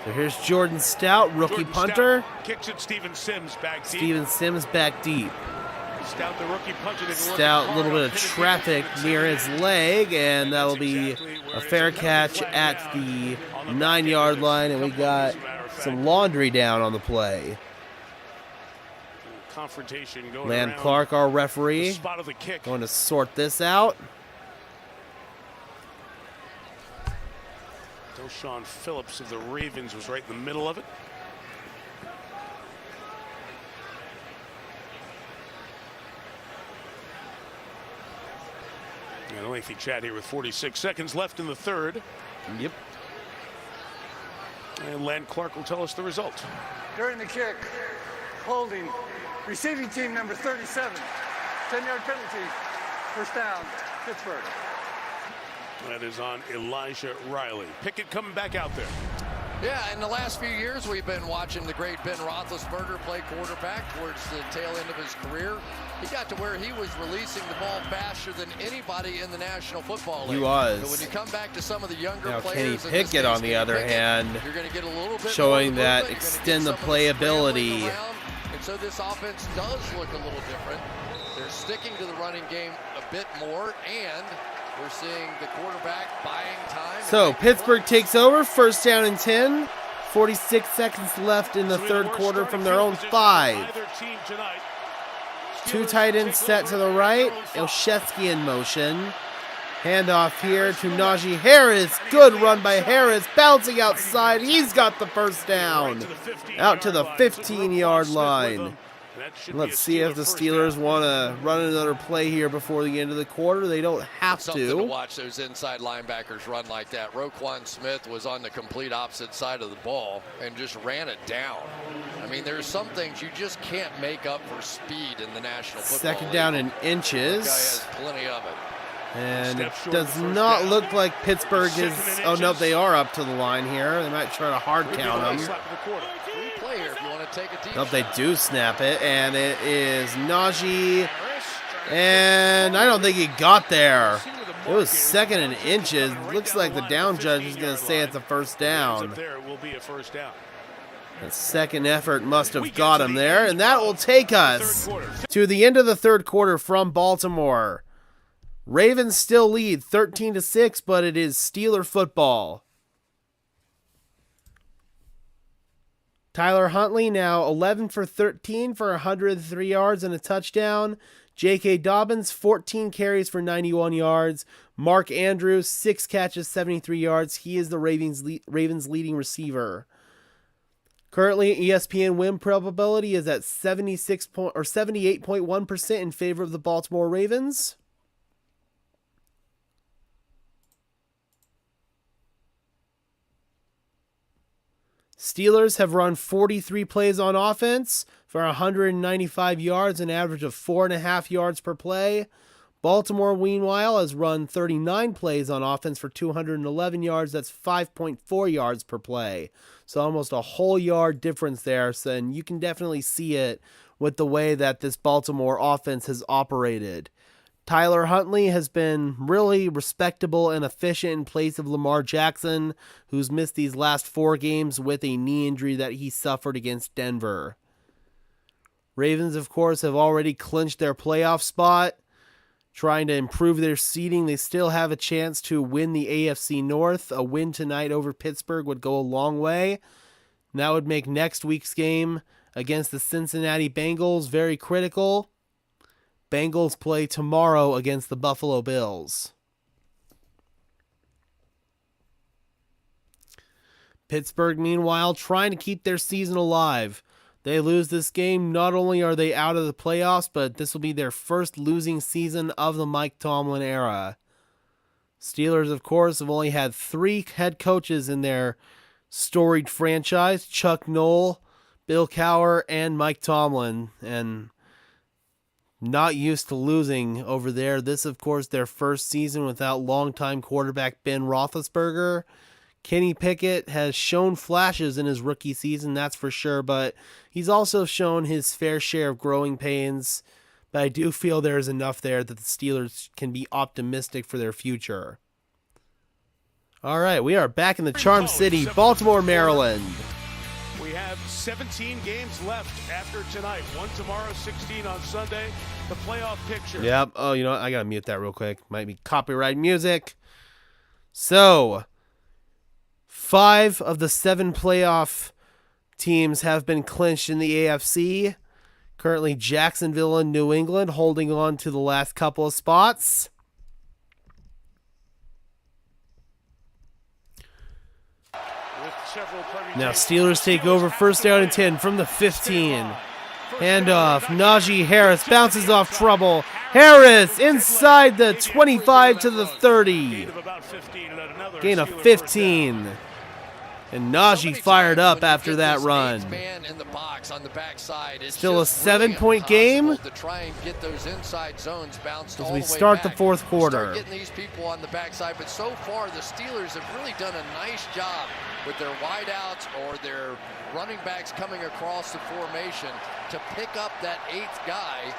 So here's Jordan Stout, rookie punter. Stout kicks it. Steven Sims back deep. Steven Sims back deep. Stout, the rookie punter. Stout, a little bit of traffic near his leg, and that'll be a fair catch at the 9-yard line, and we got some laundry down on the play. Confrontation going Land around. Clark, our referee, Spot of the kick. going to sort this out. Doshawn Phillips of the Ravens was right in the middle of it. And a lengthy chat here with 46 seconds left in the third. Yep. And Len Clark will tell us the result. During the kick, holding, receiving team number 37, 10-yard penalty, first down, Pittsburgh. That is on Elijah Riley. Pickett coming back out there. Yeah, in the last few years, we've been watching the great Ben Roethlisberger play quarterback towards the tail end of his career. He got to where he was releasing the ball faster than anybody in the National Football League. He was. But when you come back to some of the younger Now players, Kenny Pickett, on the other hand, you're going to get a little bit showing more that movement. extend the You're gonna get some of playability. scrambling around, and so this offense does look a little different. They're sticking to the running game a bit more, and we're seeing the quarterback buying time. So Pittsburgh takes over, first down and 10. 46 seconds left in the third quarter from their own 5. Two tight ends set to the right. Olszewski in motion. Handoff here to Najee Harris. Good run by Harris. Bouncing outside. He's got the first down. Out to the 15-yard line. Let's see if the Steelers want to run another play here before the end of the quarter. They don't have Something to to. watch those inside linebackers run like that. Roquan Smith was on the complete opposite side of the ball and just ran it down. I mean, there's some things you just can't make up for speed in the National Football League. Second down in That guy inches. has plenty of it. And it does not look like Pittsburgh is... Oh, no, they are up to the line here. They might try to hard count them. Free play here if you want to take a deep Nope, they shot. do snap it, and it is Najee, and I don't think he got there. It was second and inches. Looks like the down judge is going to say it's a first down. The second effort must have got him there, and that will take us to the end of the third quarter from Baltimore. Ravens still lead 13-6, but it is Steeler football. Tyler Huntley now 11 for 13 for 103 yards and a touchdown. J.K. Dobbins 14 carries for 91 yards. Mark Andrews 6 catches, 73 yards. He is the Ravens leading receiver. Currently, ESPN win probability is at 78.1% in favor of the Baltimore Ravens. Steelers have run 43 plays on offense for 195 yards, an average of 4.5 yards per play. Baltimore, meanwhile, has run 39 plays on offense for 211 yards. That's 5.4 yards per play. So almost a whole yard difference there. So, and you can definitely see it with the way that this Baltimore offense has operated. Tyler Huntley has been really respectable and efficient in place of Lamar Jackson, who's missed these last 4 games with a knee injury that he suffered against Denver. Ravens, of course, have already clinched their playoff spot, trying to improve their seeding. They still have a chance to win the AFC North. A win tonight over Pittsburgh would go a long way. And that would make next week's game against the Cincinnati Bengals very critical. Bengals play tomorrow against the Buffalo Bills. Pittsburgh, meanwhile, trying to keep their season alive. They lose this game, not only are they out of the playoffs, but this will be their first losing season of the Mike Tomlin era. Steelers, of course, have only had 3 head coaches in their storied franchise: Chuck Noll, Bill Cowher, and Mike Tomlin, and not used to losing over there. This, of course, their first season without longtime quarterback Ben Roethlisberger. Kenny Pickett has shown flashes in his rookie season, that's for sure, but he's also shown his fair share of growing pains. But I do feel there's enough there that the Steelers can be optimistic for their future. All right, we are back in the Charm City, Baltimore, Maryland. We have 17 games left after tonight. 1 tomorrow, 16 on Sunday. The playoff picture. Yep. Oh, you know what? I got to mute that real quick. Might be copyright music. So, 5 of the 7 playoff teams have been clinched in the AFC. Currently, Jacksonville and New England holding on to the last couple of spots. Now Steelers take over, first down and 10 from the 15. Handoff, Najee Harris bounces off trouble. Harris inside the 25 to the 30. Gain of 15. And Najee fired up after that run. Still a 7-point game as we start the fourth quarter. Getting these people on the backside, but so far the Steelers have really done a nice job with their wideouts or their running backs coming across the formation to pick up that 8th guy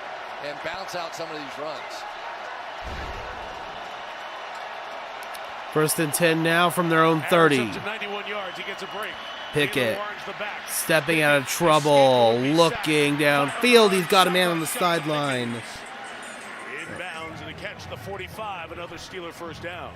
and bounce out some of these runs. First and 10 now from their own 30. Pickett stepping out of trouble, looking downfield. He's got a man on the sideline. Inbounds and a catch the 45, another Steeler first down.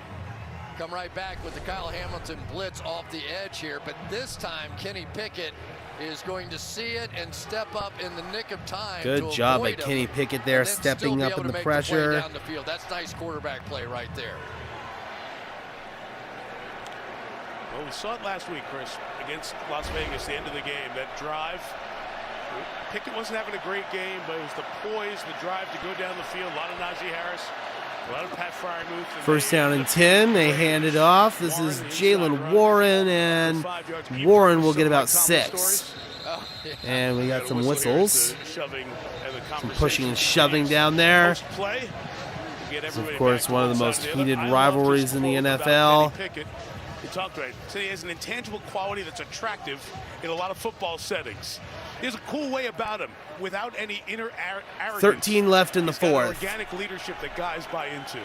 Come right back with the Kyle Hamilton blitz off the edge here, but this time Kenny Pickett is going to see it and step up in the nick of time. Good job by Kenny Pickett there, stepping up in the pressure. Down the field. That's nice quarterback play right there. Well, we saw it last week, Chris, against Las Vegas, the end of the game. That drive, Pickett wasn't having a great game, but it was the poise, the drive to go down the field. A lot of Najee Harris, a lot of Pat Fryermuth. First down and 10. They hand it off. This is Jalen Warren, and Warren will get about 6. And we got some whistles. Some pushing and shoving down there. It's, of course, one of the most heated rivalries in the NFL. We talked about it. So he has an intangible quality that's attractive in a lot of football settings. There's a cool way about him without any inner arrogance. 13 left in the fourth. Organic leadership that guys buy into.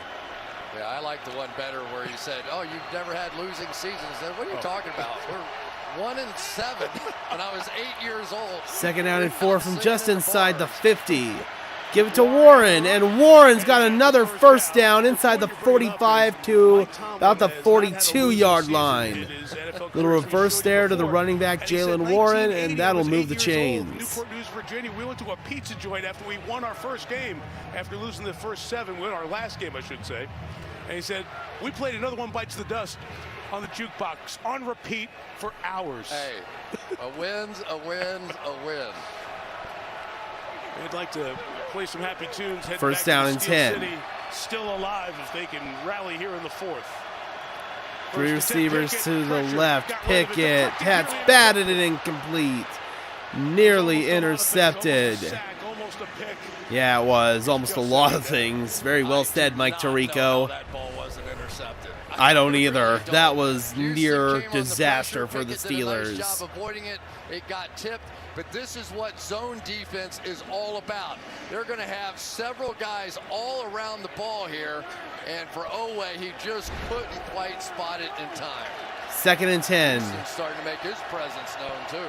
Yeah, I like the one better where he said, "Oh, you've never had losing seasons." I said, "What are you talking about? We're 1-7 when I was 8 years old." Second down and 4 from just inside the 50. Give it to Warren, and Warren's got another first down inside the 45 to about the 42-yard line. Little reverse there to the running back, Jalen Warren, and that'll move the chains. Newport News, Virginia. We went to a pizza joint after we won our first game, after losing the first 7, we won our last game, I should say. And he said, we played Another One Bites the Dust on the jukebox, on repeat for hours. Hey, a win's a win's a win. They'd like to play some happy tunes. Head First back down to and Steel 10. City, still alive if they can rally here in the fourth. 3 receivers to the left. Pickett. That's batted and incomplete. Nearly intercepted. Yeah, it was. Almost a lot of things. Very well said, Mike Tirico. I don't either. That was near disaster for the Steelers. It got tipped, but this is what zone defense is all about. They're going to have several guys all around the ball here, and for Owe, he just couldn't quite spot it in time. Second and 10. He's starting to make his presence known, too.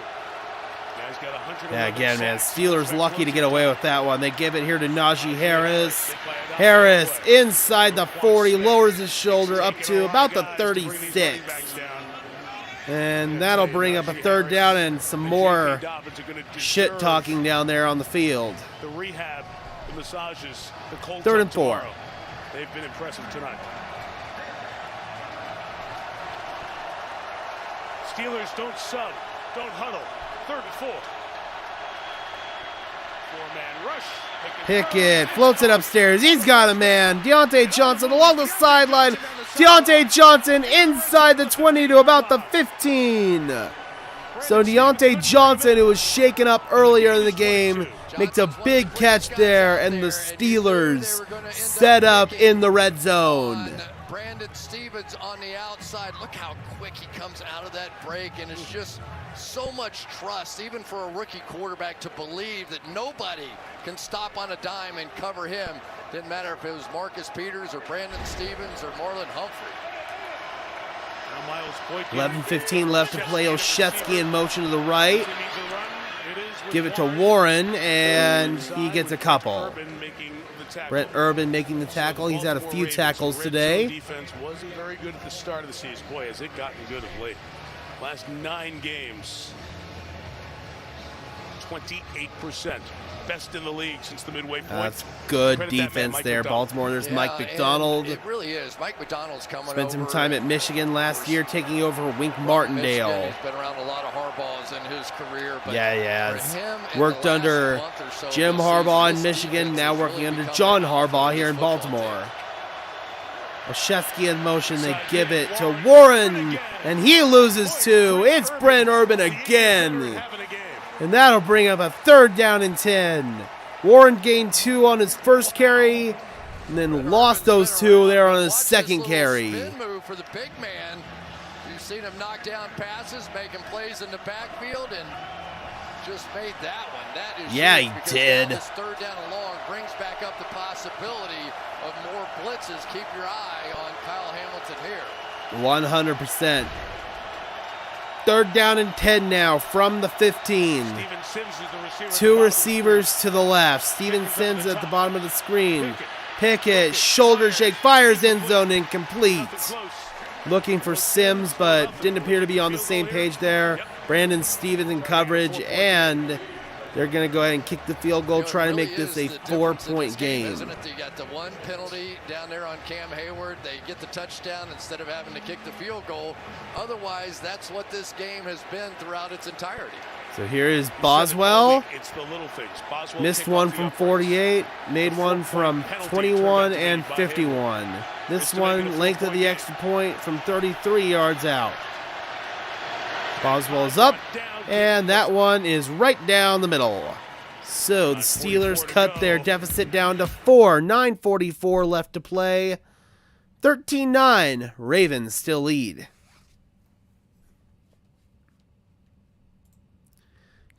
Yeah, again, man, Steelers lucky to get away with that one. They give it here to Najee Harris. Harris inside the 40, lowers his shoulder up to about the 36. And that'll bring up a third down and some more shit talking down there on the field. The rehab, the massages, the cold 3rd and 4. They've been impressive tonight. Steelers don't sub, don't huddle. 3rd and 4. 4-man rush. Pickett floats it upstairs. He's got a man. Deontay Johnson along the sideline. Deontay Johnson inside the 20 to about the 15. So Deontay Johnson, who was shaken up earlier in the game, makes a big catch there, and the Steelers set up in the red zone. Brandon Stevens on the outside. Look how quick he comes out of that break, and it's just so much trust, even for a rookie quarterback, to believe that nobody can stop on a dime and cover him. Didn't matter if it was Marcus Peters or Brandon Stevens or Marlon Humphrey. 11:15 left to play. Olszewski in motion to the right. Give it to Warren, and he gets a couple. Brett Urban making the tackle. He's had a few tackles today. Defense wasn't very good at the start of the season. Boy, has it gotten good of late. Last 9 games, 28%. Best in the league since the midway point. That's good Credit defense that man, there. McDonald. Baltimore, there's Mike McDonald. It really is. Mike McDonald's coming Spent some over. time at Michigan last year, taking over Wink Martindale. Michigan, he's been around a lot of Harbaughs in his career. But Yeah. for him in Worked the last under month or so Jim this Harbaugh in season, this Michigan, defense now has working really under become John a Harbaugh here in football Baltimore. team. Olszewski in motion, they give it to Warren, and he loses 2. It's Brent Urban again. And that'll bring up a 3rd down and 10. Warren gained 2 on his first carry, and then lost those 2 there on his second carry. Spin move for the big man. You've seen him knock down passes, making plays in the backfield, and just made that one. That is Yeah, huge, he because did. now this 3rd down and long brings back up the possibility of more blitzes. Keep your eye on Kyle Hamilton here. 100%. 3rd down and 10 now from the 15. 2 receivers to the left. Steven Sims at the bottom of the screen. Pickett, shoulder shake, fires end zone, incomplete. Looking for Sims, but didn't appear to be on the same page there. Brandon Stevens in coverage, and they're going to go ahead and kick the field goal, try to make this a 4-point game. Isn't it? You got the one penalty down there on Cam Hayward. They get the touchdown instead of having to kick the field goal. Otherwise, that's what this game has been throughout its entirety. So here is Boswell. It's the little things. Boswell Missed one from 48, made one from 21 and 51. This one, length of the extra point from 33 yards out. Boswell's up, and that one is right down the middle. So the Steelers cut their deficit down to 4. 9:44 left to play. 13-9. Ravens still lead.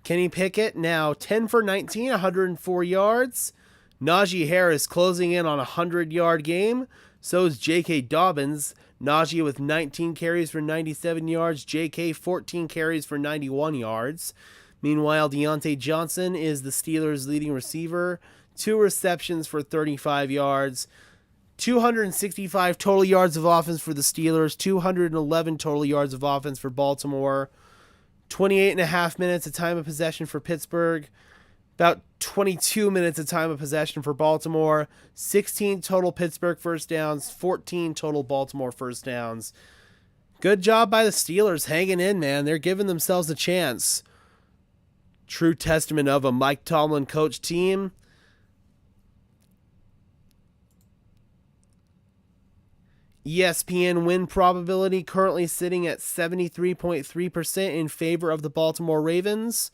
Kenny Pickett now 10 for 19, 104 yards. Najee Harris closing in on a 100-yard game. So is J.K. Dobbins. Najee with 19 carries for 97 yards. J.K. 14 carries for 91 yards. Meanwhile, Deontay Johnson is the Steelers' leading receiver. 2 receptions for 35 yards. 265 total yards of offense for the Steelers. 211 total yards of offense for Baltimore. 28.5 minutes of time of possession for Pittsburgh. About 22 minutes of time of possession for Baltimore. 16 total Pittsburgh first downs. 14 total Baltimore first downs. Good job by the Steelers hanging in, man. They're giving themselves a chance. True testament of a Mike Tomlin coach team. ESPN win probability currently sitting at 73.3% in favor of the Baltimore Ravens.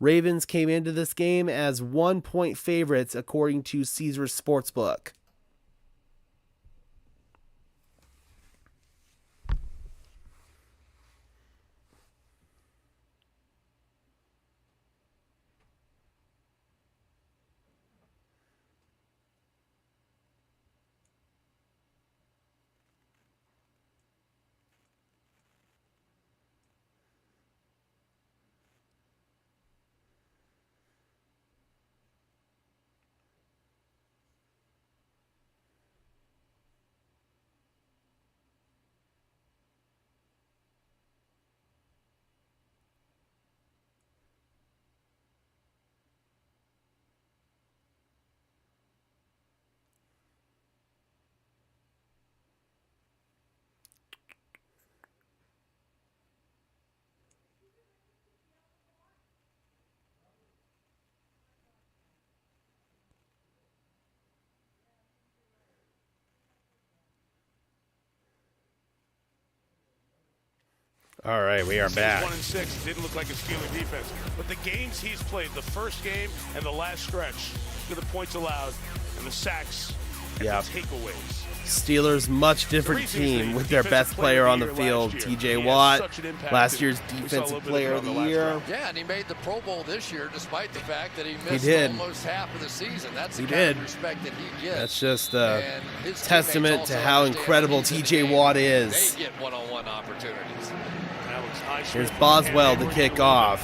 Ravens came into this game as 1-point favorites according to Caesars Sportsbook. All right, we are back. 1-6 didn't look like a Steeler defense, but the games he's played, the first game and the last stretch, look at the points allowed and the sacks and Yeah. the takeaways. Steelers, much different team with their best player on the field, TJ Watt, last year's defensive player of the year. Yeah, and he made the Pro Bowl this year despite the fact that he missed did. almost half of the season. That's the He kind did. of respect that he gets. That's just a And his testament teammates to also how understand incredible he's in the TJ game. Watt is. They get one-on-one opportunities. Here's Boswell to kick off.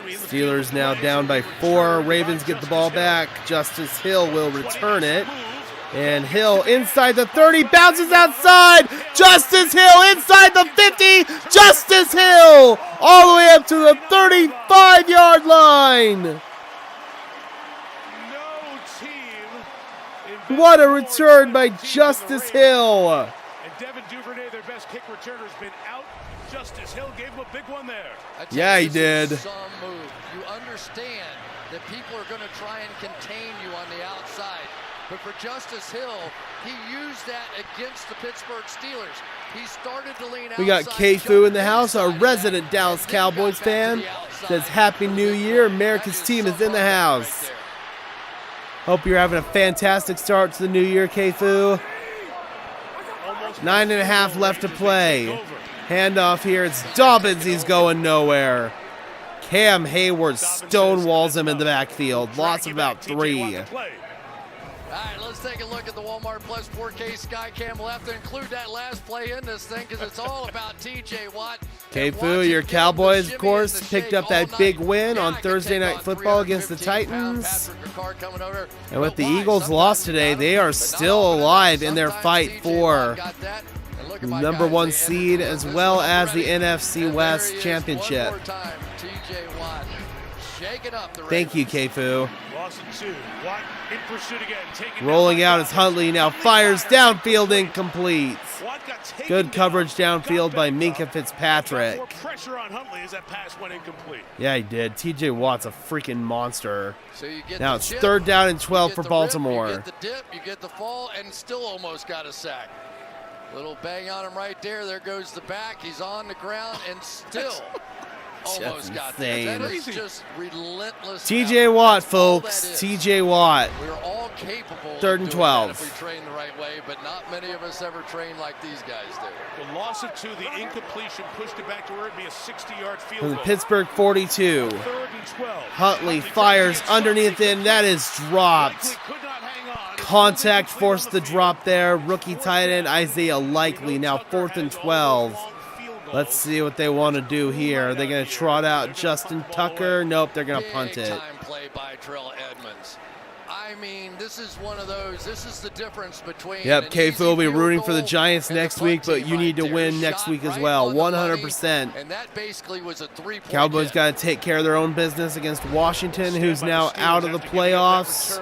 Steelers now down by 4. Ravens get the ball back. Justice Hill will return it. And Hill inside the 30, bounces outside. Justice Hill inside the 50. Justice Hill all the way up to the 35-yard line. What a return by Justice Hill. And Devin Duvernay, their best kick returner, has been out. Justice Hill gave him a big one there. Yeah, he did. Some move. You understand that people are going to try and contain you on the outside. But for Justice Hill, he used that against the Pittsburgh Steelers. He started to lean outside. We got K-Fu in the house, a resident Dallas Cowboys fan. Says Happy New Year. America's team is in the house. Hope you're having a fantastic start to the new year, K-Fu. 9.5 left to play. Handoff here. It's Dobbins. He's going nowhere. Cam Hayward stonewalls him in the backfield. Loss of about 3. All right, let's take a look at the Walmart Plus 4K Skycam. We'll have to include that last play in this thing because it's all about TJ Watt. K-Fu, your Cowboys, of course, picked up that big win on Thursday Night Football against the Titans. And with the Eagles' loss today, they are still alive in their fight for the number 1 seed as well as the NFC West Championship. Thank you, K-Fu. Rolling out is Huntley, now fires downfield, incomplete. Good coverage downfield by Minkah Fitzpatrick. Yeah, he did. TJ Watt's a freaking monster. Now it's 3rd down and 12 for Baltimore. You get the dip, you get the fall, and still almost got a sack. Little bang on him right there. There goes the back. He's on the ground and still almost got there. That is just relentless. TJ Watt, folks. TJ Watt. We're all capable 3rd and 12. if we train the right way, but not many of us ever train like these guys do. The loss of 2, the incompletion pushed it back to where it'd be a 60-yard field From the goal. Pittsburgh 42. 3rd and 12. Huntley fires underneath it, and that is dropped. Contact forced the drop there. Rookie tight end Isaiah Likely, now 4th and 12. Let's see what they want to do here. Are they going to trot out Justin Tucker? Nope, they're going to punt it. Big-time play by Terrell Edmonds. I mean, this is one of those. This is the difference between. Yep, K-Fu will be rooting for the Giants next week, but you need to win next week as well. 100%. And that basically was a 3-point Cowboys hit. got to take care of their own business against Washington, who's now out of the playoffs.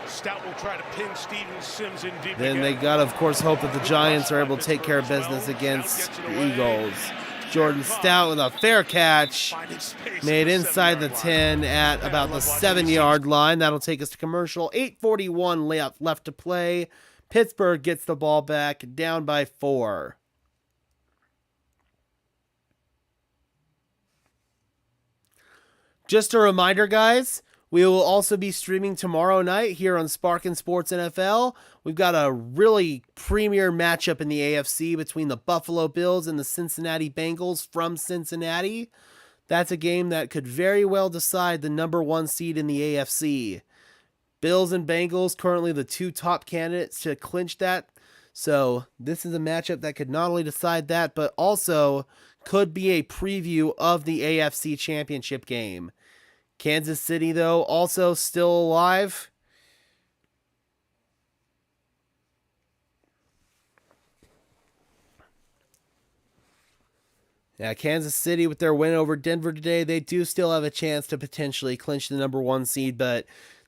Stout will try to pin Steven Sims in deep Then again. they got to, of course, hope that the Giants are able to take care of business against the Eagles. Jordan Stout with a fair catch, made inside the 10 at about the 7-yard line. That'll take us to commercial. 8:41 left to play. Pittsburgh gets the ball back, down by 4. Just a reminder, guys, we will also be streaming tomorrow night here on Sparkin Sports NFL. We've got a really premier matchup in the AFC between the Buffalo Bills and the Cincinnati Bengals from Cincinnati. That's a game that could very well decide the number 1 seed in the AFC. Bills and Bengals currently the 2 top candidates to clinch that. So this is a matchup that could not only decide that, but also could be a preview of the AFC Championship game. Kansas City, though, also still alive. Yeah, Kansas City with their win over Denver today, they do still have a chance to potentially clinch the number 1 seed, but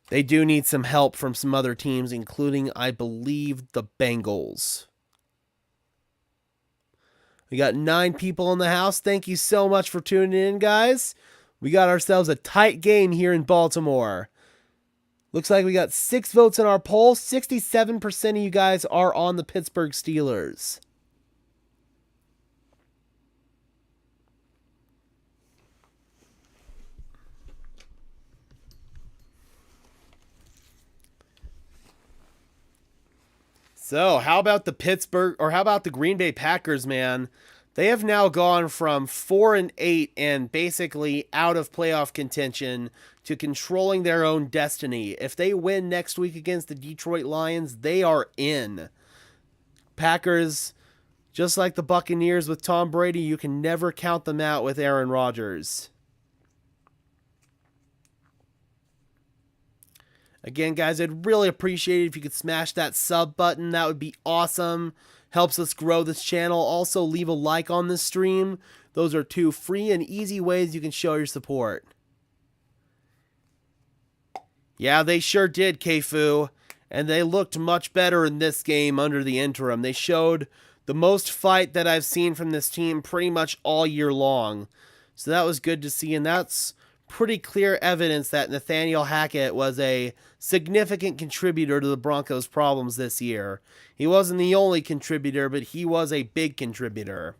they do need some help from some other teams, including, I believe, the Bengals. We got 9 people in the house. Thank you so much for tuning in, guys. We got ourselves a tight game here in Baltimore. Looks like we got 6 votes in our poll. 67% of you guys are on the Pittsburgh Steelers. So, how about the Green Bay Packers, man? They have now gone from 4-8 and basically out of playoff contention to controlling their own destiny. If they win next week against the Detroit Lions, they are in. Packers, just like the Buccaneers with Tom Brady, you can never count them out with Aaron Rodgers. Again, guys, I'd really appreciate it if you could smash that sub button. That would be awesome. Helps us grow this channel. Also, leave a like on this stream. Those are 2 free and easy ways you can show your support. Yeah, they sure did, Kfu. And they looked much better in this game under the interim. They showed the most fight that I've seen from this team pretty much all year long. So that was good to see, and that's pretty clear evidence that Nathaniel Hackett was a significant contributor to the Broncos' problems this year. He wasn't the only contributor, but he was a big contributor.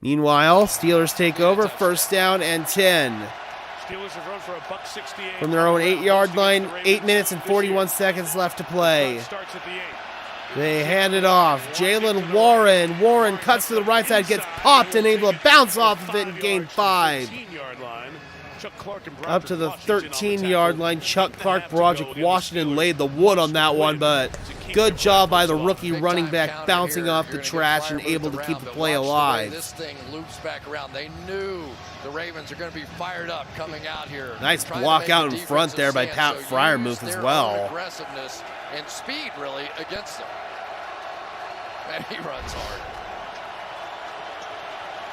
Meanwhile, Steelers take over, 1st down and 10. Steelers have run for a $168 from their own 8-yard line, 8 minutes and 41 seconds left to play. They hand it off. Jalen Warren. Warren cuts to the right side, gets popped and able to bounce off of it and gain 5. Up to the 13-yard line, Chuck Clark, Broderick Washington laid the wood on that one, but good job by the rookie running back bouncing off the trash and able to keep the play alive. This thing loops back around. They knew the Ravens are going to be fired up coming out here. Nice block out in front there by Pat Freiermuth as well. Aggressiveness and speed really against them. And he runs hard.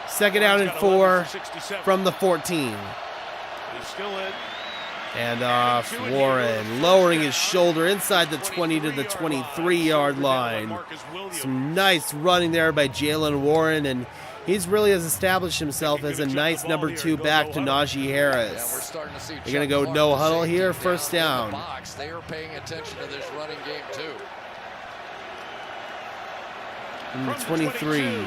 2nd down and 4 from the 14. He's still in. And off Warren, lowering his shoulder inside the 20 to the 23-yard line. Some nice running there by Jalen Warren, and he's really has established himself as a nice number 2 back to Najee Harris. They're going to go no huddle here, 1st down. They are paying attention to this running game too. From the 23,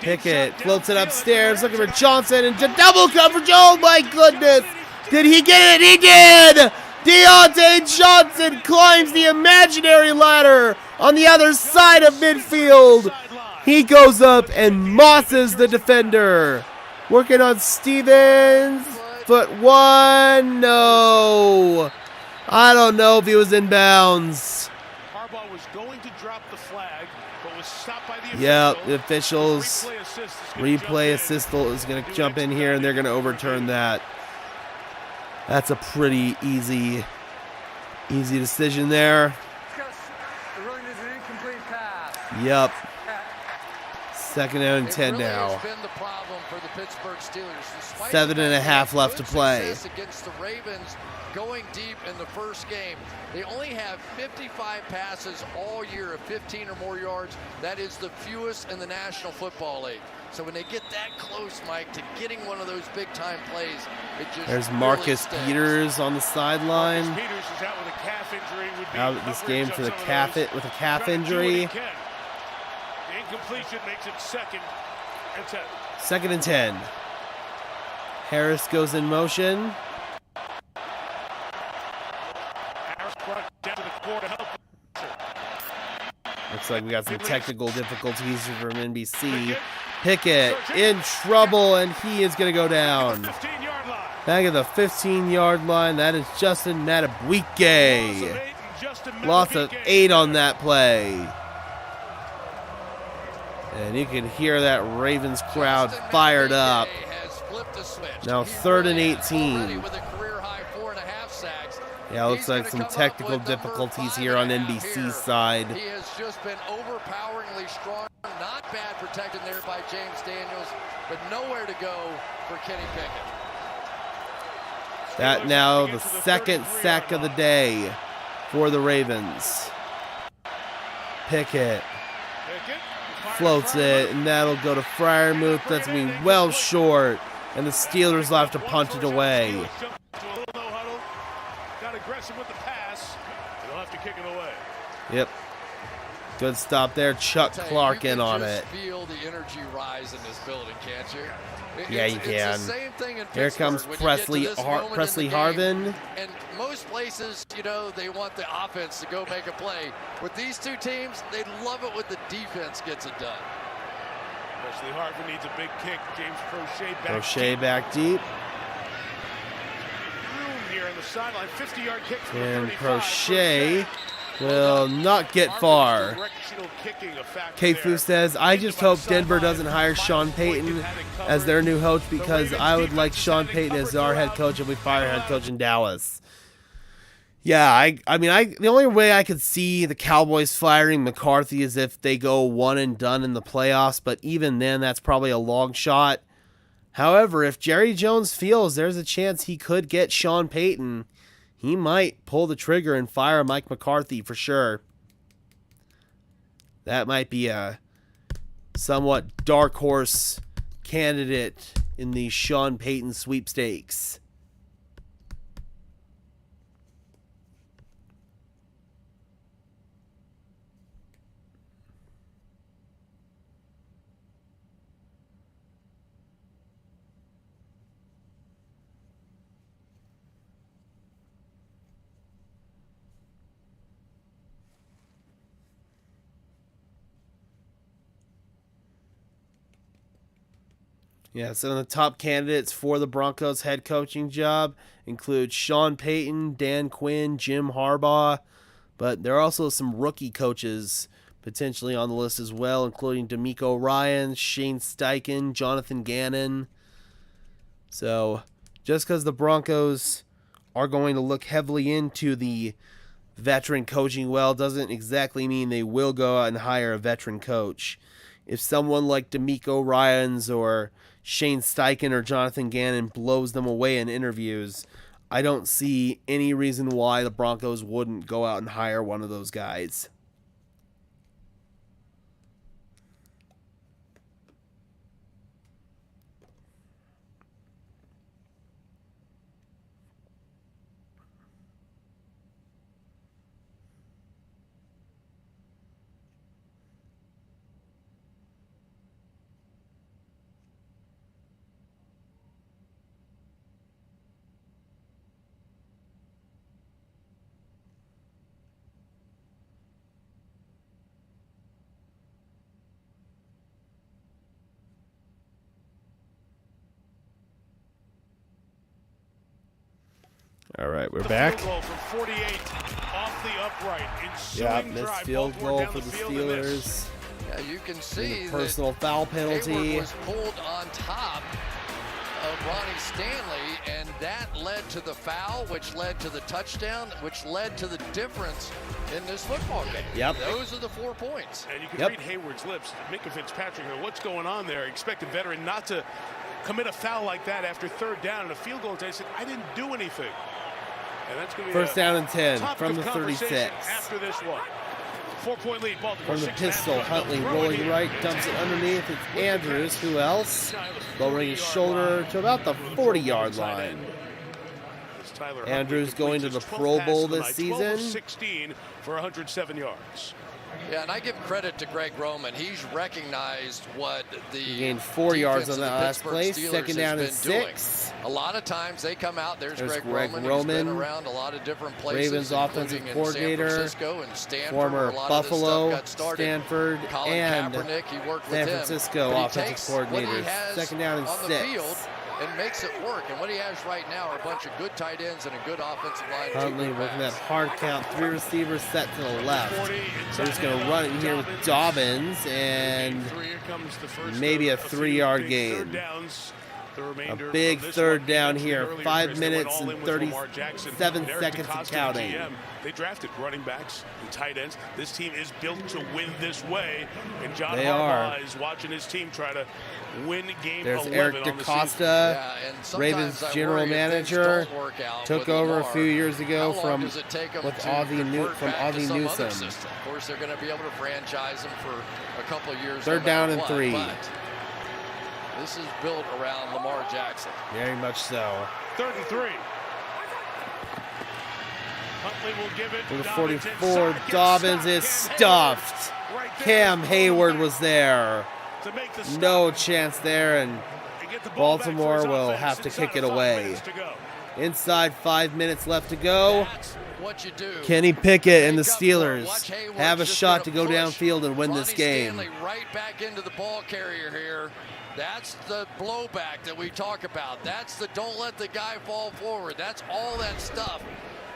Pickett floats it upstairs, looking for Johnson, and to double coverage. Oh my goodness! Did he get it? He did! Deontay Johnson climbs the imaginary ladder on the other side of midfield. He goes up and mosses the defender. Working on Stevens. Foot 1. No. I don't know if he was in bounds. Harbaugh was going to drop the flag, but was stopped by the official. Yep, the officials. Replay assist is going to jump in here, and they're going to overturn that. That's a pretty easy decision there. Yep. 2nd down and 10 now. 7.5 left to play. Against the Ravens, going deep in the first game. They only have 55 passes all year of 15 or more yards. That is the fewest in the National Football League. So when they get that close, Mike, to getting one of those big-time plays, it just there's Marcus Peters on the sideline. Marcus Peters is out with a calf injury. Out of this game for the calf injury. The incompletion makes it 2nd and 10. 2nd and 10. Harris goes in motion. Harris brought down to the core to help. Looks like we got some technical difficulties from NBC. Pickett in trouble, and he is going to go down. Back at the 15-yard line. That is Justin Madubuike. Loss of 8 on that play. And you can hear that Ravens crowd fired up. Now 3rd and 18. Yeah, looks like some technical difficulties here on NBC's side. He has just been overpoweringly strong. Not bad protected there by James Daniels, but nowhere to go for Kenny Pickett. That now the 2nd sack of the day for the Ravens. Pickett floats it, and that'll go to Freiermuth. That's going to be well short, and the Steelers will have to punt it away. Got aggressive with the pass. They'll have to kick it away. Yep. Good stop there. Chuck Clark in on it. Feel the energy rise in this building, can't you? Yeah, you can. It's the same thing in Here comes Presley Harvin. And most places, you know, they want the offense to go make a play. With these two teams, they love it when the defense gets it done. Presley Harvin needs a big kick. James Crochet back. Crochet back deep. Room here on the sideline. 50-yard kick from And 35. Crochet will not get far. K-Fu says, I just hope Denver doesn't hire Sean Payton as their new coach because I would like Sean Payton as our head coach if we fire head coach in Dallas. Yeah, I mean, the only way I could see the Cowboys firing McCarthy is if they go one and done in the playoffs, but even then, that's probably a long shot. However, if Jerry Jones feels there's a chance he could get Sean Payton, he might pull the trigger and fire Mike McCarthy for sure. That might be a somewhat dark horse candidate in the Sean Payton sweepstakes. Yeah, some of the top candidates for the Broncos head coaching job include Sean Payton, Dan Quinn, Jim Harbaugh, but there are also some rookie coaches potentially on the list as well, including DeMeco Ryans, Shane Steichen, Jonathan Gannon. So just because the Broncos are going to look heavily into the veteran coaching well doesn't exactly mean they will go out and hire a veteran coach. If someone like DeMeco Ryans or Shane Steichen or Jonathan Gannon blows them away in interviews, I don't see any reason why the Broncos wouldn't go out and hire one of those guys. All right, we're back. Field goal from 48 off the upright. Yeah, missed field goal for the Steelers. Yeah, you can see the personal foul penalty. Hayward was pulled on top of Ronnie Stanley, and that led to the foul, which led to the touchdown, which led to the difference in this football game. Yep. Those are the 4 points. And you can read Hayward's lips. Minka Fitzpatrick, what's going on there? Expect a veteran not to commit a foul like that after third down and a field goal. They said, I didn't do anything. And that's going to be first down and 10 from the 36. After this one. 4-point lead, Baltimore. From the pistol, Huntley rolling right, dumps it underneath. It's Andrews. Who else? Lowering his shoulder to about the 40-yard line. Andrews going to the Pro Bowl this season. 16 for 107 yards. Yeah, and I give credit to Greg Roman. He's recognized what the he gained 4 yards on that last play. Second down and 6. A lot of times they come out. There's Greg Roman. He's been around a lot of different places. Ravens offensive coordinator, San Francisco and Stanford, former Buffalo, Stanford, and Kaepernick, he worked with San Francisco offensive coordinators. Second down and 6. And makes it work. And what he has right now are a bunch of good tight ends and a good offensive line. Huntley working that hard count. 3 receivers set to the left. They're just going to run it in here with Dobbins and maybe a 3-yard gain. A big third down here. 5 minutes and 37 seconds of counting. They drafted running backs and tight ends. This team is built to win this way. And John They Harbaugh are. is watching his team try to win game There's 11 Eric on the DeCosta, Ravens general manager, took over a few years ago from Ozzie Newsome. Of course, they're going to be able to franchise him for a couple of years. Third down and 3. This is built around Lamar Jackson. Very much so. 3rd and 3. Huntley will give it. For the 44, Dobbins is stuffed. Cam Hayward was there. No chance there, and Baltimore will have to kick it away. Inside 5 minutes left to go. Kenny Pickett and the Steelers have a shot to go downfield and win this game. Right back into the ball carrier here. That's the blowback that we talk about. That's the don't let the guy fall forward. That's all that stuff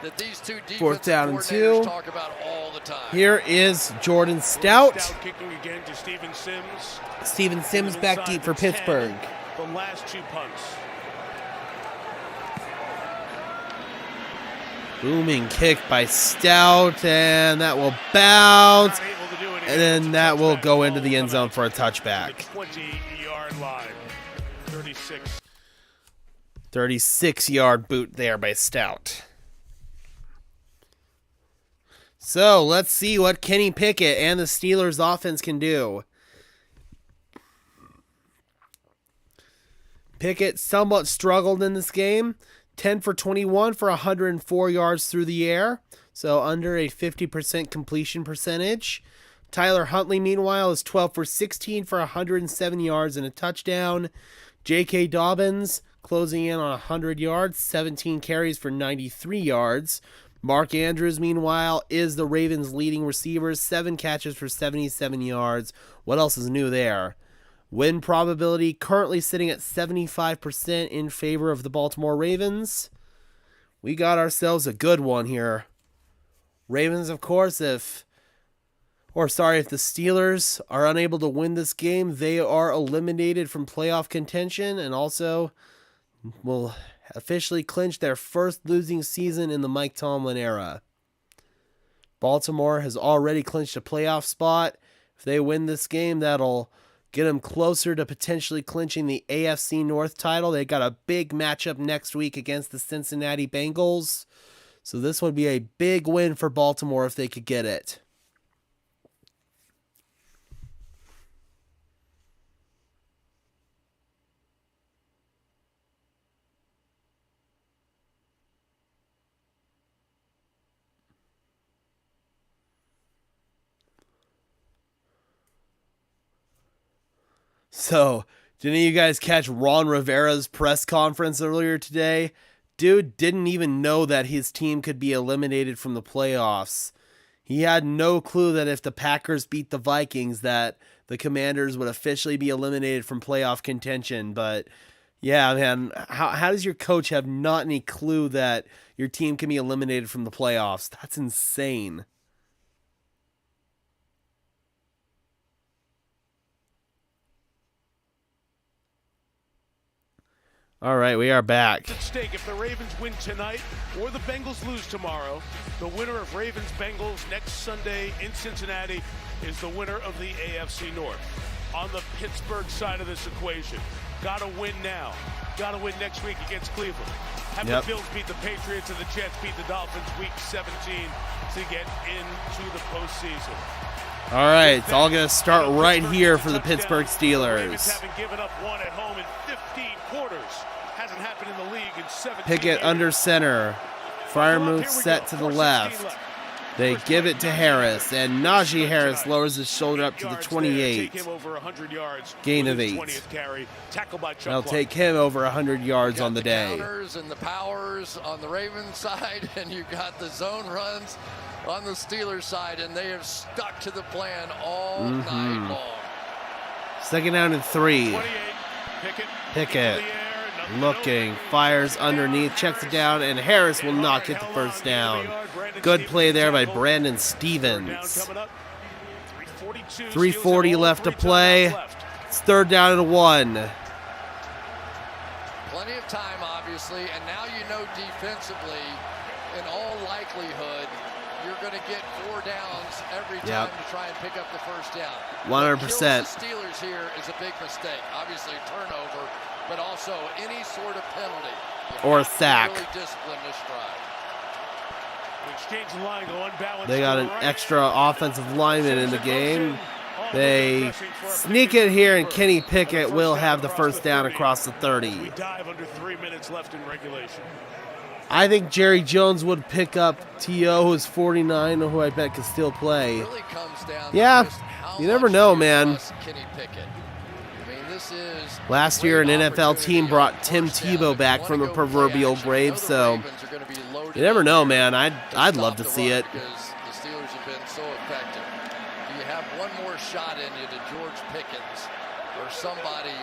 that these two defensive coordinators talk about all the time. Here is Jordan Stout. Kicking again to Steven Sims. Steven Sims back deep for Pittsburgh. The last 2 punts. Booming kick by Stout, and that will bounce, and then that will go into the end zone for a touchback. 20-yard line. 36. 36-yard boot there by Stout. So let's see what Kenny Pickett and the Steelers offense can do. Pickett somewhat struggled in this game. 10 for 21 for 104 yards through the air, so under a 50% completion percentage. Tyler Huntley, meanwhile, is 12 for 16 for 107 yards and a touchdown. J.K. Dobbins closing in on 100 yards, 17 carries for 93 yards. Mark Andrews, meanwhile, is the Ravens' leading receiver, 7 catches for 77 yards. What else is new there? Win probability currently sitting at 75% in favor of the Baltimore Ravens. We got ourselves a good one here. Ravens, of course, if the Steelers are unable to win this game, they are eliminated from playoff contention and also will officially clinch their first losing season in the Mike Tomlin era. Baltimore has already clinched a playoff spot. If they win this game, that'll get them closer to potentially clinching the AFC North title. They got a big matchup next week against the Cincinnati Bengals. So this would be a big win for Baltimore if they could get it. So, did any of you guys catch Ron Rivera's press conference earlier today? Dude didn't even know that his team could be eliminated from the playoffs. He had no clue that if the Packers beat the Vikings that the Commanders would officially be eliminated from playoff contention. But, yeah, man, how does your coach have not any clue that your team can be eliminated from the playoffs? That's insane. All right, we are back. At stake if the Ravens win tonight or the Bengals lose tomorrow. The winner of Ravens-Bengals next Sunday in Cincinnati is the winner of the AFC North. On the Pittsburgh side of this equation, got to win now. Got to win next week against Cleveland. Have the Bills beat the Patriots and the Jets beat the Dolphins week 17 to get into the postseason. All right, it's all going to start right here for the Pittsburgh Steelers. Ravens haven't given up one at home in 15 quarters. Hasn't happened in the league in 17 Pickett years. under center. Freiermuth set to the left. They give it to Harris, and Najee Harris lowers his shoulder up to the 28. Gain of 8. They'll take him over 100 yards on the day. Counters and the powers on the Ravens side, and you got the zone runs on the Steelers side, and they have stuck to the plan all night long. Second down and 3. Pickett looking, fires underneath, checks it down, and Harris will not get the first down. Good play there by Brandon Stevens. 3:40 left to play. It's third down and 1. Plenty of time, obviously, and now you know defensively, in all likelihood, you're going to get 4 downs every time to try and pick up the first down. 100%. The Steelers here is a big mistake. Obviously, turnover, but also any sort of penalty. Or a sack. Really discipline this drive. They got an extra offensive lineman in the game. They sneak it here, and Kenny Pickett will have the first down across the 30. We dive under 3 minutes left in regulation. I think Jerry Jones would pick up T.O., who's 49, who I bet could still play. Really comes down to Yeah, just how you never much know, do you man. trust Kenny Pickett. I mean, this is Last a year, an great NFL team opportunity brought on Tim first down. Tebow If back you from wanna the go play proverbial action, grave, I know the so Ravens are gonna be loaded you never up know, here man. to I'd love stop to the see run it. because the Steelers have been so effective. Do you have one more shot in you to George Pickens or somebody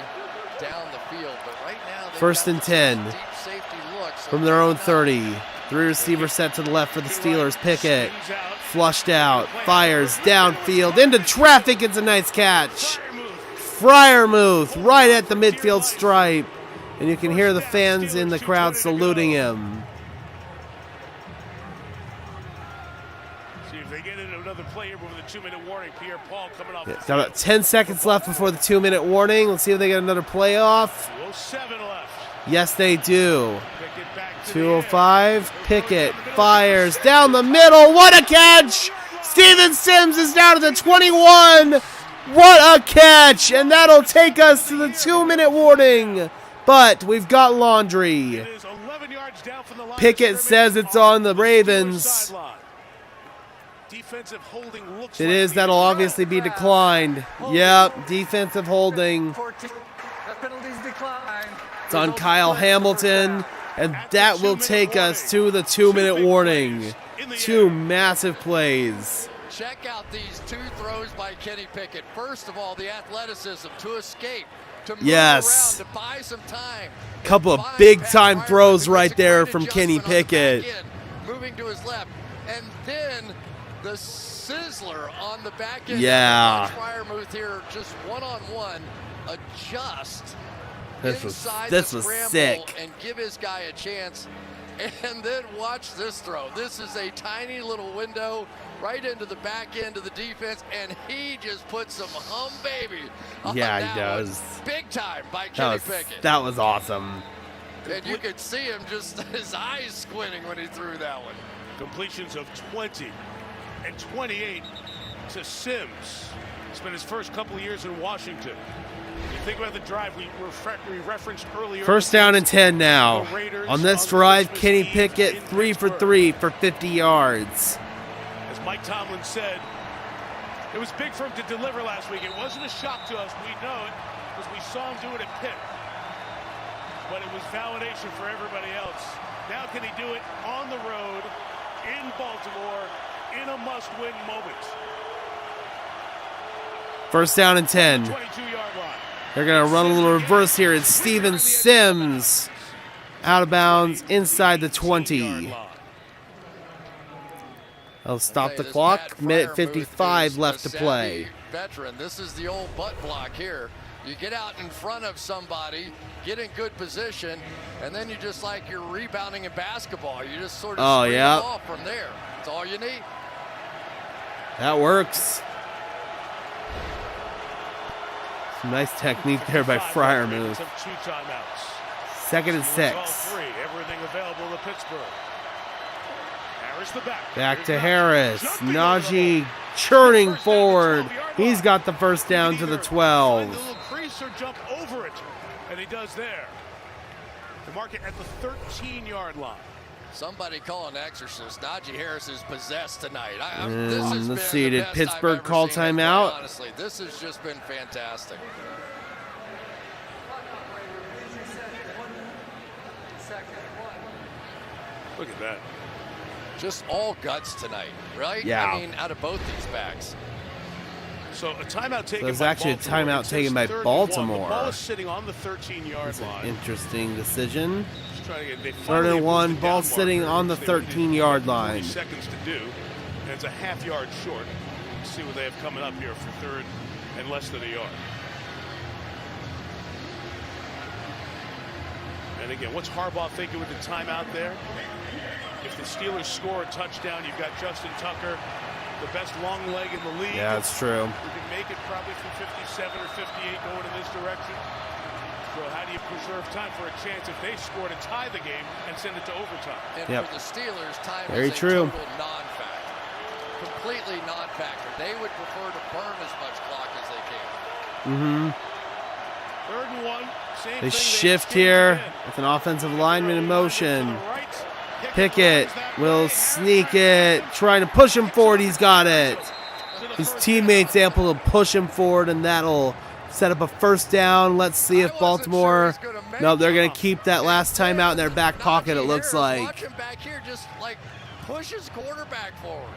down the field? But right now, they've First got and the 10 deep safety look, so from their own maybe not. 30. Three receivers set to the left for the Steelers. Pickett flushed out, fires downfield into traffic. It's a nice catch. Freiermuth right at the midfield stripe, and you can hear the fans in the crowd saluting him. See if they get into another play here with a 2-minute warning. Pierre Paul coming off. Got about 10 seconds left before the 2-minute warning. Let's see if they get another playoff. 2:07 left. Yes, they do. Pickett back to 205. Pickett fires down the middle. What a catch! Steven Sims is down to the 21. What a catch! And that'll take us to the 2-minute warning. But we've got laundry. It is 11 yards down from the line. Pickett says it's on the Ravens. Sideline. Defensive holding looks It like is. the That'll obviously be declined. Yep, defensive holding. 14. The penalties decline. It's on Kyle Hamilton, and that will take us to the 2-minute warning. Two massive plays. Check out these two throws by Kenny Pickett. First of all, the athleticism to escape, to move Yes. around, to buy some time. Couple of Find big-time Pat throws Freiermuth, right makes a there great from Kenny adjustment on the Pickett. back end, moving to his left. And then the sizzler on the back end. Yeah. Watch Freiermuth here just one-on-one adjust This was inside the scramble sick. and give his guy a chance. And then watch this throw. This is a tiny little window right into the back end of the defense, and he just put some hum baby on Yeah, he that does. one. Big time by Kenny Pickett. That was awesome. And you could see him just his eyes squinting when he threw that one. completions of 20 and 28 to Sims. Spent his first couple of years in Washington. You think about the drive we referenced earlier. First down and 10 now. The Raiders On this on drive, Christmas Kenny Eve Pickett in 3 for Pittsburgh. 3 for 50 yards. As Mike Tomlin said, it was big for him to deliver last week. It wasn't a shock to us. We know it because we saw him do it at Pitt. But it was validation for everybody else. Now can he do it on the road in Baltimore in a must-win moment? First down and 10. 22-yard line. They're going to run a little reverse here. It's Steven Sims out of bounds inside the 20. I'll stop the clock. Minute 55 left to play. Veteran, this is the old butt block here. You get out in front of somebody, get in good position, and then you just like you're rebounding in basketball. You just sort of screen yeah. it off from there. That's all you need. That works. Some nice technique there by Freiermuth. Two timeouts. Second and All 6. three. Everything available to Pittsburgh. Harris the back. Back to Harris. Najee churning forward. He's got the first down to the Find 12. the little crease or jump over it, and he does there. To mark it at the 13-yard line. Somebody call an exorcist. Najee Harris is possessed tonight. And let's see, did Pittsburgh call timeout? Honestly, this has just been fantastic. Look at that. Just all guts tonight, right? Yeah. I mean, out of both these backs. So a timeout taken There's by actually a Baltimore. timeout It says taken by 3rd and 1. Baltimore. The ball is sitting on the 13-yard line. Interesting decision. Just trying to get, they 3rd finally and moved 1, the ball down sitting marker, on the which they were 13-yard 40 line. seconds to do, and it's a half-yard short. Let's see what they have coming up here for 3rd and less than a yard. And again, what's Harbaugh thinking with the timeout there? If the Steelers score a touchdown, you've got Justin Tucker, the best long leg in the league. Yeah, that's true. You can make it probably from 57 or 58 going in this direction. So how do you preserve time for a chance if they score to tie the game and send it to overtime? And Yep. for the Steelers, time Very is a true. total non-factor. Completely non-factor. They would prefer to burn as much clock as they can. Mm-hmm. 3rd and 1. Same They thing, shift extend here again. with an offensive lineman in motion. To the right, Pickett will sneak it, trying to push him forward. He's got it. His teammates able to push him forward, and that'll set up a first down. Let's see if Baltimore. No, they're going to keep that last timeout in their back pocket, it looks like. Watch him back here just like push his quarterback forward.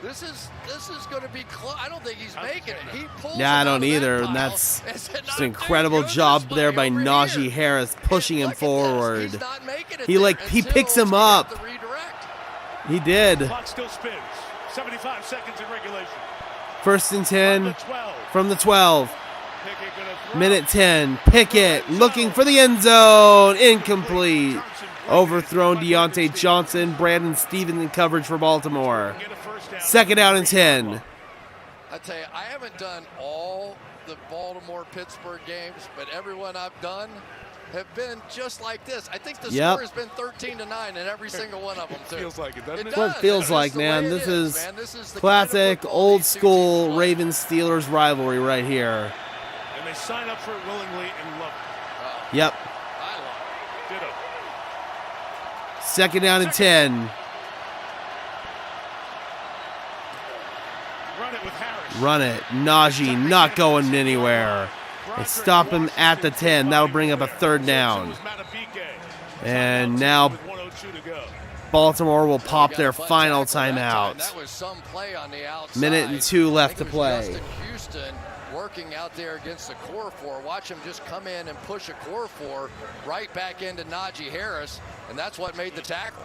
This is going to be close. I don't think he's making it. He pulls Yeah, I him don't out of either, that and pile that's and said, just "No, an dude, incredible go this job way there by over Najee here." Harris, pushing him Look at this. forward. He's not making it He there he until picks him he got up. the redirect. He did. Clock still spins. 75 seconds in regulation. First and 10 12. from the 12. Pickett gonna throw. Minute 10. Pickett looking for the end zone. Incomplete. Overthrown Deontay Johnson. Brandon Stevens in coverage for Baltimore. Get a first down. Second down and 10. I tell you, I haven't done all the Baltimore-Pittsburgh games, but everyone I've done have been just like this. I think the Yep. score has been 13-9 in every single one of them, too. Feels like it, doesn't it? That's what it feels That's like, the way man. it This is man. This is the classic kind of football old these two school teams play. Ravens-Steelers rivalry right here. And they sign up for it willingly and love it. Yep. I love Ditto. Second down and 10. Run it with Harris. Run it. Najee not going anywhere. They stop him at the 10. That'll bring up a third down. And now With 1:02 to go. Baltimore will pop it. their Got a final butt tackle that time. timeout. That was some play on the outside. Minute and 2 left I to think it was play. Justin Houston working out there against the core four. Watch him just come in and push a core four right back into Najee Harris, and that's what made the tackle.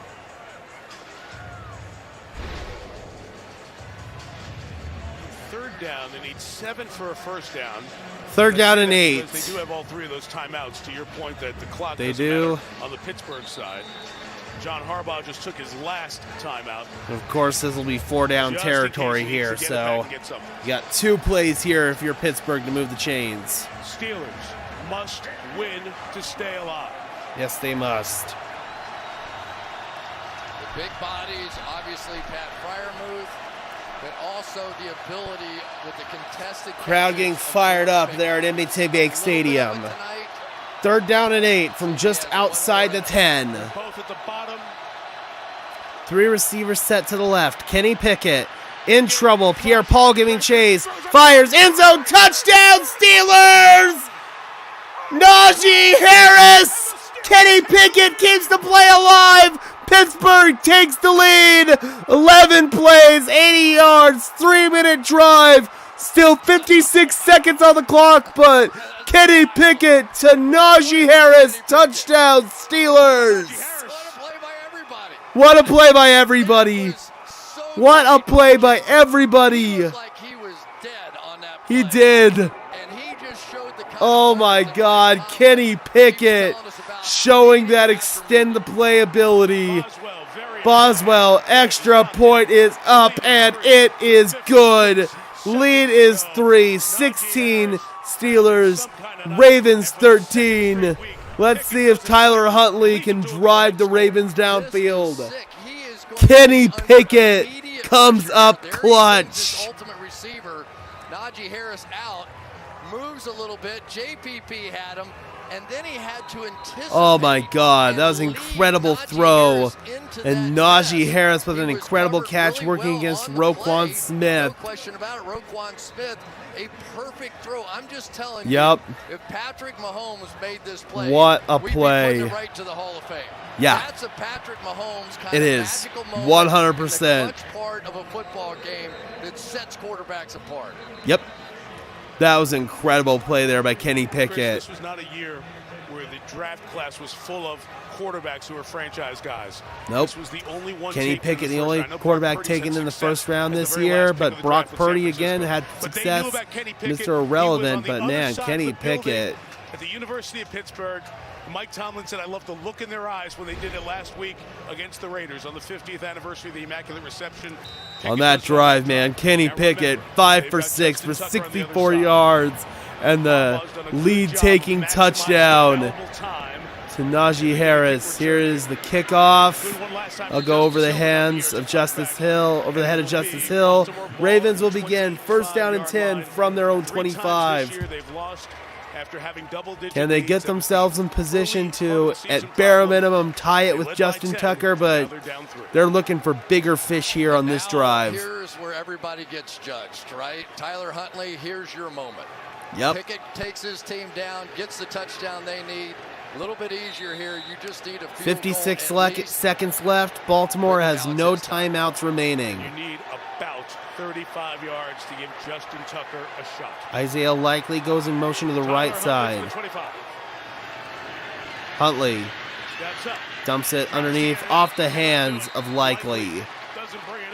Third down. They need 7 for a first down. Third down and 8. They do have all 3 of those timeouts. To your point that the clock They doesn't do. matter on the Pittsburgh side. John Harbaugh just took his last timeout. Of course, this will be 4-down Just in territory case he here, needs to get it back so and get something. you got 2 plays here if you're Pittsburgh to move the chains. Steelers must win to stay alive. Yes, they must. The big bodies, obviously Pat Fryermuth, but also the ability with the contested Crowd catches getting of fired up Pickett. there at M.B.T. Bank A little bit of Stadium. it tonight. Third down and 8 from just outside the 10. Both at the bottom. 3 receivers set to the left. Kenny Pickett in trouble. Pierre Paul giving chase. Fires. End zone. Touchdown Steelers! Najee Harris! Kenny Pickett keeps the play alive. Pittsburgh takes the lead. 11 plays, 80 yards, 3-minute drive. Still 56 seconds on the clock, but Kenny Pickett to Najee Harris. Touchdown Steelers! What a play by everybody. What a play by everybody. What a play by everybody. Like he was dead on that play. He did. And he just showed the kind Oh of my that God. Tom Kenny Brady Pickett telling us about showing that extend the play ability. Boswell, very Boswell, extra point is up, and it is good. Lead is 3, 16 Steelers, Ravens 13. Let's see if Tyler Huntley can drive the Ravens downfield. sick. He is going Kenny to be Pickett under immediate comes pressure. up There he clutch. sends his ultimate receiver, Najee Harris out, moves a little bit. JPP had him, and then he had to anticipate. Oh my God, that was an and lead incredible Najee throw. Harris into And that Najee mess. Harris with He an was incredible covered catch really working well against on the Roquan play. Smith. No question about it. Roquan Smith, a perfect throw. I'm just telling Yep. you, if Patrick Mahomes made this play, What a we'd be play. putting it right to the Hall of Fame. Yeah. That's a Patrick Mahomes kind It of is. magical moment 100%. in the clutch part of a football game that sets quarterbacks apart. Yep. That was an incredible play there by Kenny Chris, Pickett. this was not a year where the draft class was full of quarterbacks who were franchise guys. Nope. This was the only one Kenny taken in Pickett, the the first only round. I know Brock quarterback Purdy's taken had in the success first round at the this very year, last pick but of the Brock draft with San Purdy again Francisco. had But they success. knew about Kenny Pickett. Mr. He was Irrelevant, on the but other man, side of Kenny the building Pickett. At the University of Pittsburgh, Mike Tomlin said, I love the look in their eyes when they did it last week against the Raiders on the 50th anniversary of the Immaculate Reception. On that drive, man, Kenny Pickett, 5 for 6 for 64 yards, and the lead-taking touchdown to Najee Harris. Here is the kickoff. I'll go over the hands of Justice Hill, over the head of Justice Hill. Ravens will begin first down and 10 from their own 25. They've lost After having double-digit Can they get themselves in position to, at bare minimum, tie it with Justin Tucker? But they're looking for bigger fish here on this drive. Here's where everybody gets judged, right? Tyler Huntley, here's your moment. Yep. Pickett takes his team down, gets the touchdown they need. A little bit easier here. You just need a field 56 goal at least. seconds left. Baltimore has no timeouts remaining. You need about 35 yards to give Justin Tucker a shot. Isaiah Likely goes in motion to the right side. Huntley dumps it underneath, off the hands of Likely.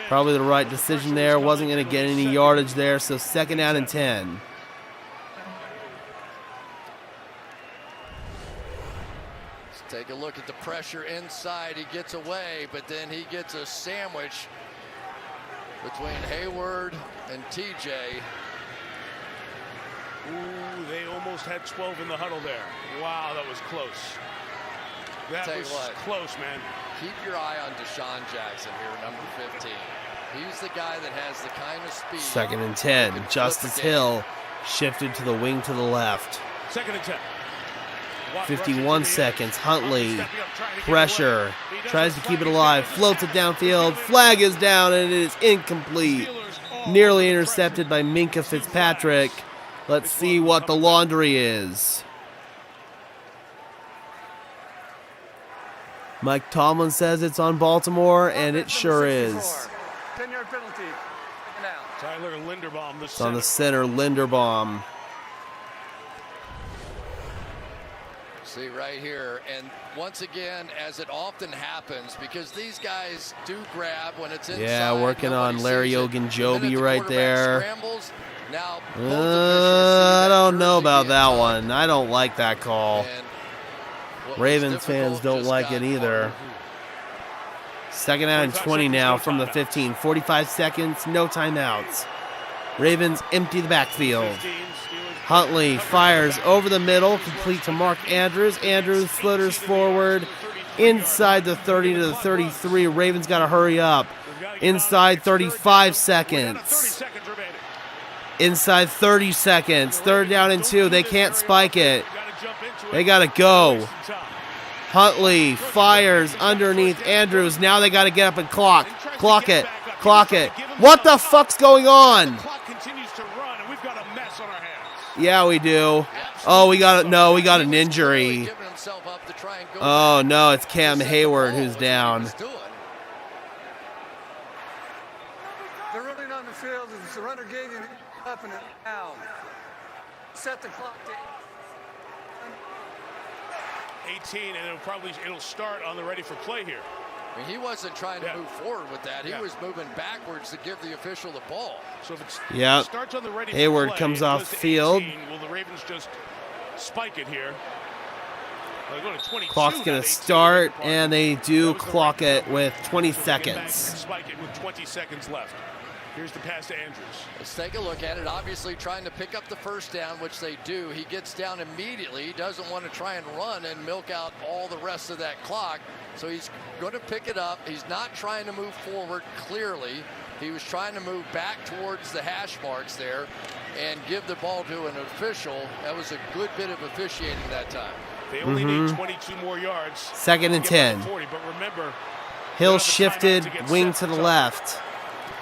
Probably the right decision there. Wasn't going to get any yardage there, so 2nd down and 10. Take a look at the pressure inside. He gets away, but then he gets a sandwich between Hayward and TJ. Ooh, they almost had 12 in the huddle there. Wow, that was close. That was close, man. Keep your eye on Deshaun Jackson here, number 15. He's the guy that has the kind of speed. 2nd and 10. Justice Hill shifted to the wing to the left. 2nd and 10. 51 seconds. Huntley, pressure, tries to keep it alive, floats it downfield. Flag is down, and it is incomplete. Nearly intercepted by Minkah Fitzpatrick. Let's see what the laundry is. Mike Tomlin says it's on Baltimore, and it sure is. 10-yard penalty. Tyler Linderbaum, it's on the center, Linderbaum. See right here, and once again, as it often happens, because these guys do grab when it's inside. Yeah, working on Larry Ogunjobi right there. Now, I don't know about that one. I don't like that call. Ravens fans don't like it either. 2nd down and 20 now from the 15. 45 seconds, no timeouts. Ravens empty the backfield. Huntley fires over the middle, complete to Mark Andrews. Andrews flutters forward inside the 30 to the 33. Ravens got to hurry up. Inside 35 seconds. Inside 30 seconds. 3rd down and 2. They can't spike it. They got to go. Huntley fires underneath Andrews. Now they got to get up and clock. Clock it. Clock it. What the fuck's going on? Yeah, we do. Oh, we got an injury. Oh no, it's Cam Hayward who's down. They're running on the field, and the runner gave him up and down. Set the clock to 18, and it'll start on the ready for play here. I mean, he wasn't trying to move forward with that. He was moving backwards to give the official the ball. So if it starts on the ready Hayward for play, comes off field. 18, will the Ravens just spike it here? Well, Clock's going to start, and they do clock it with 20 seconds. Spike it with 20 seconds left. Here's the pass to Andrews. Let's take a look at it. Obviously trying to pick up the 1st down, which they do. He gets down immediately. He doesn't want to try and run and milk out all the rest of that clock. So he's going to pick it up. He's not trying to move forward clearly. He was trying to move back towards the hash marks there and give the ball to an official. That was a good bit of officiating that time. They only need 22 more yards. 2nd and 10. 40, but remember, Hill shifted wing to the left.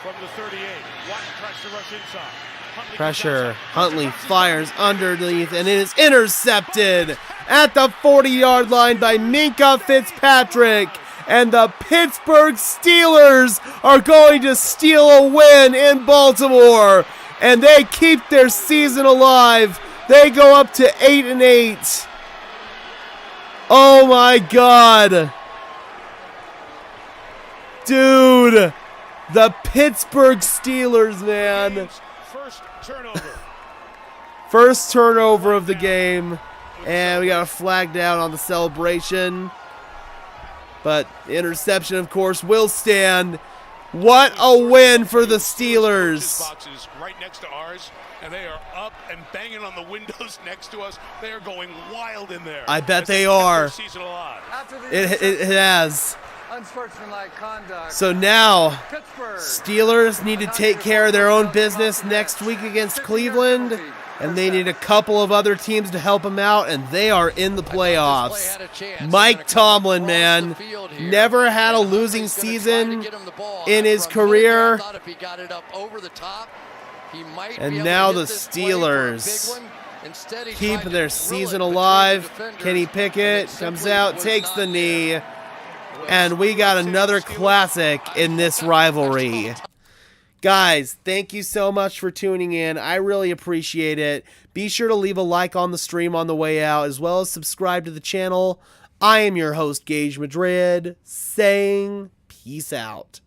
From the 38, Watt tries to rush inside. Pressure. Huntley fires underneath, and it is intercepted at the 40-yard line by Minkah Fitzpatrick. And the Pittsburgh Steelers are going to steal a win in Baltimore. And they keep their season alive. They go up to 8-8. Oh my God. Dude. The Pittsburgh Steelers, man. First turnover of the game. And we got a flag down on the celebration. But the interception, of course, will stand. What a win for the Steelers. Boxes right next to ours, and they are up and banging on the windows next to us. They are going wild in there. I bet they are. It has. unsportsmanlike conduct. So now, Pittsburgh. Steelers need to take care of their own business next week against Cleveland. and they need a couple of other teams to help them out, and they are in the playoffs. Mike Tomlin, man, never had a losing season in his career. And now the Steelers keep their season alive. Kenny Pickett comes out, takes the knee, and we got another classic in this rivalry. Guys, thank you so much for tuning in. I really appreciate it. Be sure to leave a like on the stream on the way out, as well as subscribe to the channel. I am your host, Gage Madrid, saying peace out.